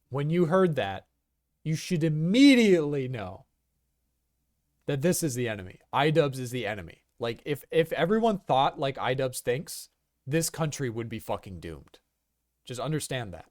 Speaker 1: When you heard that, you should immediately know that this is the enemy. iDubbbz is the enemy. Like, if everyone thought like iDubbbz thinks, this country would be fucking doomed. Just understand that.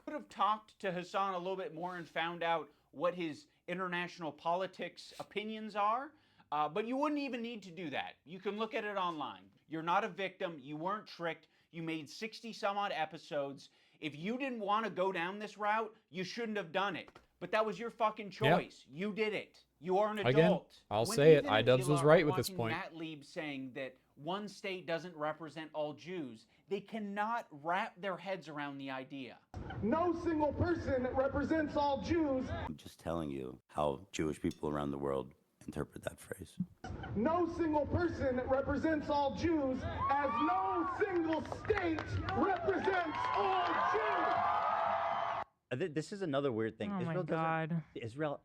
Speaker 10: Could have talked to Hasan a little bit more and found out what his international politics opinions are, but you wouldn't even need to do that. You can look at it online. You're not a victim. You weren't tricked. You made 60 some odd episodes. If you didn't want to go down this route, you shouldn't have done it. But that was your fucking choice.
Speaker 1: Yeah.
Speaker 10: You did it. You are an adult.
Speaker 1: Again, I'll
Speaker 10: When
Speaker 1: say it.
Speaker 10: Ethan and
Speaker 1: iDubbbz
Speaker 10: Hila
Speaker 1: was
Speaker 10: are
Speaker 1: right with this
Speaker 10: watching
Speaker 1: point.
Speaker 10: Matt Lieb saying that one state doesn't represent all Jews, they cannot wrap their heads around the idea.
Speaker 21: No single person represents all Jews.
Speaker 18: I'm just telling you how Jewish people around the world interpret that phrase.
Speaker 21: No single person represents all Jews, as no single state represents all Jews.
Speaker 3: This is another weird thing.
Speaker 11: Oh my
Speaker 3: Israel
Speaker 11: God.
Speaker 3: Israel.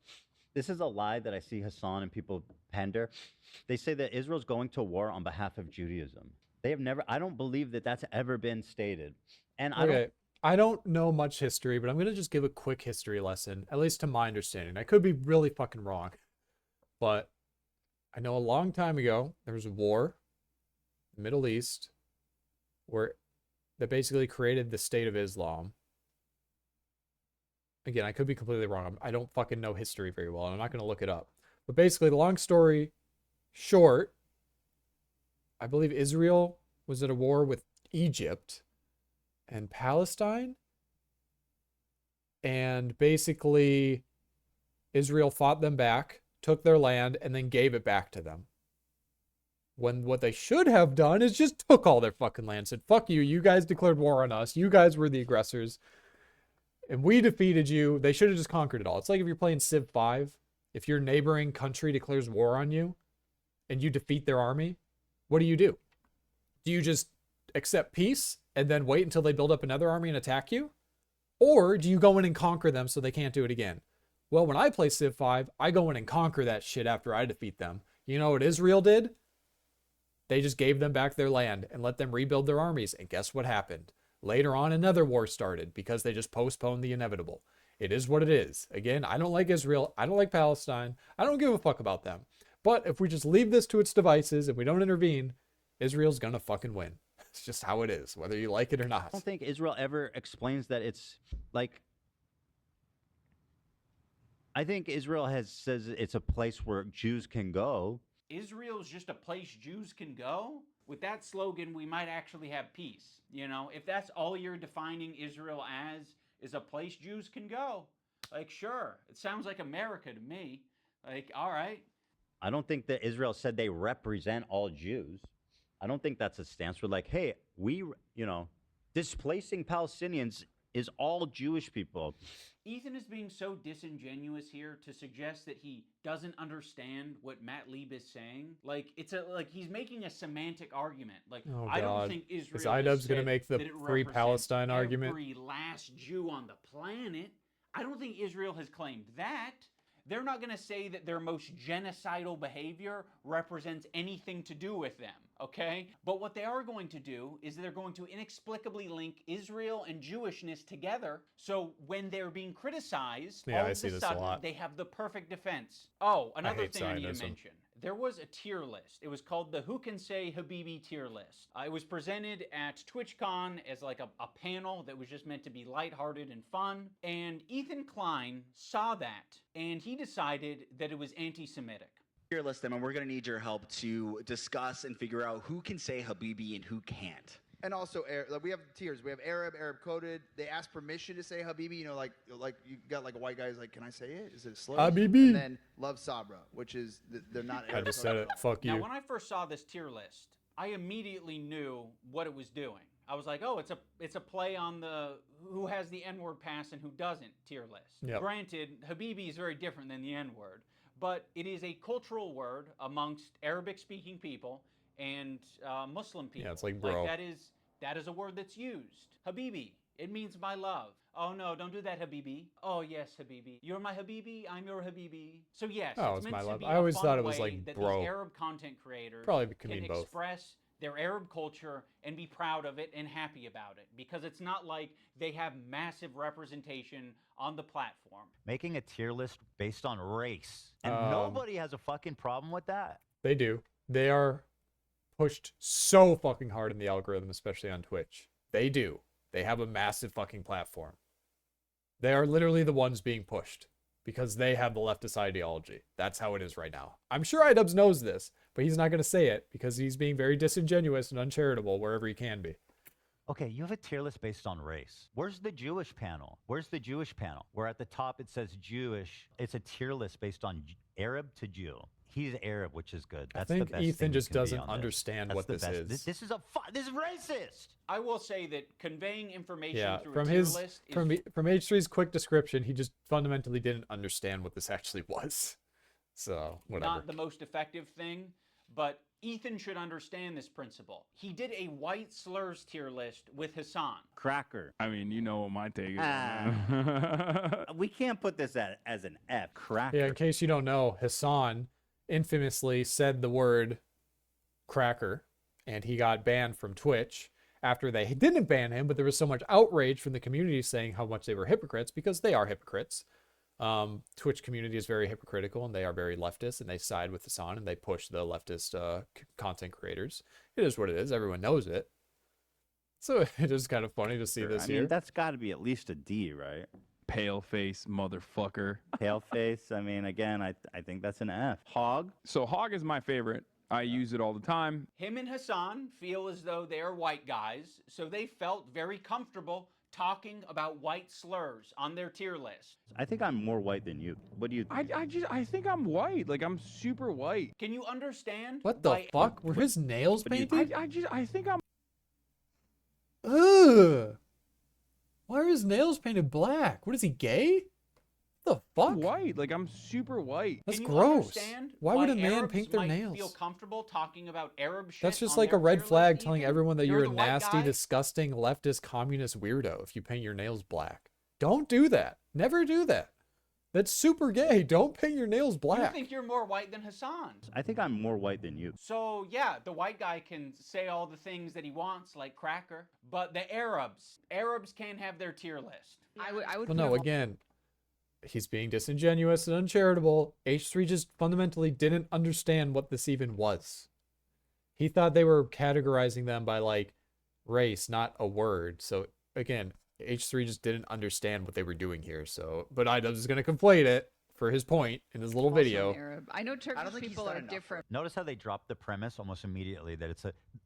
Speaker 3: This is a lie that I see Hasan and people pander. They say that Israel's going to war on behalf of Judaism. They have never. I don't believe that that's ever been stated. And
Speaker 1: I don't know much history, but I'm going to just give a quick history lesson, at least to my understanding. I could be really fucking wrong, but I know a long time ago, there was a war in the Middle East where that basically created the State of Islam. Again, I could be completely wrong. I don't fucking know history very well, and I'm not going to look it up. But basically, the long story short, I believe Israel was at a war with Egypt and Palestine. And basically, Israel fought them back, took their land, and then gave it back to them. When what they should have done is just took all their fucking land, said, fuck you, you guys declared war on us, you guys were the aggressors, and we defeated you. They should have just conquered it all. It's like if you're playing Civ 5, if your neighboring country declares war on you, and you defeat their army, what do? Do you just accept peace and then wait until they build up another army and attack you? Or do you go in and conquer them so they can't do it again? Well, when I play Civ 5, I go in and conquer that shit after I defeat them. You know what Israel did? They just gave them back their land and let them rebuild their armies. And guess what happened? Later on, another war started because they just postponed the inevitable. It is what it is. Again, I don't like Israel. I don't like Palestine. I don't give a fuck about them. But if we just leave this to its devices and we don't intervene, Israel's gonna fucking win. It's just how it is, whether you like it or not.
Speaker 3: I don't think Israel ever explains that it's like. I think Israel says it's a place where Jews can go.
Speaker 10: Israel's just a place Jews can go? With that slogan, we might actually have peace. You know, if that's all you're defining Israel as, is a place Jews can go. Like, sure, it sounds like America to me. Like, all right.
Speaker 3: I don't think that Israel said they represent all Jews. I don't think that's a stance. We're like, hey, displacing Palestinians is all Jewish people.
Speaker 10: Ethan is being so disingenuous here to suggest that he doesn't understand what Matt Lieb is saying. Like, he's making a semantic argument. Like,
Speaker 1: Oh,
Speaker 10: I don't
Speaker 1: God.
Speaker 10: think Israel
Speaker 1: Is iDubbbz gonna
Speaker 10: said
Speaker 1: make the
Speaker 10: that it
Speaker 1: free
Speaker 10: represents
Speaker 1: Palestine argument?
Speaker 10: every last Jew on the planet. I don't think Israel has claimed that. They're not going to say that their most genocidal behavior represents anything to do with them, okay? But what they are going to do is they're going to inexplicably link Israel and Jewishness together, so when they're being criticized,
Speaker 1: Yeah,
Speaker 10: all
Speaker 1: I
Speaker 10: of
Speaker 1: see
Speaker 10: a
Speaker 1: this a
Speaker 10: sudden
Speaker 1: lot.
Speaker 10: they have the perfect defense. Oh, another
Speaker 1: hate
Speaker 10: thing I need to
Speaker 1: Zionism.
Speaker 10: mention. There was a tier list. It was called the Who Can Say Habibi tier list. It was presented at TwitchCon as like a panel that was just meant to be lighthearted and fun. And Ethan Klein saw that, and he decided that it was anti-Semitic.
Speaker 4: Tier list them, and we're going to need your help to discuss and figure out who can say Habibi and who can't.
Speaker 22: And also, we have tiers. We have Arab coded. They ask permission to say Habibi. You know, like you got like a white guy's like, can I say it? Is it a slur?
Speaker 1: Habibi.
Speaker 22: And then Love Sabra, which is they're not.
Speaker 1: I
Speaker 22: Arab
Speaker 1: just said it.
Speaker 22: coded.
Speaker 1: Fuck
Speaker 10: Now,
Speaker 1: you.
Speaker 10: when I first saw this tier list, I immediately knew what it was doing. I was like, oh, it's a play on the who has the N-word pass and who doesn't tier list.
Speaker 1: Yep.
Speaker 10: Granted, Habibi is very different than the N-word, but it is a cultural word amongst Arabic-speaking people and Muslim people.
Speaker 1: Yeah, it's like bro.
Speaker 10: That is a word that's used. Habibi. It means my love. Oh no, don't do that, Habibi. Oh yes, Habibi. You're my Habibi, I'm your Habibi. So yes,
Speaker 1: Oh,
Speaker 10: it's
Speaker 1: it's
Speaker 10: meant
Speaker 1: my
Speaker 10: to
Speaker 1: love.
Speaker 10: be
Speaker 1: I
Speaker 10: a
Speaker 1: always
Speaker 10: fun
Speaker 1: thought it was
Speaker 10: way
Speaker 1: like
Speaker 10: that
Speaker 1: bro.
Speaker 10: these Arab content creators
Speaker 1: Probably can
Speaker 10: can
Speaker 1: mean both.
Speaker 10: express their Arab culture and be proud of it and happy about it. Because it's not like they have massive representation on the platform.
Speaker 3: Making a tier list based on race. And
Speaker 1: Um,
Speaker 3: nobody has a fucking problem with that.
Speaker 1: They do. They are pushed so fucking hard in the algorithm, especially on Twitch. They do. They have a massive fucking platform. They are literally the ones being pushed because they have the leftist ideology. That's how it is right now. I'm sure iDubbbz knows this, but he's not going to say it because he's being very disingenuous and uncharitable wherever he can be.
Speaker 3: Okay, you have a tier list based on race. Where's the Jewish panel? Where's the Jewish panel? Where at the top it says Jewish. It's a tier list based on Arab to Jew. He's Arab, which is good. That's
Speaker 1: I think
Speaker 3: the best
Speaker 1: Ethan
Speaker 3: thing you
Speaker 1: just
Speaker 3: can be
Speaker 1: doesn't
Speaker 3: on this.
Speaker 1: understand
Speaker 3: That's
Speaker 1: what
Speaker 3: the
Speaker 1: this
Speaker 3: best.
Speaker 1: is.
Speaker 3: This is this is racist.
Speaker 10: I will say that conveying information
Speaker 1: Yeah,
Speaker 10: through
Speaker 1: from
Speaker 10: a tier
Speaker 1: his
Speaker 10: list is
Speaker 1: from H3's quick description, he just fundamentally didn't understand what this actually was. So whatever.
Speaker 10: not the most effective thing, but Ethan should understand this principle. He did a white slurs tier list with Hasan.
Speaker 3: Cracker.
Speaker 8: I mean, you know what my take is. on that.
Speaker 3: We can't put this as an F. Cracker.
Speaker 1: Yeah, in case you don't know, Hasan infamously said the word cracker, and he got banned from Twitch after they didn't ban him, but there was so much outrage from the community saying how much they were hypocrites, because they are hypocrites. Twitch community is very hypocritical, and they are very leftist, and they side with Hasan, and they push the leftist content creators. It is what it is. Everyone knows it. So it is kind of funny to see this
Speaker 3: I
Speaker 1: here.
Speaker 3: mean, that's got to be at least a D, right?
Speaker 8: Pale face motherfucker.
Speaker 3: Pale face. I mean, again, I think that's an F. Hog.
Speaker 8: So Hog is my favorite. I use it all the time.
Speaker 10: Him and Hasan feel as though they are white guys, so they felt very comfortable talking about white slurs on their tier list.
Speaker 3: I think I'm more white than you. What do you think?
Speaker 8: I think I'm white. Like, I'm super white.
Speaker 10: Can you understand
Speaker 1: What the
Speaker 10: why
Speaker 1: fuck? Were his nails painted?
Speaker 8: I think I'm.
Speaker 1: Ugh. Why are his nails painted black? What is he, gay? What the fuck?
Speaker 8: White. Like, I'm super white.
Speaker 1: That's
Speaker 10: Can you
Speaker 1: gross.
Speaker 10: understand
Speaker 1: Why would a
Speaker 10: why
Speaker 1: man
Speaker 10: Arabs
Speaker 1: paint their
Speaker 10: might
Speaker 1: nails?
Speaker 10: feel comfortable talking about Arab shit
Speaker 1: That's just
Speaker 10: on
Speaker 1: like a
Speaker 10: their
Speaker 1: red
Speaker 10: tier
Speaker 1: flag
Speaker 10: list,
Speaker 1: telling
Speaker 10: Ethan?
Speaker 1: everyone that
Speaker 10: You're
Speaker 1: you're a
Speaker 10: the white
Speaker 1: nasty,
Speaker 10: guy?
Speaker 1: disgusting, leftist, communist weirdo if you paint your nails black. Don't do that. Never do that. That's super gay. Don't paint your nails
Speaker 10: You
Speaker 1: black.
Speaker 10: think you're more white than Hasan.
Speaker 3: I think I'm more white than you.
Speaker 10: So yeah, the white guy can say all the things that he wants, like cracker, but the Arabs can't have their tier list.
Speaker 20: I would
Speaker 1: Well, no, again, he's being disingenuous and uncharitable. H3 just fundamentally didn't understand what this even was. He thought they were categorizing them by like race, not a word. So again, H3 just didn't understand what they were doing here. So, but iDubbbz is going to conflate it for his point in his little video.
Speaker 5: Arab. I know Turkish people are different.
Speaker 3: Notice how they dropped the premise almost immediately that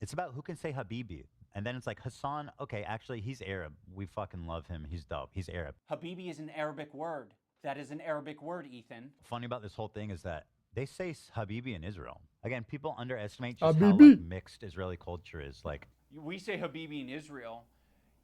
Speaker 3: it's about who can say Habibi. And then it's like, Hasan, okay, actually, he's Arab. We fucking love him. He's dope. He's Arab.
Speaker 10: Habibi is an Arabic word. That is an Arabic word, Ethan.
Speaker 3: Funny about this whole thing is that they say Habibi in Israel. Again, people underestimate just how
Speaker 1: Habibi.
Speaker 3: like, mixed Israeli culture is. Like,
Speaker 10: We say Habibi in Israel.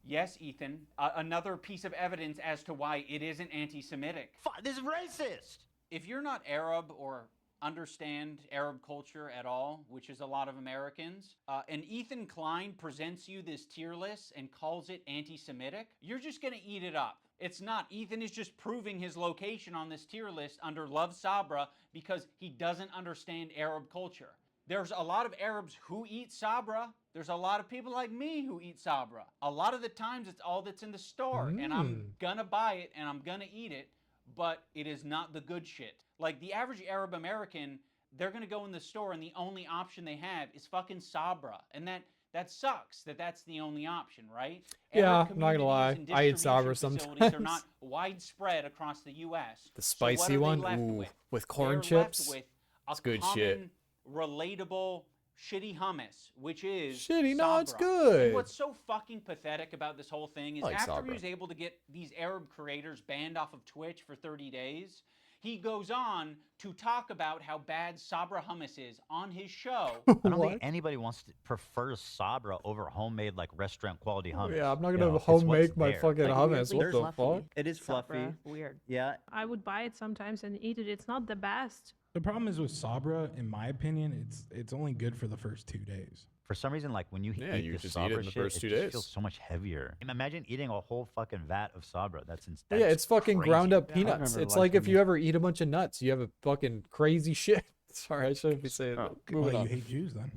Speaker 10: Yes, Ethan. Another piece of evidence as to why it isn't anti-Semitic.
Speaker 3: This is racist.
Speaker 10: If you're not Arab or understand Arab culture at all, which is a lot of Americans, and Ethan Klein presents you this tier list and calls it anti-Semitic, you're just going to eat it up. It's not. Ethan is just proving his location on this tier list under Love Sabra because he doesn't understand Arab culture. There's a lot of Arabs who eat Sabra. There's a lot of people like me who eat Sabra. A lot of the times it's all that's in the store, and I'm gonna buy it and I'm gonna eat it, but it is not the good shit. Like the average Arab American, they're gonna go in the store and the only option they have is fucking Sabra, and that sucks that that's the only option, right?
Speaker 1: Yeah,
Speaker 10: Arab
Speaker 1: I'm not gonna lie.
Speaker 10: communities and
Speaker 1: I eat Sabra
Speaker 10: distribution facilities
Speaker 1: sometimes.
Speaker 10: are not widespread across the U.S.
Speaker 1: The
Speaker 10: So what
Speaker 1: spicy
Speaker 10: are they
Speaker 1: one,
Speaker 10: left
Speaker 1: ooh,
Speaker 10: with?
Speaker 1: with corn
Speaker 10: They're left
Speaker 1: chips.
Speaker 10: with
Speaker 1: It's good shit.
Speaker 10: common, relatable, shitty hummus, which is
Speaker 1: Shitty, no, it's
Speaker 10: Sabra.
Speaker 1: good.
Speaker 10: And what's so fucking pathetic about this whole thing is
Speaker 1: I like
Speaker 10: after
Speaker 1: Sabra.
Speaker 10: he was able to get these Arab creators banned off of Twitch for 30 days, he goes on to talk about how bad Sabra hummus is on his show.
Speaker 3: I don't think anybody prefers Sabra over homemade like restaurant quality hummus.
Speaker 1: Yeah, I'm not
Speaker 3: You
Speaker 1: gonna
Speaker 3: know, it's
Speaker 1: home
Speaker 3: what's
Speaker 1: make my
Speaker 3: there.
Speaker 1: fucking hummus. What the fuck?
Speaker 3: It is fluffy.
Speaker 9: Weird.
Speaker 3: Yeah.
Speaker 7: I would buy it sometimes and eat it. It's not the best.
Speaker 23: The problem is with Sabra, in my opinion, it's only good for the first 2 days.
Speaker 3: For some reason, like when you
Speaker 1: Yeah,
Speaker 3: eat
Speaker 1: you
Speaker 3: this
Speaker 1: just eat it
Speaker 3: Sabra
Speaker 1: in the
Speaker 3: shit,
Speaker 1: first 2
Speaker 3: it just
Speaker 1: days.
Speaker 3: feels so much heavier. Imagine eating a whole fucking vat of Sabra. That's
Speaker 1: Yeah, it's fucking
Speaker 3: crazy.
Speaker 1: ground up
Speaker 3: I
Speaker 1: peanuts.
Speaker 3: remember
Speaker 1: It's like
Speaker 3: liking
Speaker 1: if you ever eat a bunch of nuts, you have a fucking crazy shit. Sorry, I shouldn't be saying that.
Speaker 23: Well,
Speaker 1: Moving
Speaker 23: you
Speaker 1: on.
Speaker 23: hate Jews then.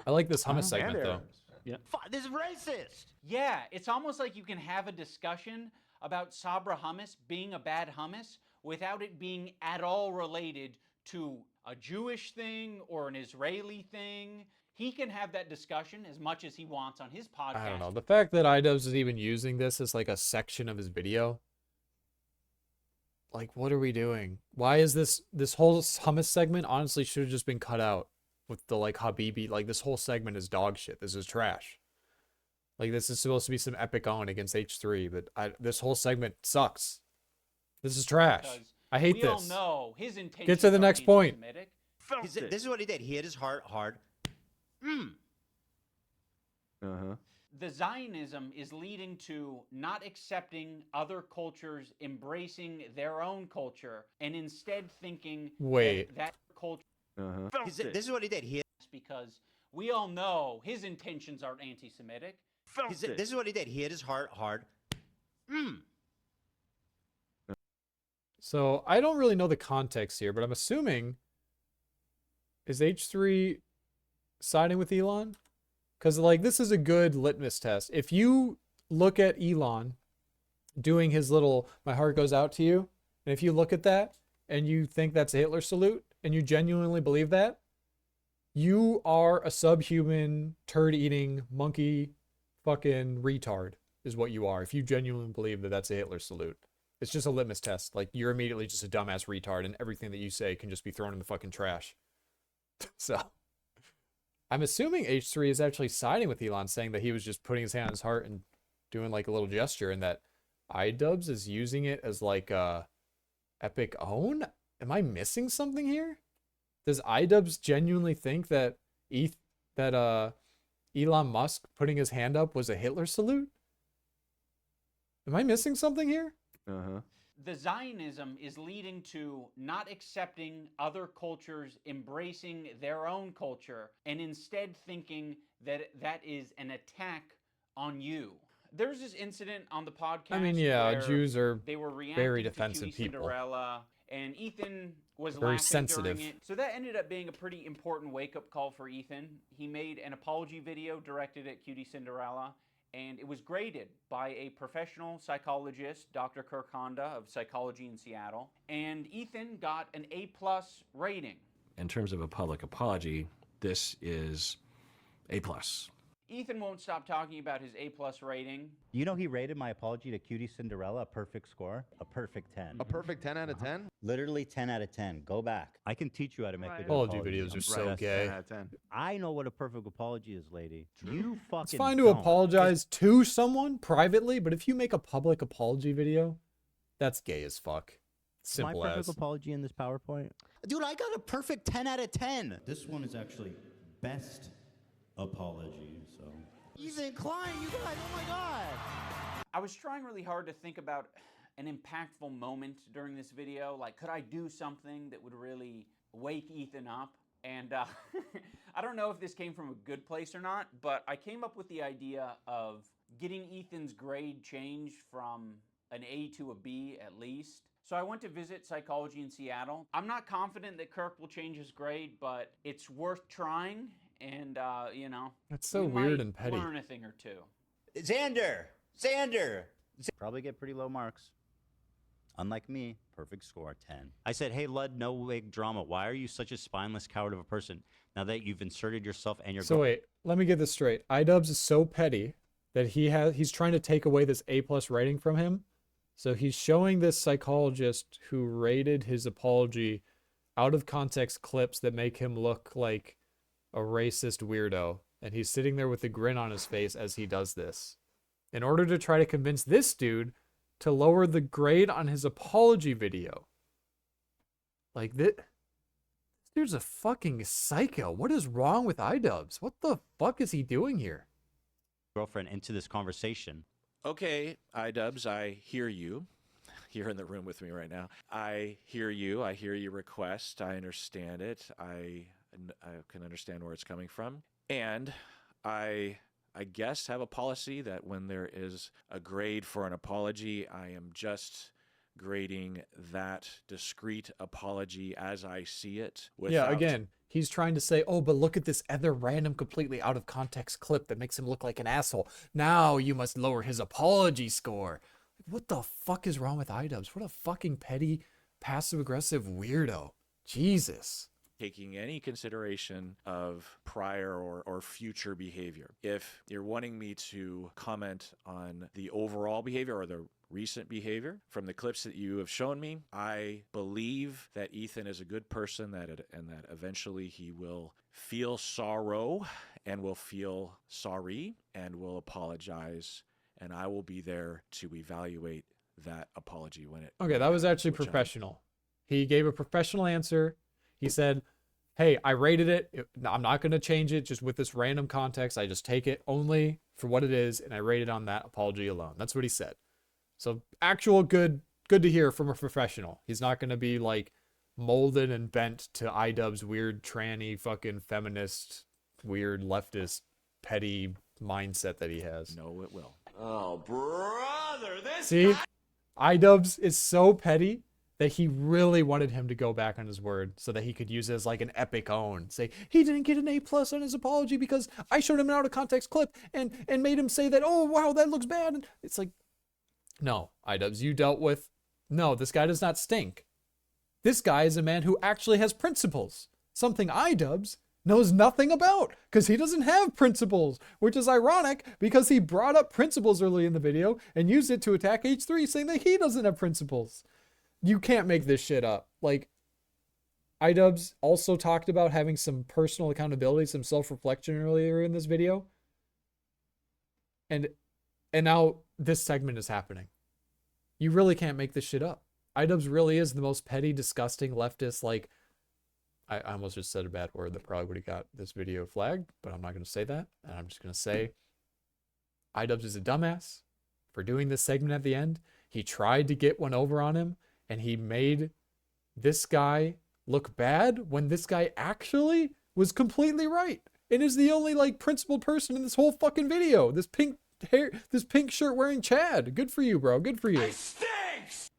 Speaker 1: I like this hummus segment though.
Speaker 3: Yeah. This is racist.
Speaker 10: Yeah, it's almost like you can have a discussion about Sabra hummus being a bad hummus without it being at all related to a Jewish thing or an Israeli thing. He can have that discussion as much as he wants on his podcast.
Speaker 1: I don't know. The fact that iDubbbz is even using this as like a section of his video. Like, what are we doing? Why is this whole hummus segment honestly should have just been cut out with the like Habibi? Like this whole segment is dog shit. This is trash. Like this is supposed to be some epic own against H3, but this whole segment sucks. This is trash. I hate
Speaker 10: we
Speaker 1: this.
Speaker 10: all know his intentions
Speaker 1: Get to the
Speaker 10: are
Speaker 1: next point.
Speaker 10: anti-Semitic.
Speaker 6: This is what he did. He hit his heart hard.
Speaker 14: Uh-huh.
Speaker 10: The Zionism is leading to not accepting other cultures, embracing their own culture, and instead thinking
Speaker 1: Wait.
Speaker 10: that culture.
Speaker 14: Uh-huh.
Speaker 6: This is what he did. He
Speaker 10: Because we all know his intentions aren't anti-Semitic.
Speaker 6: this is what he did. He hit his heart hard.
Speaker 1: So I don't really know the context here, but I'm assuming is H3 siding with Elon? Because like this is a good litmus test. If you look at Elon doing his little "my heart goes out to you," and if you look at that and you think that's a Hitler salute and you genuinely believe that, you are a subhuman, turd-eating, monkey fucking retard is what you are. If you genuinely believe that that's a Hitler salute. It's just a litmus test. Like, you're immediately just a dumbass retard, and everything that you say can just be thrown in the fucking trash. So, I'm assuming H3 is actually siding with Elon, saying that he was just putting his hand on his heart and doing, like, a little gesture, and that iDubbbz is using it as, like, a epic own? Am I missing something here? Does iDubbbz genuinely think that Elon Musk putting his hand up was a Hitler salute? Am I missing something here?
Speaker 14: Uh-huh.
Speaker 10: The Zionism is leading to not accepting other cultures, embracing their own culture, and instead thinking that that is an attack on you. There's this incident on the podcast.
Speaker 1: I mean, yeah,
Speaker 10: where
Speaker 1: Jews are
Speaker 10: they were reacting
Speaker 1: very
Speaker 10: to
Speaker 1: defensive
Speaker 10: Cutie
Speaker 1: people.
Speaker 10: Cinderella, and Ethan was
Speaker 1: Very
Speaker 10: laughing
Speaker 1: sensitive.
Speaker 10: during it. So that ended up being a pretty important wake-up call for Ethan. He made an apology video directed at Cutie Cinderella, and it was graded by a professional psychologist, Dr. Kirk Honda of Psychology in Seattle, and Ethan got an A+ rating.
Speaker 2: In terms of a public apology, this is A+.
Speaker 10: Ethan won't stop talking about his A+ rating.
Speaker 3: You know he rated my apology to Cutie Cinderella a perfect score? A perfect 10.
Speaker 14: A perfect 10 out of 10?
Speaker 3: Literally 10 out of 10. Go back. I can teach you how to make a good
Speaker 1: Apology
Speaker 3: apology.
Speaker 1: videos are so gay.
Speaker 14: 10 out of 10.
Speaker 3: I know what a perfect apology is, lady. You fucking
Speaker 1: It's fine to
Speaker 3: don't.
Speaker 1: apologize to someone privately, but if you make a public apology video, that's gay as fuck. Simple
Speaker 3: my perfect
Speaker 1: as.
Speaker 3: apology in this PowerPoint? Dude, I got a perfect 10 out of 10.
Speaker 6: This one is actually best apology, so.
Speaker 3: Ethan Klein, you guys, oh my god.
Speaker 10: I was trying really hard to think about an impactful moment during this video. Like, could I do something that would really wake Ethan up? And I don't know if this came from a good place or not, but I came up with the idea of getting Ethan's grade changed from an A to a B at least. So I went to visit Psychology in Seattle. I'm not confident that Kirk will change his grade, but it's worth trying. And, you know,
Speaker 1: That's so
Speaker 10: we
Speaker 1: weird
Speaker 10: might
Speaker 1: and petty.
Speaker 10: learn a thing or two.
Speaker 3: Xander! Probably get pretty low marks. Unlike me, perfect score 10.
Speaker 6: I said, hey, Lud, no wig drama. Why are you such a spineless coward of a person now that you've inserted yourself and your
Speaker 1: So wait, let me get this straight. iDubbbz is so petty that he's trying to take away this A+ rating from him. So he's showing this psychologist who rated his apology out of context clips that make him look like a racist weirdo. And he's sitting there with a grin on his face as he does this, in order to try to convince this dude to lower the grade on his apology video. Like, this dude's a fucking psycho. What is wrong with iDubbbz? What the fuck is he doing here?
Speaker 6: girlfriend into this conversation.
Speaker 2: Okay, iDubbbz, I hear you. You're in the room with me right now. I hear you. I hear your request. I understand it. I can understand where it's coming from. And I guess have a policy that when there is a grade for an apology, I am just grading that discrete apology as I see it.
Speaker 1: Yeah, again, he's trying to say, oh, but look at this other random, completely out of context clip that makes him look like an asshole. Now you must lower his apology score. What the fuck is wrong with iDubbbz? What a fucking petty, passive-aggressive weirdo. Jesus.
Speaker 2: Taking any consideration of prior or future behavior. If you're wanting me to comment on the overall behavior or the recent behavior from the clips that you have shown me, I believe that Ethan is a good person and that eventually he will feel sorrow and will feel sorry and will apologize, and I will be there to evaluate that apology when it...
Speaker 1: Okay, that was actually professional. He gave a professional answer. He said, hey, I rated it. I'm not going to change it just with this random context. I just take it only for what it is, and I rate it on that apology alone. That's what he said. So actual good to hear from a professional. He's not going to be like molded and bent to iDubbbz weird tranny fucking feminist weird leftist petty mindset that he has.
Speaker 2: No, it will.
Speaker 18: Oh, brother, this
Speaker 1: See,
Speaker 18: guy...
Speaker 1: iDubbbz is so petty that he really wanted him to go back on his word so that he could use it as like an epic own. Say, he didn't get an A+ on his apology because I showed him an out of context clip and made him say that, oh, wow, that looks bad. And it's like, no, iDubbbz, you dealt with... No, this guy does not stink. This guy is a man who actually has principles. Something iDubbbz knows nothing about because he doesn't have principles, which is ironic because he brought up principles early in the video and used it to attack H3, saying that he doesn't have principles. You can't make this shit up. Like, iDubbbz also talked about having some personal accountability, some self-reflection earlier in this video. And now this segment is happening. You really can't make this shit up. iDubbbz really is the most petty, disgusting leftist, like, I almost just said a bad word that probably would have got this video flagged, but I'm not going to say that. And I'm just going to say iDubbbz is a dumbass for doing this segment at the end. He tried to get one over on him, and he made this guy look bad when this guy actually was completely right and is the only, like, principled person in this whole fucking video. This pink hair, this pink shirt wearing Chad. Good for you, bro. Good for you.
Speaker 10: Stinks!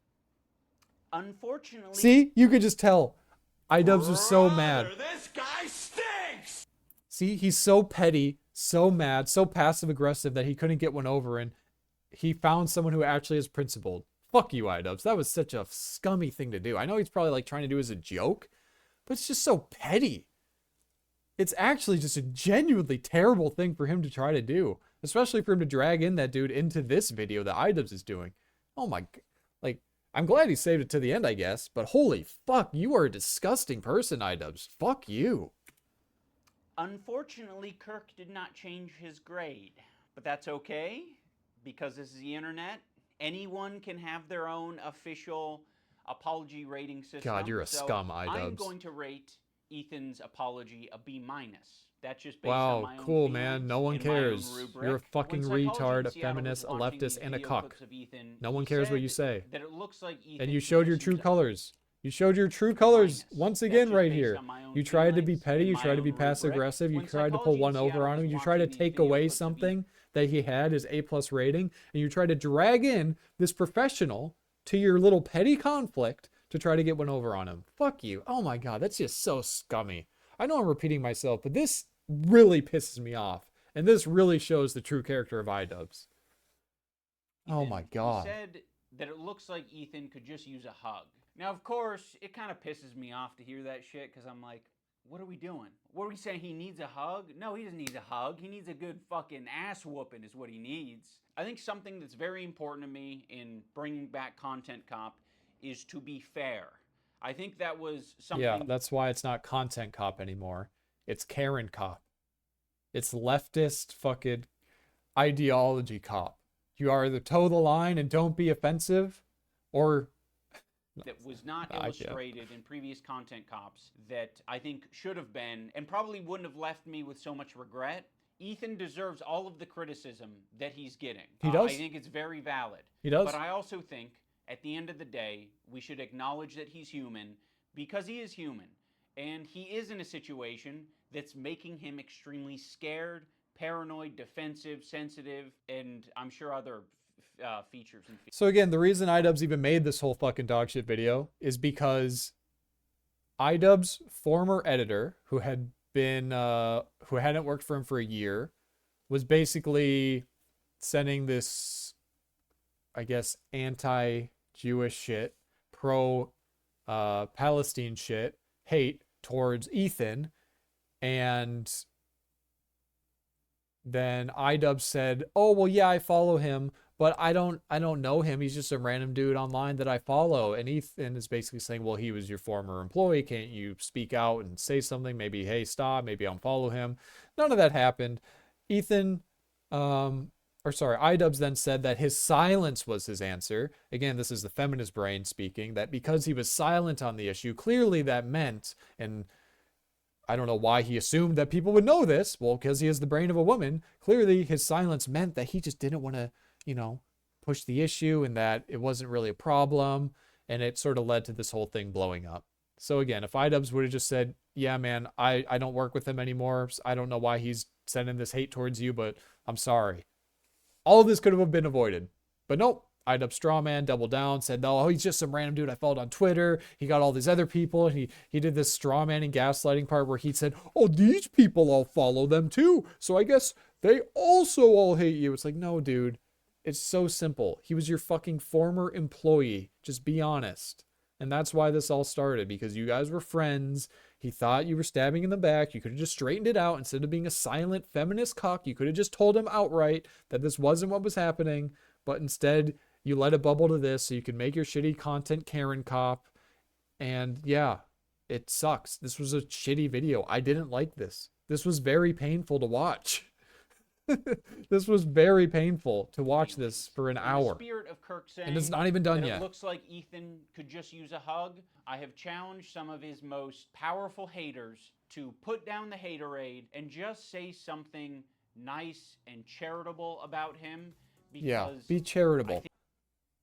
Speaker 10: Unfortunately...
Speaker 1: See? You could just tell. iDubbbz was so mad.
Speaker 18: This guy stinks!
Speaker 1: See? He's so petty, so mad, so passive aggressive that he couldn't get one over, and he found someone who actually is principled. Fuck you, iDubbbz. That was such a scummy thing to do. I know he's probably like trying to do it as a joke, but it's just so petty. It's actually just a genuinely terrible thing for him to try to do, especially for him to drag in that dude into this video that iDubbbz is doing. Oh my, like, I'm glad he saved it to the end, I guess, but holy fuck, you are a disgusting person, iDubbbz. Fuck you.
Speaker 10: Unfortunately, Kirk did not change his grade, but that's okay because this is the internet. Anyone can have their own official apology rating system.
Speaker 1: God, you're a scum, iDubbbz.
Speaker 10: I'm going to rate Ethan's apology a B-. That's just based on my own
Speaker 1: cool,
Speaker 10: feelings
Speaker 1: man. No one
Speaker 10: and my own
Speaker 1: cares.
Speaker 10: rubric.
Speaker 1: You're a fucking
Speaker 10: When Psychology
Speaker 1: retard,
Speaker 10: in
Speaker 1: a
Speaker 10: Seattle
Speaker 1: feminist, a
Speaker 10: was watching
Speaker 1: leftist,
Speaker 10: these
Speaker 1: and a
Speaker 10: video
Speaker 1: cuck.
Speaker 10: clips of Ethan,
Speaker 1: No one
Speaker 10: he
Speaker 1: cares what
Speaker 10: said
Speaker 1: you say.
Speaker 10: that it looks like Ethan
Speaker 1: And you
Speaker 10: could
Speaker 1: showed
Speaker 10: just
Speaker 1: your
Speaker 10: use
Speaker 1: true
Speaker 10: a-
Speaker 1: colors. You showed your true colors once again
Speaker 10: just
Speaker 1: right
Speaker 10: based
Speaker 1: here.
Speaker 10: on my own
Speaker 1: You tried to be
Speaker 10: feelings
Speaker 1: petty.
Speaker 10: and
Speaker 1: You
Speaker 10: my
Speaker 1: tried to be
Speaker 10: own
Speaker 1: passive
Speaker 10: rubric.
Speaker 1: aggressive. You
Speaker 10: When
Speaker 1: tried to pull
Speaker 10: Psychology
Speaker 1: one
Speaker 10: in
Speaker 1: over
Speaker 10: Seattle
Speaker 1: on him.
Speaker 10: was
Speaker 1: You tried to
Speaker 10: watching these
Speaker 1: take
Speaker 10: video
Speaker 1: away
Speaker 10: clips of
Speaker 1: something that he had, his A+ rating, and you tried to drag in this professional to your little petty conflict to try to get one over on him. Fuck you. Oh my God, that's just so scummy. I know I'm repeating myself, but this really pisses me off. And this really shows the true character of iDubbbz. Oh my God.
Speaker 10: He said that it looks like Ethan could just use a hug. Now, of course, it kind of pisses me off to hear that shit because I'm like, what are we doing? What are we saying? He needs a hug? No, he doesn't need a hug. He needs a good fucking ass whooping is what he needs. I think something that's very important to me in bringing back Content Cop is to be fair. I think that was something...
Speaker 1: Yeah, that's why it's not Content Cop anymore. It's Karen Cop. It's leftist fucking ideology cop. You either toe the line and don't be offensive, or...
Speaker 10: that was not illustrated in previous Content Cops that I think should have been and probably wouldn't have left me with so much regret. Ethan deserves all of the criticism that he's getting.
Speaker 1: He does.
Speaker 10: I think it's very valid.
Speaker 1: He does.
Speaker 10: But I also think at the end of the day, we should acknowledge that he's human because he is human. And he is in a situation that's making him extremely scared, paranoid, defensive, sensitive, and I'm sure other features and
Speaker 1: So again, the reason iDubbbz even made this whole fucking dogshit video is because iDubbbz former editor, who had been who hadn't worked for him for a year, was basically sending this, I guess, anti-Jewish shit, pro-Palestine shit, hate towards Ethan, and then iDubbbz said, "Oh well, yeah, I follow him, but I don't know him. He's just a random dude online that I follow." And Ethan is basically saying, "Well, he was your former employee. Can't you speak out and say something? Maybe, hey, stop. Maybe unfollow him." None of that happened. iDubbbz then said that his silence was his answer. Again, this is the feminist brain speaking, that because he was silent on the issue, clearly that meant, and I don't know why he assumed that people would know this. Well, because he has the brain of a woman. Clearly his silence meant that he just didn't want to, push the issue and that it wasn't really a problem. And it sort of led to this whole thing blowing up. So again, if iDubbbz would have just said, "Yeah, man, I don't work with him anymore. I don't know why he's sending this hate towards you, but I'm sorry." All of this could have been avoided. But nope. iDubbbz strawman doubled down, said, "No, he's just some random dude I followed on Twitter. He got all these other people." And he did this strawman and gaslighting part where he said, "Oh, these people all follow them too, so I guess they also all hate you." It's like, no, dude. It's so simple. He was your fucking former employee. Just be honest. And that's why this all started, because you guys were friends. He thought you were stabbing in the back. You could have just straightened it out. Instead of being a silent feminist cuck, you could have just told him outright that this wasn't what was happening. But instead, you let it bubble to this so you can make your shitty content Karen Cop. And yeah, it sucks. This was a shitty video. I didn't like this. This was very painful to watch. This was very painful to watch this for an hour.
Speaker 10: Spirit of Kirk saying
Speaker 1: And it's not even done
Speaker 10: that
Speaker 1: yet.
Speaker 10: It looks like Ethan could just use a hug. I have challenged some of his most powerful haters to put down the haterade and just say something nice and charitable about him.
Speaker 1: Yeah,
Speaker 10: Because
Speaker 1: be charitable.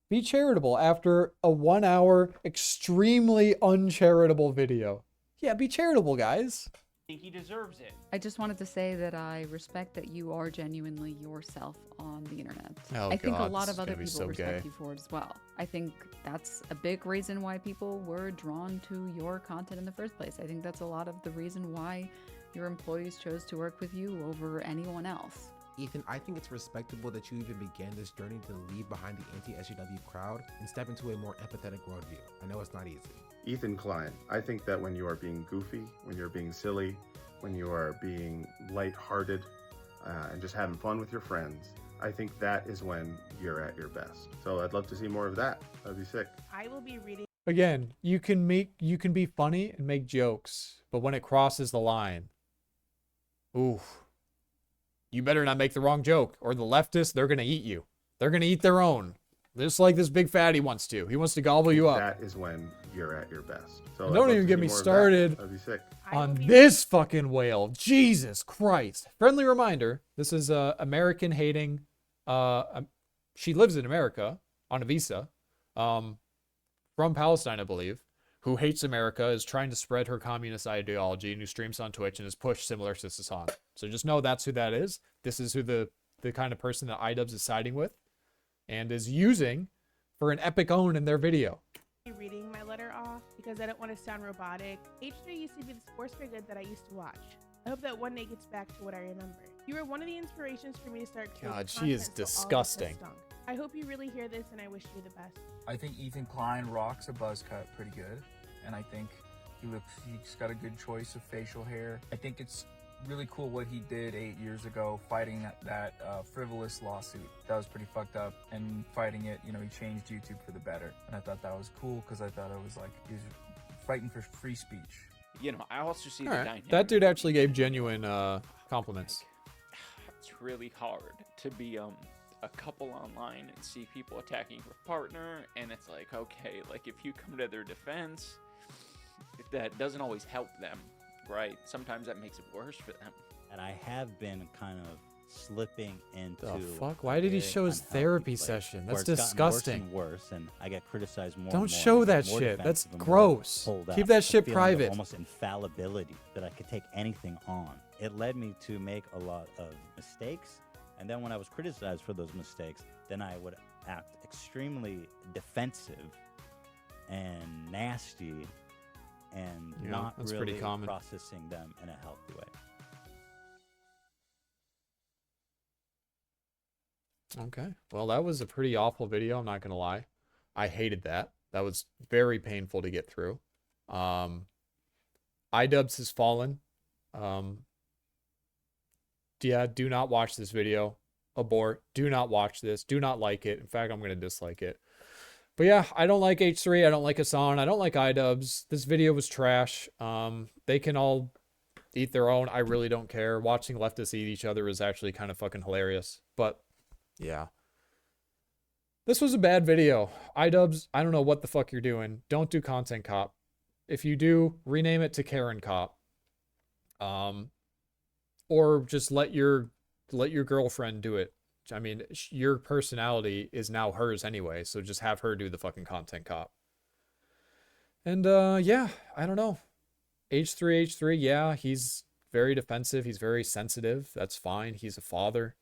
Speaker 1: Be charitable after a 1 hour, extremely uncharitable video. Yeah, be charitable, guys.
Speaker 10: I think he deserves it.
Speaker 5: I just wanted to say that I respect that you are genuinely yourself on the internet.
Speaker 1: Oh,
Speaker 5: I think
Speaker 1: God,
Speaker 5: a lot
Speaker 1: this
Speaker 5: of
Speaker 1: is
Speaker 5: other
Speaker 1: gonna be
Speaker 5: people
Speaker 1: so
Speaker 5: respect
Speaker 1: gay.
Speaker 5: you for it as well. I think that's a big reason why people were drawn to your content in the first place. I think that's a lot of the reason why Your employees chose to work with you over anyone else.
Speaker 12: Ethan, I think it's respectable that you even began this journey to leave behind the anti-SJW crowd and step into a more empathetic worldview. I know it's not easy.
Speaker 13: Ethan Klein, I think that when you are being goofy, when you're being silly, when you are being lighthearted, and just having fun with your friends, I think that is when you're at your best. So I'd love to see more of that. That'd be sick.
Speaker 16: I will be reading.
Speaker 1: Again, you can be funny and make jokes, but when it crosses the line, ooh, you better not make the wrong joke, or the leftists, they're gonna eat you. They're gonna eat their own. Just like this big fatty wants to. He wants to gobble you up.
Speaker 13: That is when you're at your best. So
Speaker 1: And don't even get me started
Speaker 13: That'd be sick.
Speaker 1: on this fucking whale. Jesus Christ. Friendly reminder, this is a American hating, she lives in America on a visa, from Palestine, I believe, who hates America, is trying to spread her communist ideology, and who streams on Twitch and is pushed similar to Hasan. So just know that's who that is. This is who the kind of person that iDubbbz is siding with and is using for an epic own in their video.
Speaker 16: Reading my letter off because I don't want to sound robotic. H3 used to be the sports for good that I used to watch. I hope that one day gets back to what I remember. You were one of the inspirations for me to start creating
Speaker 1: God, she is
Speaker 16: content, so all of this has
Speaker 1: disgusting.
Speaker 16: stunk. I hope you really hear this, and I wish you the best.
Speaker 24: I think Ethan Klein rocks a buzz cut pretty good, and I think he's got a good choice of facial hair. I think it's really cool what he did 8 years ago, fighting that frivolous lawsuit. That was pretty fucked up, and fighting it, you know, he changed YouTube for the better, and I thought that was cool because I thought it was like he was fighting for free speech.
Speaker 10: You know, I also see
Speaker 1: All
Speaker 10: the
Speaker 1: right.
Speaker 10: dynamic.
Speaker 1: That dude actually gave genuine compliments.
Speaker 25: It's really hard to be a couple online and see people attacking your partner, and it's like, okay, like if you come to their defense, that doesn't always help them, right? Sometimes that makes it worse for them.
Speaker 3: And I have been kind of slipping into.
Speaker 1: The fuck? Why did he
Speaker 3: very
Speaker 1: show his
Speaker 3: unhealthy
Speaker 1: therapy
Speaker 3: place
Speaker 1: session?
Speaker 3: where
Speaker 1: That's
Speaker 3: it's gotten
Speaker 1: disgusting.
Speaker 3: Worse and I get criticized more.
Speaker 1: Don't
Speaker 3: and more,
Speaker 1: show
Speaker 3: and I get
Speaker 1: that
Speaker 3: more
Speaker 1: shit. That's
Speaker 3: defensive and more
Speaker 1: gross.
Speaker 3: pulled
Speaker 1: Keep
Speaker 3: out.
Speaker 1: that
Speaker 3: A
Speaker 1: shit
Speaker 3: feeling of
Speaker 1: private.
Speaker 3: Almost infallibility that I could take anything on. It led me to make a lot of mistakes, and then when I was criticized for those mistakes, then I would act extremely defensive and nasty, and
Speaker 1: Yeah,
Speaker 3: not
Speaker 1: that's
Speaker 3: really
Speaker 1: pretty common.
Speaker 3: processing them in a healthy way.
Speaker 1: Okay. Well, that was a pretty awful video, I'm not going to lie. I hated that. That was very painful to get through. iDubbbz has fallen. Yeah, do not watch this video. Abort. Do not watch this. Do not like it. In fact, I'm going to dislike it. But yeah, I don't like H3. I don't like Hasan. I don't like iDubbbz. This video was trash. They can all eat their own. I really don't care. Watching leftists eat each other is actually kind of fucking hilarious. But yeah. This was a bad video. iDubbbz, I don't know what the fuck you're doing. Don't do Content Cop. If you do, rename it to Karen Cop. Or just let your girlfriend do it. I mean, your personality is now hers anyway, so just have her do the fucking Content Cop. And yeah, I don't know. H3, yeah, he's very defensive. He's very sensitive. That's fine. He's a father.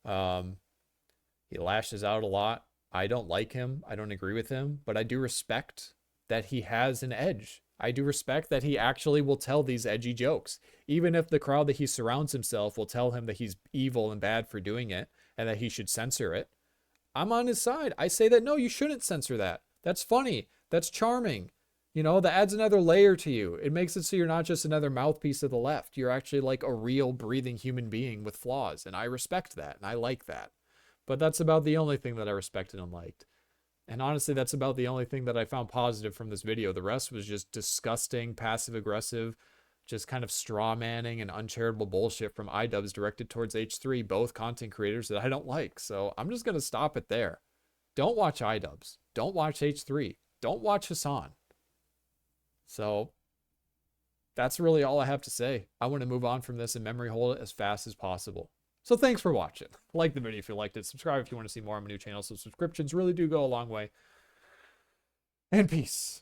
Speaker 1: He lashes out a lot. I don't like him. I don't agree with him, but I do respect that he has an edge. I do respect that he actually will tell these edgy jokes, even if the crowd that he surrounds himself will tell him that he's evil and bad for doing it and that he should censor it. I'm on his side. I say that, no, you shouldn't censor that. That's funny. That's charming. You know, that adds another layer to you. It makes it so you're not just another mouthpiece of the left. You're actually like a real breathing human being with flaws. And I respect that. And I like that. But that's about the only thing that I respected and liked. And honestly, that's about the only thing that I found positive from this video. The rest was just disgusting, passive-aggressive, just kind of straw-manning and uncharitable bullshit from iDubbbz directed towards H3, both content creators that I don't like. So I'm just going to stop it there. Don't watch iDubbbz. Don't watch H3. Don't watch Hasan. So that's really all I have to say. I want to move on from this and memory hold it as fast as possible. So thanks for watching. Like the video if you liked it. Subscribe if you want to see more on my new channel. So subscriptions really do go a long way. And peace.